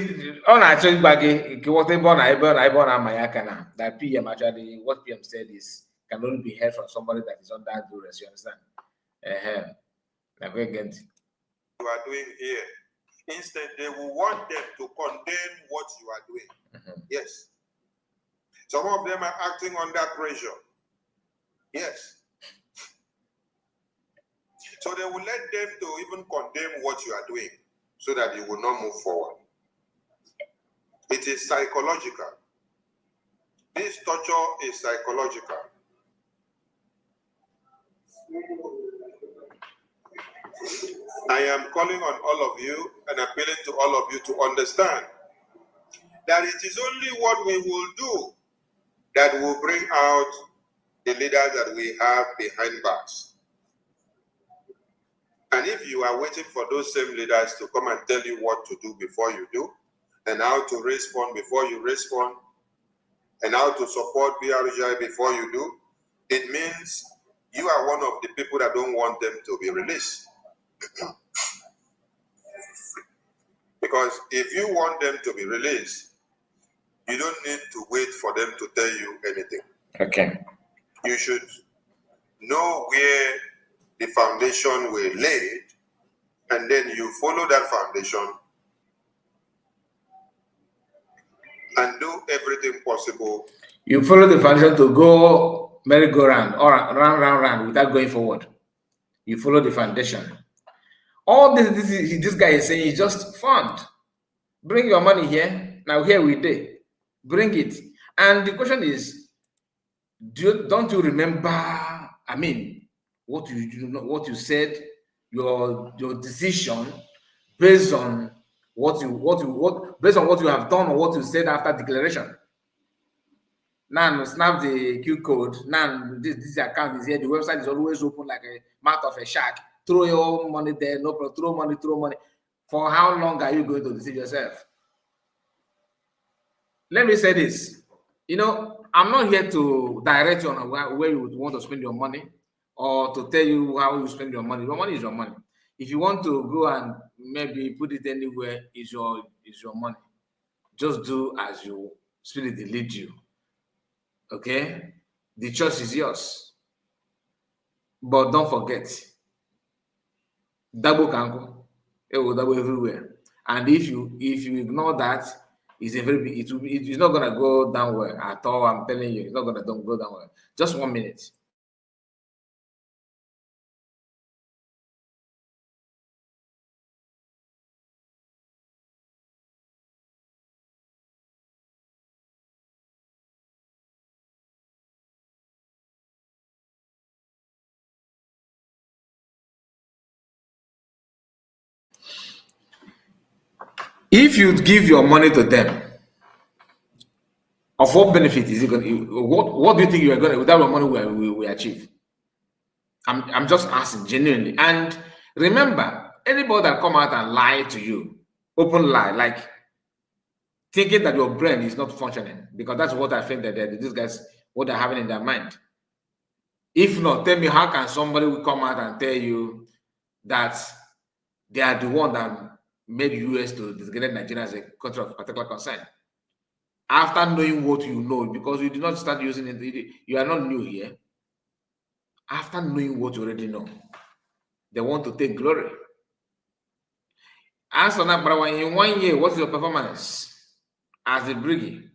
on actually baggy. What they born, I born Mayakana. That PM actually, what PM said is can only be heard from somebody that is under duress. You understand? Like again, you are doing here. Instead, they will want them to condemn what you are doing. Yes. Some of them are acting under pressure. Yes. So they will let them to even condemn what you are doing so that you will not move forward. It is psychological. This torture is psychological. I am calling on all of you and appealing to all of you to understand that it is only what we will do that will bring out the leaders that we have behind bars. And if you are waiting for those same leaders to come and tell you what to do before you do, and how to respond before you respond, and how to support BRGI before you do, it means you are one of the people that don't want them to be released. Because if you want them to be released, you don't need to wait for them to tell you anything. Okay. You should know where the foundation were laid, and then you follow that foundation and do everything possible. You follow the foundation to go merry-go-round or round without going forward. You follow the foundation. All this guy is saying is just fund. Bring your money here. Now here we did. Bring it. And the question is, don't you remember? I mean, what you said, your decision based on what you have done or what you said after declaration. Now snap the Q code. Now this account is here. The website is always open like a mouth of a shark. Throw your money there, no problem. Throw money. For how long are you going to deceive yourself? Let me say this. I'm not here to direct you on where you would want to spend your money or to tell you how you spend your money. Your money is your money. If you want to go and maybe put it anywhere, is your money. Just do as your spirit lead you. Okay? The choice is yours. But don't forget, double kango. It will double everywhere. And if you ignore that, it's not gonna go down well at all. I'm telling you, it's not gonna go down well. Just 1 minute. If you give your money to them, of what benefit is it going to? What do you think you are going to, without your money, we achieve? I'm just asking genuinely. And remember, anybody that come out and lie to you, open lie, like thinking that your brain is not functioning, because that's what I think that these guys, what they're having in their mind. If not, tell me, how can somebody will come out and tell you that they are the one that made US to designate Nigeria as a country of particular concern? After knowing what you know, because you did not start using it, you are not new here. After knowing what you already know, they want to take glory. Answer Akparawa, in 1 year, what is your performance as a brigade?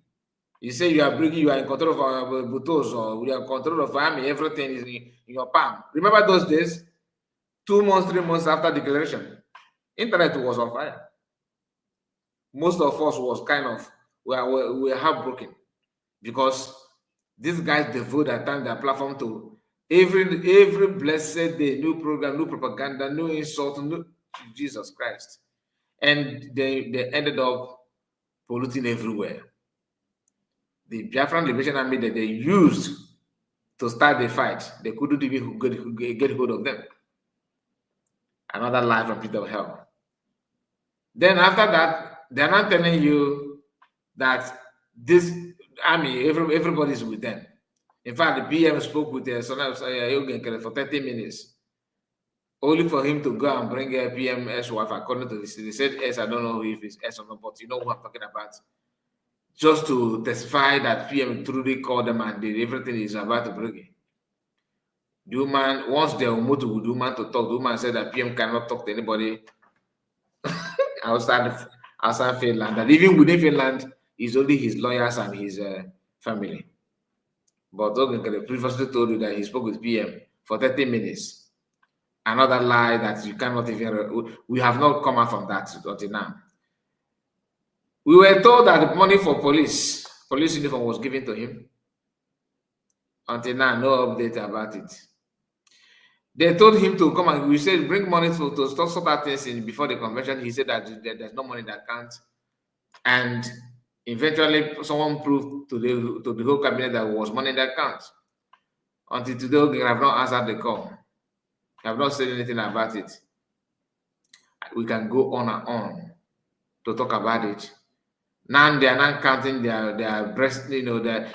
You say you are brigade, you are in control of Butos, or you are in control of army, everything is in your palm. Remember those days? 2 months, 3 months after declaration, internet was on fire. Most of us was kind of, we were heartbroken because these guys devote their time, their platform to Every blessed day, new program, new propaganda, new insult, new Jesus Christ. And they ended up polluting everywhere. The Biafran Liberation Army that they used to start the fight, they couldn't even get hold of them. Another lie from pit of hell. Then after that, they're not telling you that this army, everybody's with them. In fact, the PM spoke with Ezenagu for 30 minutes, only for him to go and bring a PM's wife. According to this, they said S. I don't know if it's S or not, but you know who I'm talking about. Just to testify that PM truly called them and did everything is about to bring it. The woman, once they were moved with the woman to talk, the woman said that PM cannot talk to anybody outside Finland. And even within Finland, it's only his lawyers and his family. But Ogenkere previously told you that he spoke with PM for 30 minutes. Another lie that you cannot even, we have not come out from that until now. We were told that the money for police uniform was given to him. Until now, no update about it. They told him to come and we said bring money to sort out things before the convention. He said that there's no money in the account. And eventually someone proved to the whole cabinet that there was money in the account. Until today, they have not answered the call. They have not said anything about it. We can go on and on to talk about it. Now they are not counting their breast, their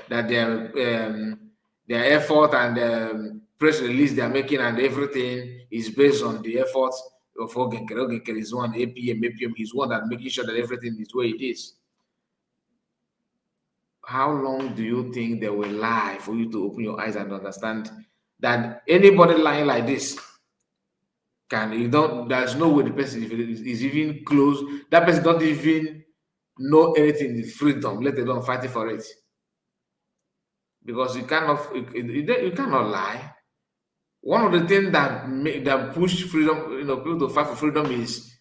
effort and press release they are making, and everything is based on the efforts of Ogenkere. Ogenkere is one, APM is one that making sure that everything is where it is. How long do you think they will lie for you to open your eyes and understand that anybody lying like this there's no way the person is even close. That person don't even know anything in freedom, let alone fighting for it. Because you cannot lie. One of the things that push freedom, people to fight for freedom is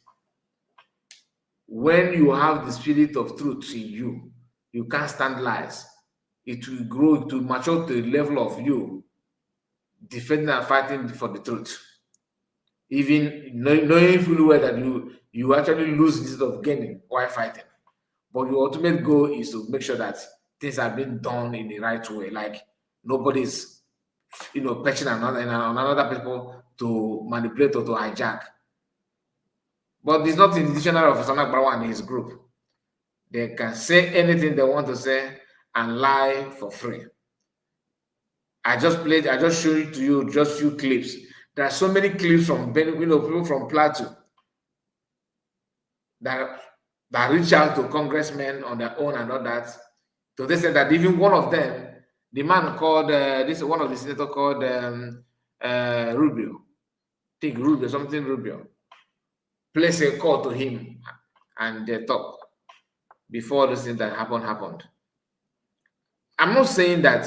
when you have the spirit of truth in you, you can't stand lies. It will grow, it will mature to the level of you defending and fighting for the truth. Even knowing fully well that you actually lose instead of gaining while fighting. But your ultimate goal is to make sure that things are being done in the right way. Like nobody's, patching on other people to manipulate or to hijack. But it's not in the dictionary of Akparawa and his group. They can say anything they want to say and lie for free. I just showed to you just few clips. There are so many clips from people from Plateau that reach out to congressmen on their own and all that. So they said that even one of them, the man called one of the senators called Rubio, I think Rubio, placed a call to him and they talked before this thing that happened. I'm not saying that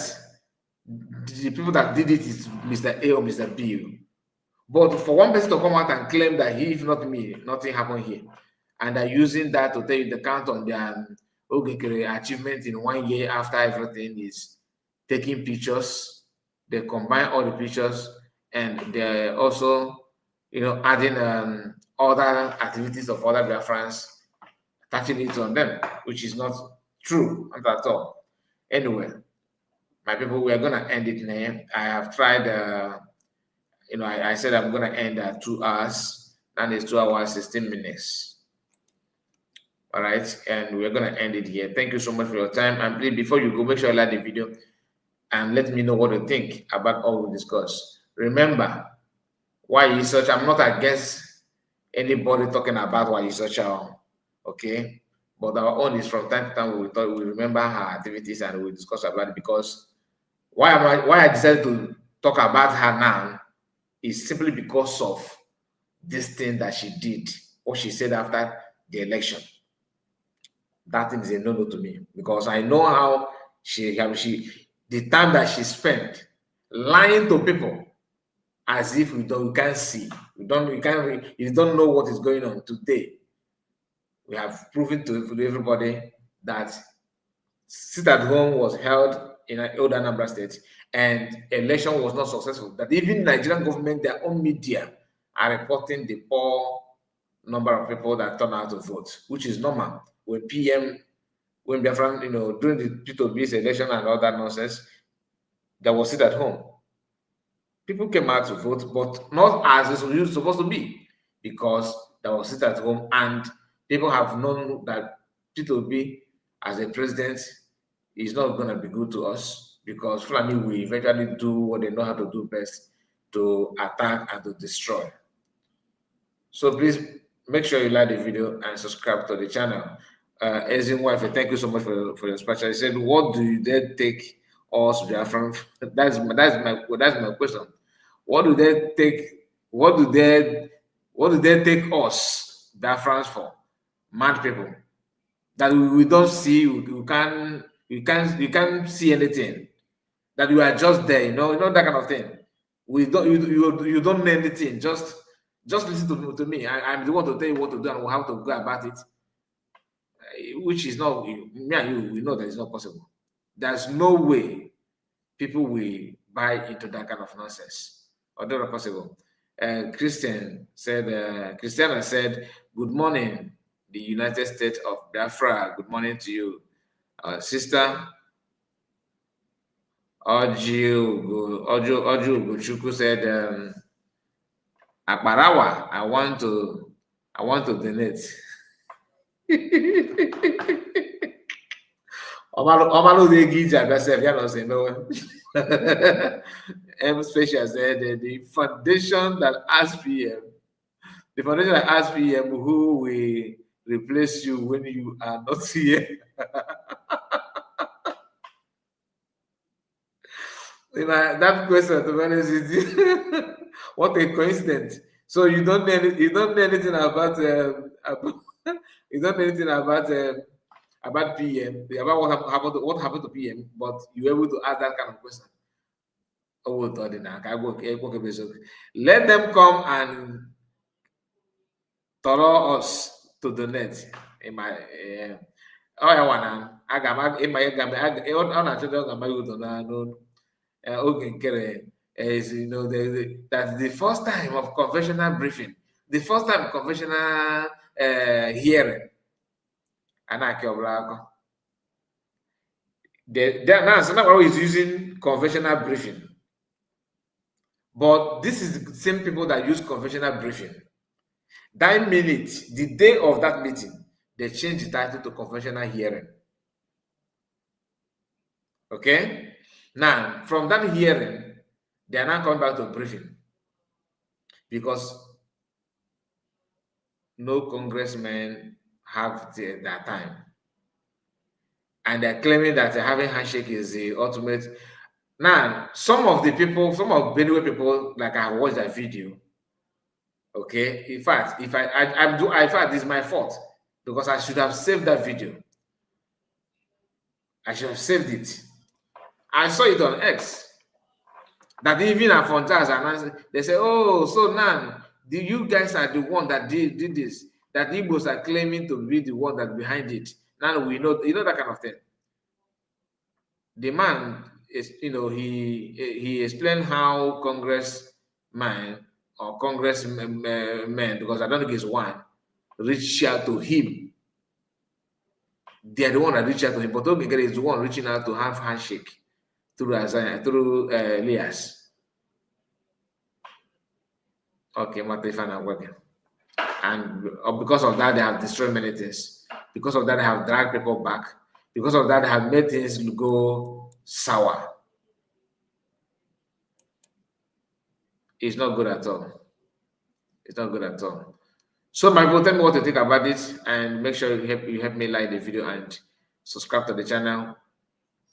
the people that did it is Mr. A or Mr. B, but for one person to come out and claim that if not me, nothing happened here, and they're using that to tell you the count on their achievement in 1 year after everything is taking pictures. They combine all the pictures and they're also, adding other activities of other Biafrans, attaching it on them, which is not true at all. Anyway, my people, we are going to end it now. I have tried, I said I'm going to end at 2 hours, and it's 2 hours, 16 minutes. All right, and we're going to end it here. Thank you so much for your time. And please, before you go, make sure you like the video and let me know what you think about all we discussed. Remember, why you search, I'm not against anybody talking about why you search, okay? But our own is from time to time we remember her activities and we discuss about it, because why I decided to talk about her now is simply because of this thing that she did, what she said after the election. That thing is a no-no to me, because I know how the time that she spent lying to people as if we can't see, you don't know what is going on. Today, we have proven to everybody that sit at home was held in an older Anambra State, and election was not successful. That even Nigerian government, their own media, are reporting the poor number of people that turn out to vote, which is normal. When Biafran, during the P2B's election and all that nonsense, that was sit at home. People came out to vote, but not as it was supposed to be, because they was sit at home, and people have known that P2B as a president is not going to be good to us, because Fulani will eventually do what they know how to do best, to attack and to destroy. So please make sure you like the video and subscribe to the channel. Ezenagu, thank you so much for your speech. I said, what do they take us from? That's my question. What do they take? What do they take us Biafrans for? Mad people that we don't see. We can't see anything. That we are just there. You know that kind of thing. We don't. You don't know anything. Just listen to me. I'm the one to tell you what to do and how to go about it. Which is not, me and you, we know that it's not possible. There's no way people will buy into that kind of nonsense. Although not possible. Christiana said, good morning, the United States of Biafra. Good morning to you. Sister Oju Gochukwu said, Akparawa, I want to donate. M Special said the foundation that asked PM, who will replace you when you are not here. That question, to be honest with you, what a coincidence. So you don't know anything about you don't know anything about PM, about what happened to PM, but you were able to ask that kind of question. Let them come and throw us to the net. In my is that's the first time of conventional briefing, the first time conventional hearing. Now Senator is using conventional briefing, but this is the same people that use conventional briefing. That minute, the day of that meeting, they changed the title to conventional hearing. Okay? Now, from that hearing, they are now coming back to briefing, because no congressmen have that time. And they're claiming that having handshake is the ultimate. Now, some of Benue people, like I watched that video. Okay, in fact, in fact, it's my fault, because I should have saved that video. I should have saved it. I saw it on X. That even Afontas announced, they say, oh, so now you guys are the one that did this. That Igbos are claiming to be the one that behind it. Now we know, that kind of thing. The man is, he explained how congressman or congressmen, because I don't think it's one, reached out to him. They're the one that reached out to him, but Ogegere is the one reaching out to have handshake through Elias. Okay, Matifana working. And because of that, they have destroyed many things. Because of that, they have dragged people back. Because of that, they have made things go sour. It's not good at all. It's not good at all. So, my people, tell me what you think about it, and make sure you help me like the video and subscribe to the channel.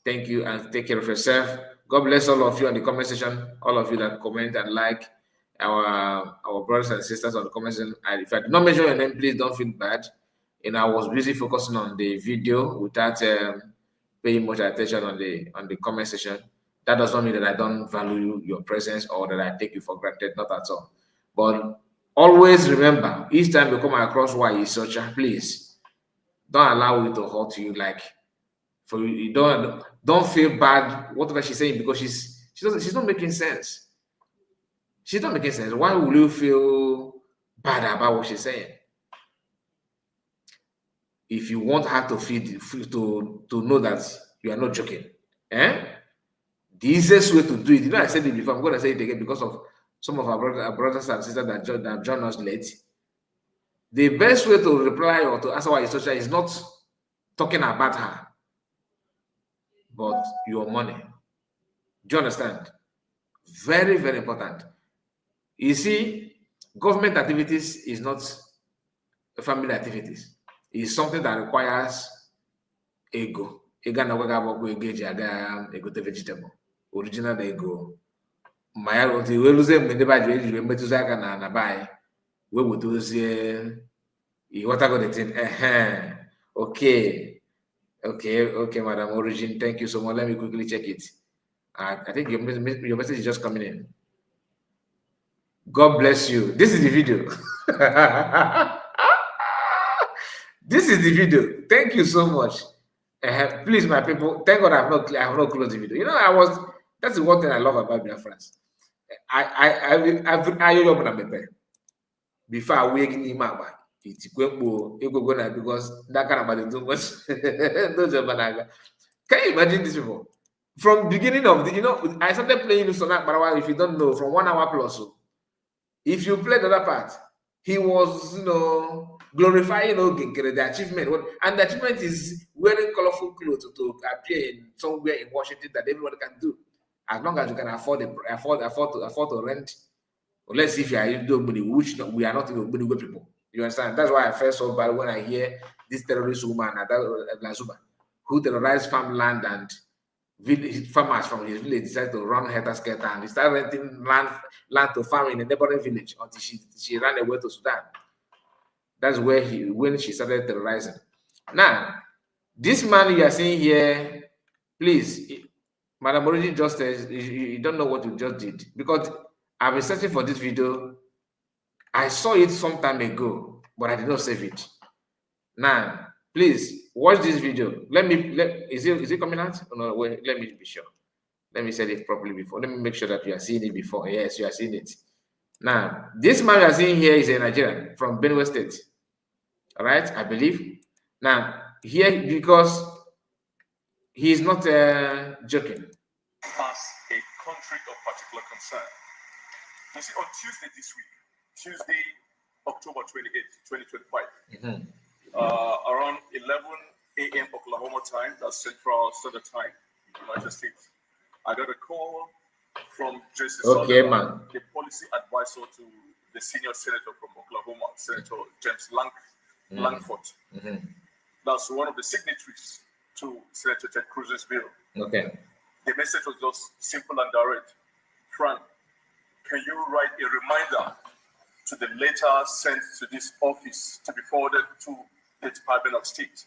Thank you, and take care of yourself. God bless all of you in the comment section. All of you that comment and like our brothers and sisters on the comment section. And if I did not mention your name, please don't feel bad. I was busy focusing on the video without paying much attention on the comment section. That does not mean that I don't value your presence or that I take you for granted. Not at all. But always remember, each time you come across why you search, please don't allow it to hurt you like For you don't feel bad whatever she's saying, because she's not making sense. She's not making sense. Why will you feel bad about what she's saying? If you want her to to know that you are not joking, the easiest way to do it, I said it before, I'm going to say it again because of some of our brothers and sisters that join us late. The best way to reply or to answer why social is not talking about her, but your money. Do you understand? Very, very important. You see, government activities is not family activities. It's something that requires ego. Ego na ego vegetable. Original ego. My we lose mgbe ndị ba ji ejiri mmetụzi aka na buy. We would do what I got the thing. Okay, Madam Origin. Thank you so much. Let me quickly check it. I think your message is just coming in. God bless you. This is the video. This is the video. Thank you so much. Please, my people, thank God I have not closed the video. You know, that's the one thing I love about my friends. Before I wake him up, it's because that kind of too much. Can you imagine these people? From beginning of the, I started playing Akparawa, if you don't know, from 1 hour plus. So if you play the other part, he was, glorifying the achievement. And the achievement is wearing colorful clothes to appear in somewhere in Washington that everyone can do. As long as you can afford to rent. Let's see if you are nobody, which we are not nobody people. You understand? That's why I felt so bad when I hear this terrorist woman who terrorized farmland and farmers from his village decided to run helter-skelter, and he started renting land to farm in a neighboring village until she ran away to Sudan. That's where when she started terrorizing. Now, this man you are seeing here, please, Madam Origin just says you don't know what you just did, because I've been searching for this video. I saw it some time ago, but I did not save it. Now, please watch this video. Is it coming out? Oh, no, wait, let me be sure. Let me set it properly before. Let me make sure that you are seeing it before. Yes, you are seeing it. Now, this man you are seeing here is a Nigerian from Benue State. All right, I believe. Now, here, because he is not joking. As a country of particular concern. You see, on Tuesday this week, Tuesday, October 28th, 2025, around 11 a.m. Oklahoma time, that's Central Standard Time, United States, I got a call from Jesse Sullivan, the policy advisor to the senior senator from Oklahoma, Senator James Langford. That's one of the signatories to Senator Ted Cruz's bill. Okay. The message was just simple and direct. Frank, can you write a reminder to the letter sent to this office to be forwarded to the Department of State?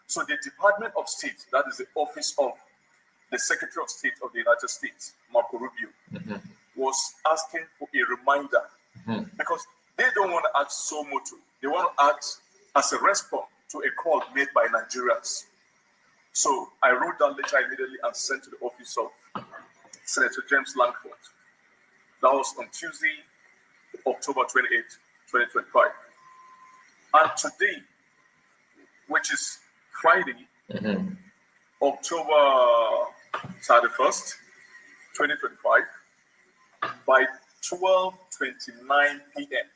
So the Department of State, that is the office of the Secretary of State of the United States, Marco Rubio, was asking for a reminder because they don't want to act so motu. They want to act as a response to a call made by Nigerians. So I wrote that letter immediately and sent to the office of Senator James Langford. That was on Tuesday, October 28th, 2025. And today, which is Friday, October 31st, 2025, by 12:29 p.m.,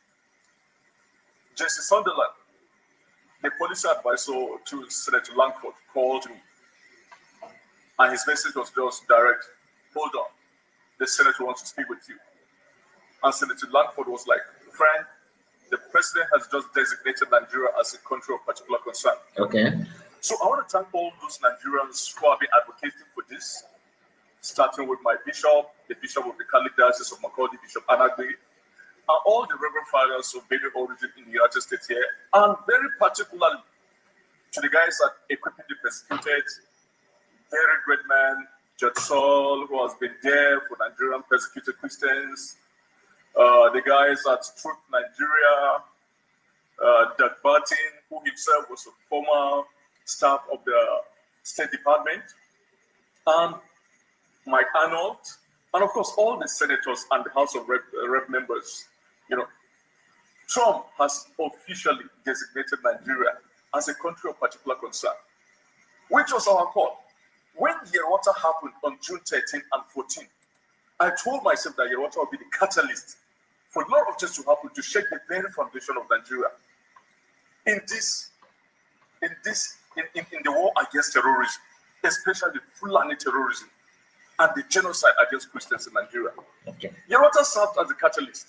Jesse Sunderland, the policy advisor to Senator Langford, called me. And his message was just direct. Hold on, the senator wants to speak with you. And Senator Langford was like, friend, the president has just designated Nigeria as a country of particular concern. Okay. So I want to thank all those Nigerians who have been advocating for this, starting with my bishop, the bishop of the Catholic Diocese of Makurdi, Bishop Anagbe, and all the Reverend Fathers of Benue origin in the United States here, and very particularly to the guys at Equipping the Persecuted, very great man, Judge Saul, who has been there for Nigerian persecuted Christians, the guys at Truth Nigeria, Doug Barton, who himself was a former staff of the State Department, and Mike Arnold, and of course all the senators and the House of Rep members. You know, Trump has officially designated Nigeria as a country of particular concern, which was our call. When Yerwata happened on June 13 and 14, I told myself that Yerwata would be the catalyst for a lot of things to happen to shake the very foundation of Nigeria in the war against terrorism, especially Fulani terrorism and the genocide against Christians in Nigeria. Okay. Yerwata served as the catalyst.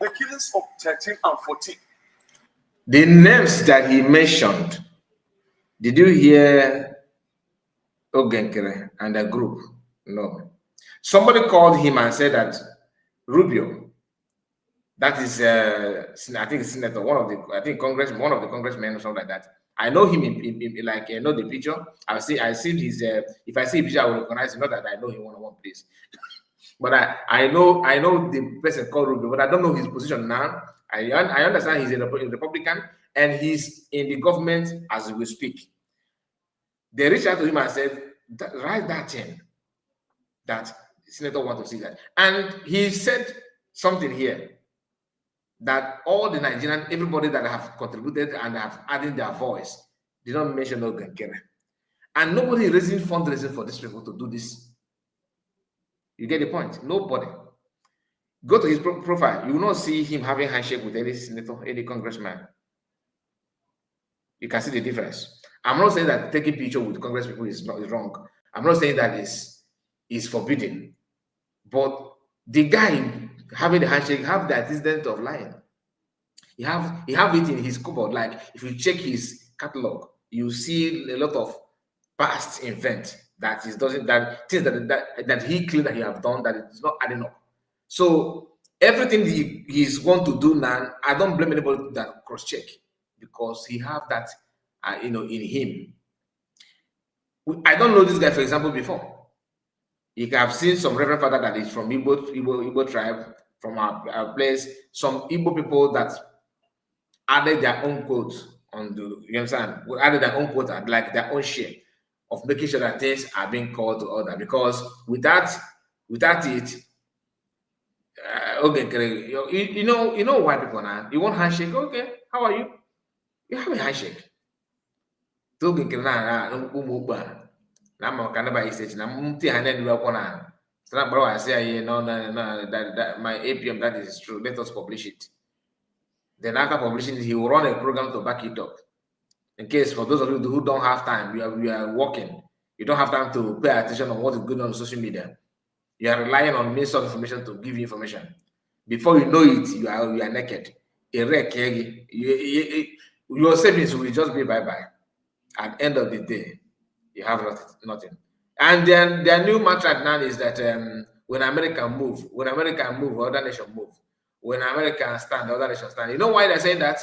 The killings of 13 and 14. The names that he mentioned, did you hear Ogenkere and a group? No. Somebody called him and said that Rubio, that is, I think Senator, one of the congressmen or something like that. I know him like I know the picture. I see his. If I see a picture, I will recognize him. Not that I know him one-on-one, please. But I know the person called Rubio, but I don't know his position now. I understand he's a Republican and he's in the government as we speak. They reached out to him and said, write that in, that Senator wants to see that. And he said something here, that all the Nigerians, everybody that have contributed and have added their voice, they don't mention Ogenkere. And nobody is raising fundraising for these people to do this. You get the point? Nobody. Go to his profile. You will not see him having handshake with any senator, any congressman. You can see the difference. I'm not saying that taking picture with congress people is wrong. I'm not saying that is forbidden. But the guy having the handshake have the antecedent of lying. He have it in his cupboard. Like if you check his catalog, you see a lot of past events that things that he claimed that he have done that is not adding up. So everything he's going to do now, I don't blame anybody that cross check because he have that in him. I don't know this guy, for example, before. You have seen some Reverend Father that is from Igbo tribe, from our place, some Igbo people that added their own quotes on the, you understand, added their own quotes and like their own share of making sure that things are being called to order. Because without it, okay, you know why people now, you want handshake, okay, how are you? You have a handshake. Na ma ka naba ise na mti hanen lu akona sana bro I say no that my APM that is true, let us publish it. Then after publishing it, he will run a program to back it up. In case for those of you who don't have time, you are working, you don't have time to pay attention on what is going on social media. You are relying on means of information to give you information. Before you know it, you are naked. Your savings will just be bye-bye. At the end of the day, you have nothing. And then their new mantra now is that when America move, other nations move. When America stand, other nations stand. You know why they're saying that?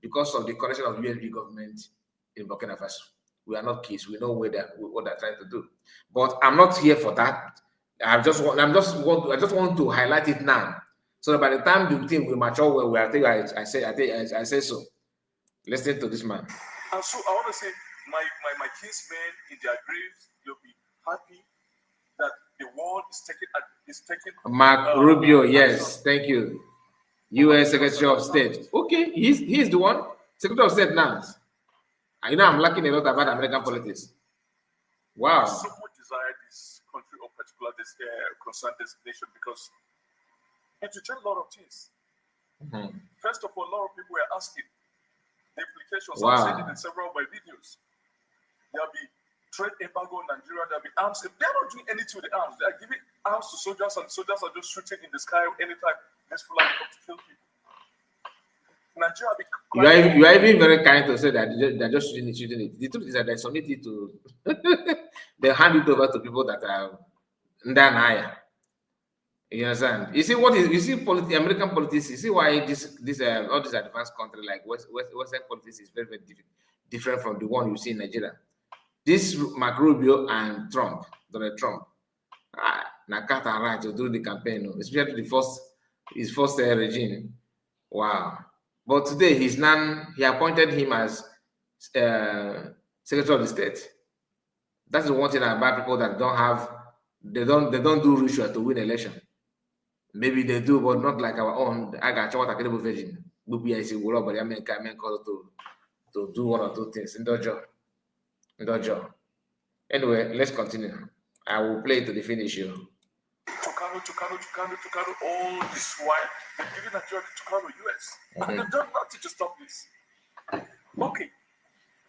Because of the correction of UNP government in Burkina Faso. We are not kids. We know what they're trying to do. But I'm not here for that. I just want to highlight it now, so that by the time the thing will mature, well, I say so. Listen to this man. And so I want to say, my kinsmen in their graves, they'll be happy that the world is taking. Mark Rubio, yes, thank you. U.S. Secretary of State. Okay, he's the one. Secretary of State now. I know I'm lacking a lot about American politics. Wow. So much desire this country or particular concerned destination because it will change a lot of things. Mm-hmm. First of all, a lot of people were asking the implications. Wow. I've said it in several of my videos. There'll be trade embargo in Nigeria, there'll be arms. They're not doing anything with the arms. They're giving arms to soldiers, and soldiers are just shooting in the sky anytime this Fulani comes to kill people. Nigeria you are even very kind to say that they're just shooting it. The truth is that they submit it to they hand it over to people that are Ndanaya. You understand? You see American politics, you see why this all these advanced countries like Western politics is very, very different from the one you see in Nigeria. This Mark Rubio and Donald Trump, cat and right to do the campaign, especially his first regime. Wow. But today he appointed him as Secretary of the State. That's the one thing about people that don't have, they don't do ritual to win election. Maybe they do, but not like our own. I got what I can do virgin. Maybe I say, well, but I mean, to do one or two things. In the job. Anyway, let's continue. I will play to the finish here. Tucano, all this while they're giving Nigeria to Tucano, US. And they've done nothing to stop this. Okay.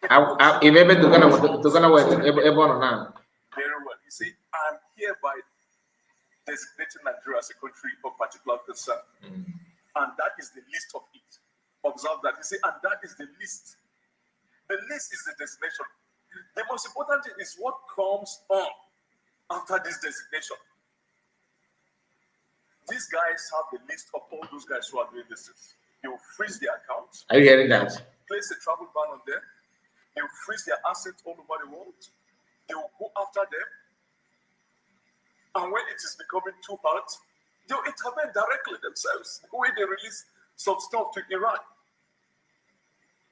I maybe Tucano was able now. Very well. You see, I'm hereby designating Nigeria as a country of particular concern. And that is the list of it. Observe that. You see, and that is the list. The list is the designation. The most important thing is what comes on after this designation. These guys have the list of all those guys who are doing this. They will freeze their accounts. Are you hearing that? Place a travel ban on them. They will freeze their assets all over the world. They will go after them. And when it is becoming too hot, they will intervene directly themselves. The way they release some stuff to Iran.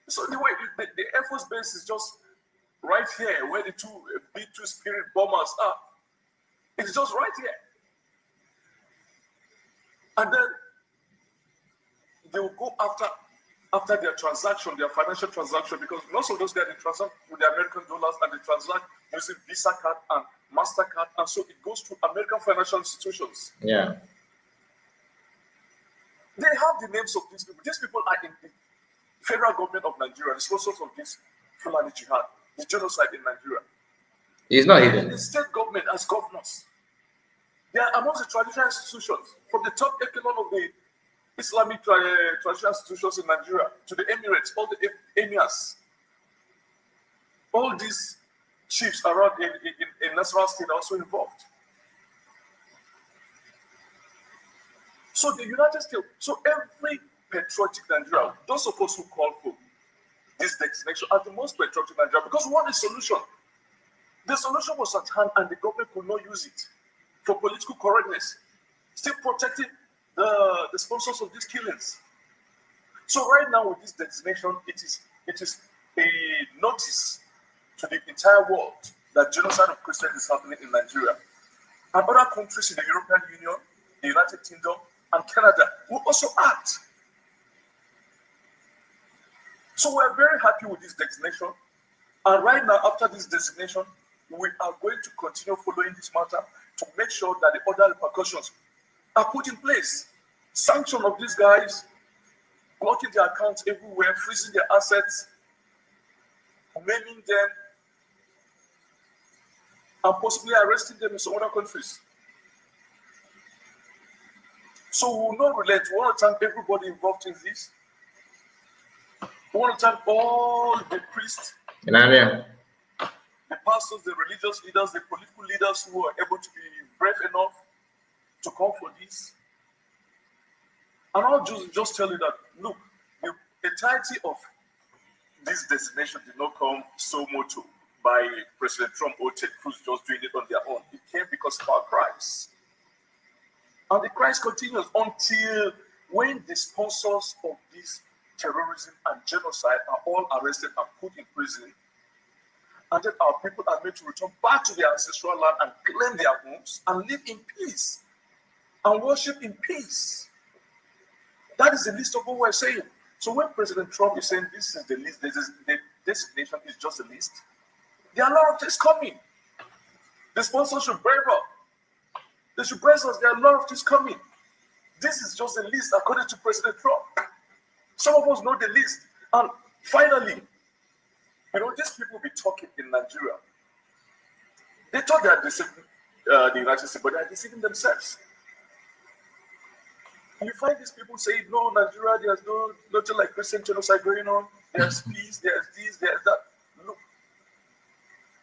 So the way the Air Force base is just right here where the two B-2 Spirit bombers are. It's just right here. And then they will go after their transaction, their financial transaction, because most of those guys they transact with the American dollars and they transact using Visa card and MasterCard, and so it goes to American financial institutions. Yeah. They have the names of these people. These people are in the federal government of Nigeria, the sponsors of this Fulani Jihad, the genocide in Nigeria. It's not hidden. The state government as governors. They are amongst the traditional institutions, from the top echelon of the Islamic traditional institutions in Nigeria to the Emirates, all the emirs. All these chiefs around in Nasarawa State are also involved. So the United States, so every patriotic Nigeria, those of us who call for this designation are the most patriotic Nigeria because we want a solution. The solution was at hand and the government could not use it for political correctness, still protecting the sponsors of these killings. So right now with this designation, it is a notice to the entire world that genocide of Christians is happening in Nigeria. And other countries in the European Union, the United Kingdom, and Canada will also act. So we're very happy with this designation. And right now, after this designation, we are going to continue following this matter to make sure that the other repercussions are put in place. Sanction of these guys, blocking their accounts everywhere, freezing their assets, maiming them, and possibly arresting them in some other countries. So we will not relent. We want to thank everybody involved in this. We want to thank all the priests, the pastors, the religious leaders, the political leaders who are able to be brave enough to come for this. And I'll just tell you that, look, the entirety of this designation did not come so much by President Trump or Ted Cruz just doing it on their own. It came because of our Christ. And the Christ continues until when the sponsors of this terrorism and genocide are all arrested and put in prison, and then our people are made to return back to their ancestral land and claim their homes and live in peace and worship in peace. That is the list of what we're saying. So when President Trump is saying this is the list, the designation is just a list, there are a lot of things coming. The sponsors should brave up. They should brace us. There are a lot of things coming. This is just a list according to President Trump. Some of us know the list. And finally, these people be talking in Nigeria. They thought they are deceiving the United States, but they are deceiving themselves. And you find these people saying, no, Nigeria, there's nothing like Christian genocide going on. There's peace, there's this, there's that. Look,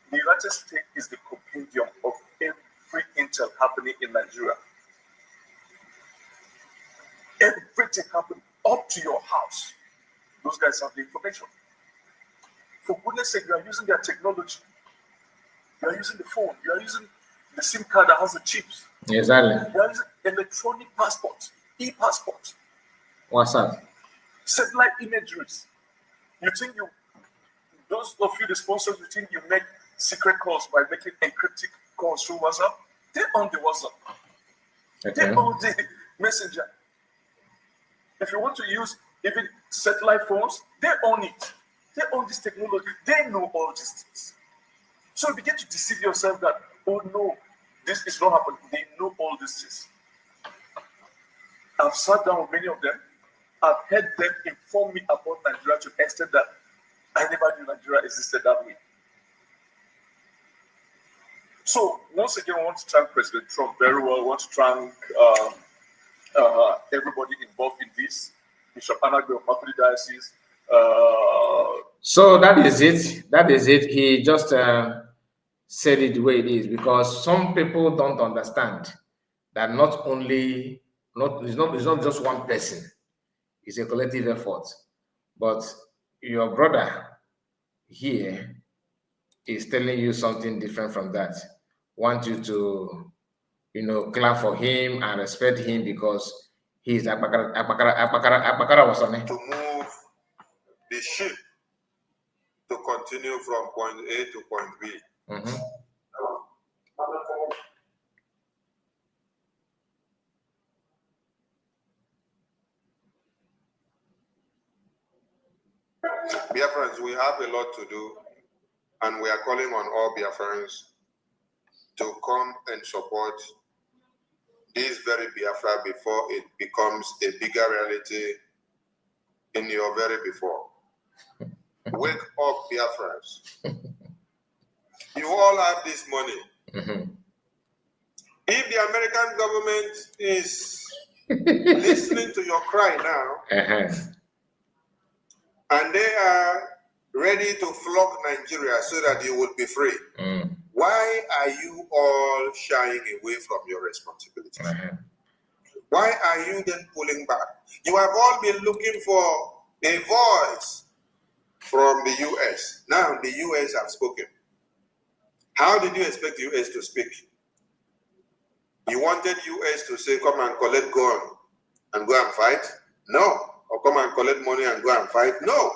the United States is the compendium of every intel happening in Nigeria. Everything happening up to your house. Those guys have the information. For goodness sake, you are using their technology. You are using the phone. You are using the SIM card that has the chips. Exactly. You are using electronic passports, e-passports. What's that? Satellite imageries. You think those of you, the sponsors, you think you make secret calls by making encrypted calls through WhatsApp. They own the WhatsApp. Okay. They own the messenger. If you want to use even satellite phones, they own it. They own this technology. They know all these things. So you begin to deceive yourself that, oh no, this is not happening. They know all these things. I've sat down with many of them. I've heard them inform me about Nigeria to the extent that I never knew Nigeria existed that way. So once again, I want to thank President Trump very well. I want to thank everybody involved in this. Bishop Ezenagu of Makurdi Diocese. So that is it. That is it. He just said it the way it is, because some people don't understand that it's not just one person. It's a collective effort. But your brother here is telling you something different from that. Want you to, clap for him and respect him because he's Akparawa was on it. To move the ship to continue from point A to point B. Mm-hmm. Biafrans, we have a lot to do, and we are calling on all Biafrans to come and support this very Biafra before it becomes a bigger reality in your very before. Wake up, Biafrans. You all have this money. Mm-hmm. If the American government is listening to your cry now, Uh-huh. and they are ready to flog Nigeria so that you will be free, why are you all shying away from your responsibilities? Uh-huh. Why are you then pulling back? You have all been looking for a voice from the US. Now the US have spoken. How did you expect the US to speak? You wanted US to say, come and collect gun and go and fight? No. Or come and collect money and go and fight? No.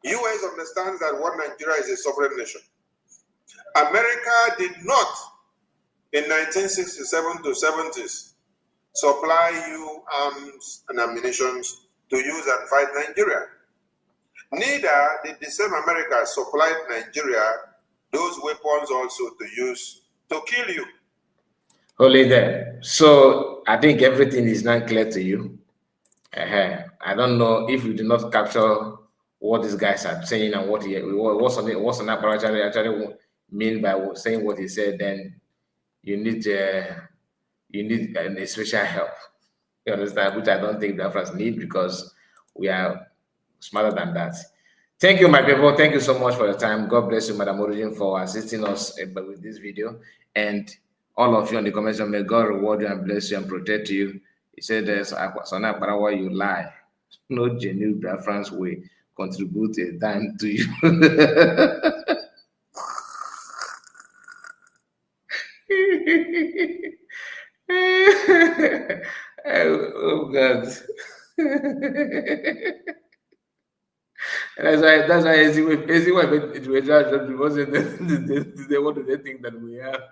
US understands that what Nigeria is a sovereign nation. America did not, in 1967 to 70s, supply you arms and ammunition to use and fight Nigeria. Neither did the same America supply Nigeria those weapons also to use to kill you. Only there. So I think everything is now clear to you. I don't know if you do not capture what these guys are saying and what's on Akparawa actually mean by saying what he said. Then you need a special help. You understand? Which I don't think the Africans need, because we are smarter than that. Thank you, my people. Thank you so much for your time. God bless you, Madam Origin, for assisting us with this video. And all of you in the comments, may God reward you and bless you and protect you. He said, "There's Akparawa, you lie. No genuine Biafrans way contribute a dime to you." Oh God. That's why easy way it wasn't what do they think that we have?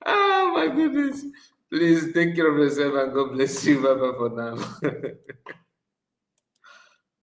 Oh my goodness. Please take care of yourself and God bless you. Bye bye for now.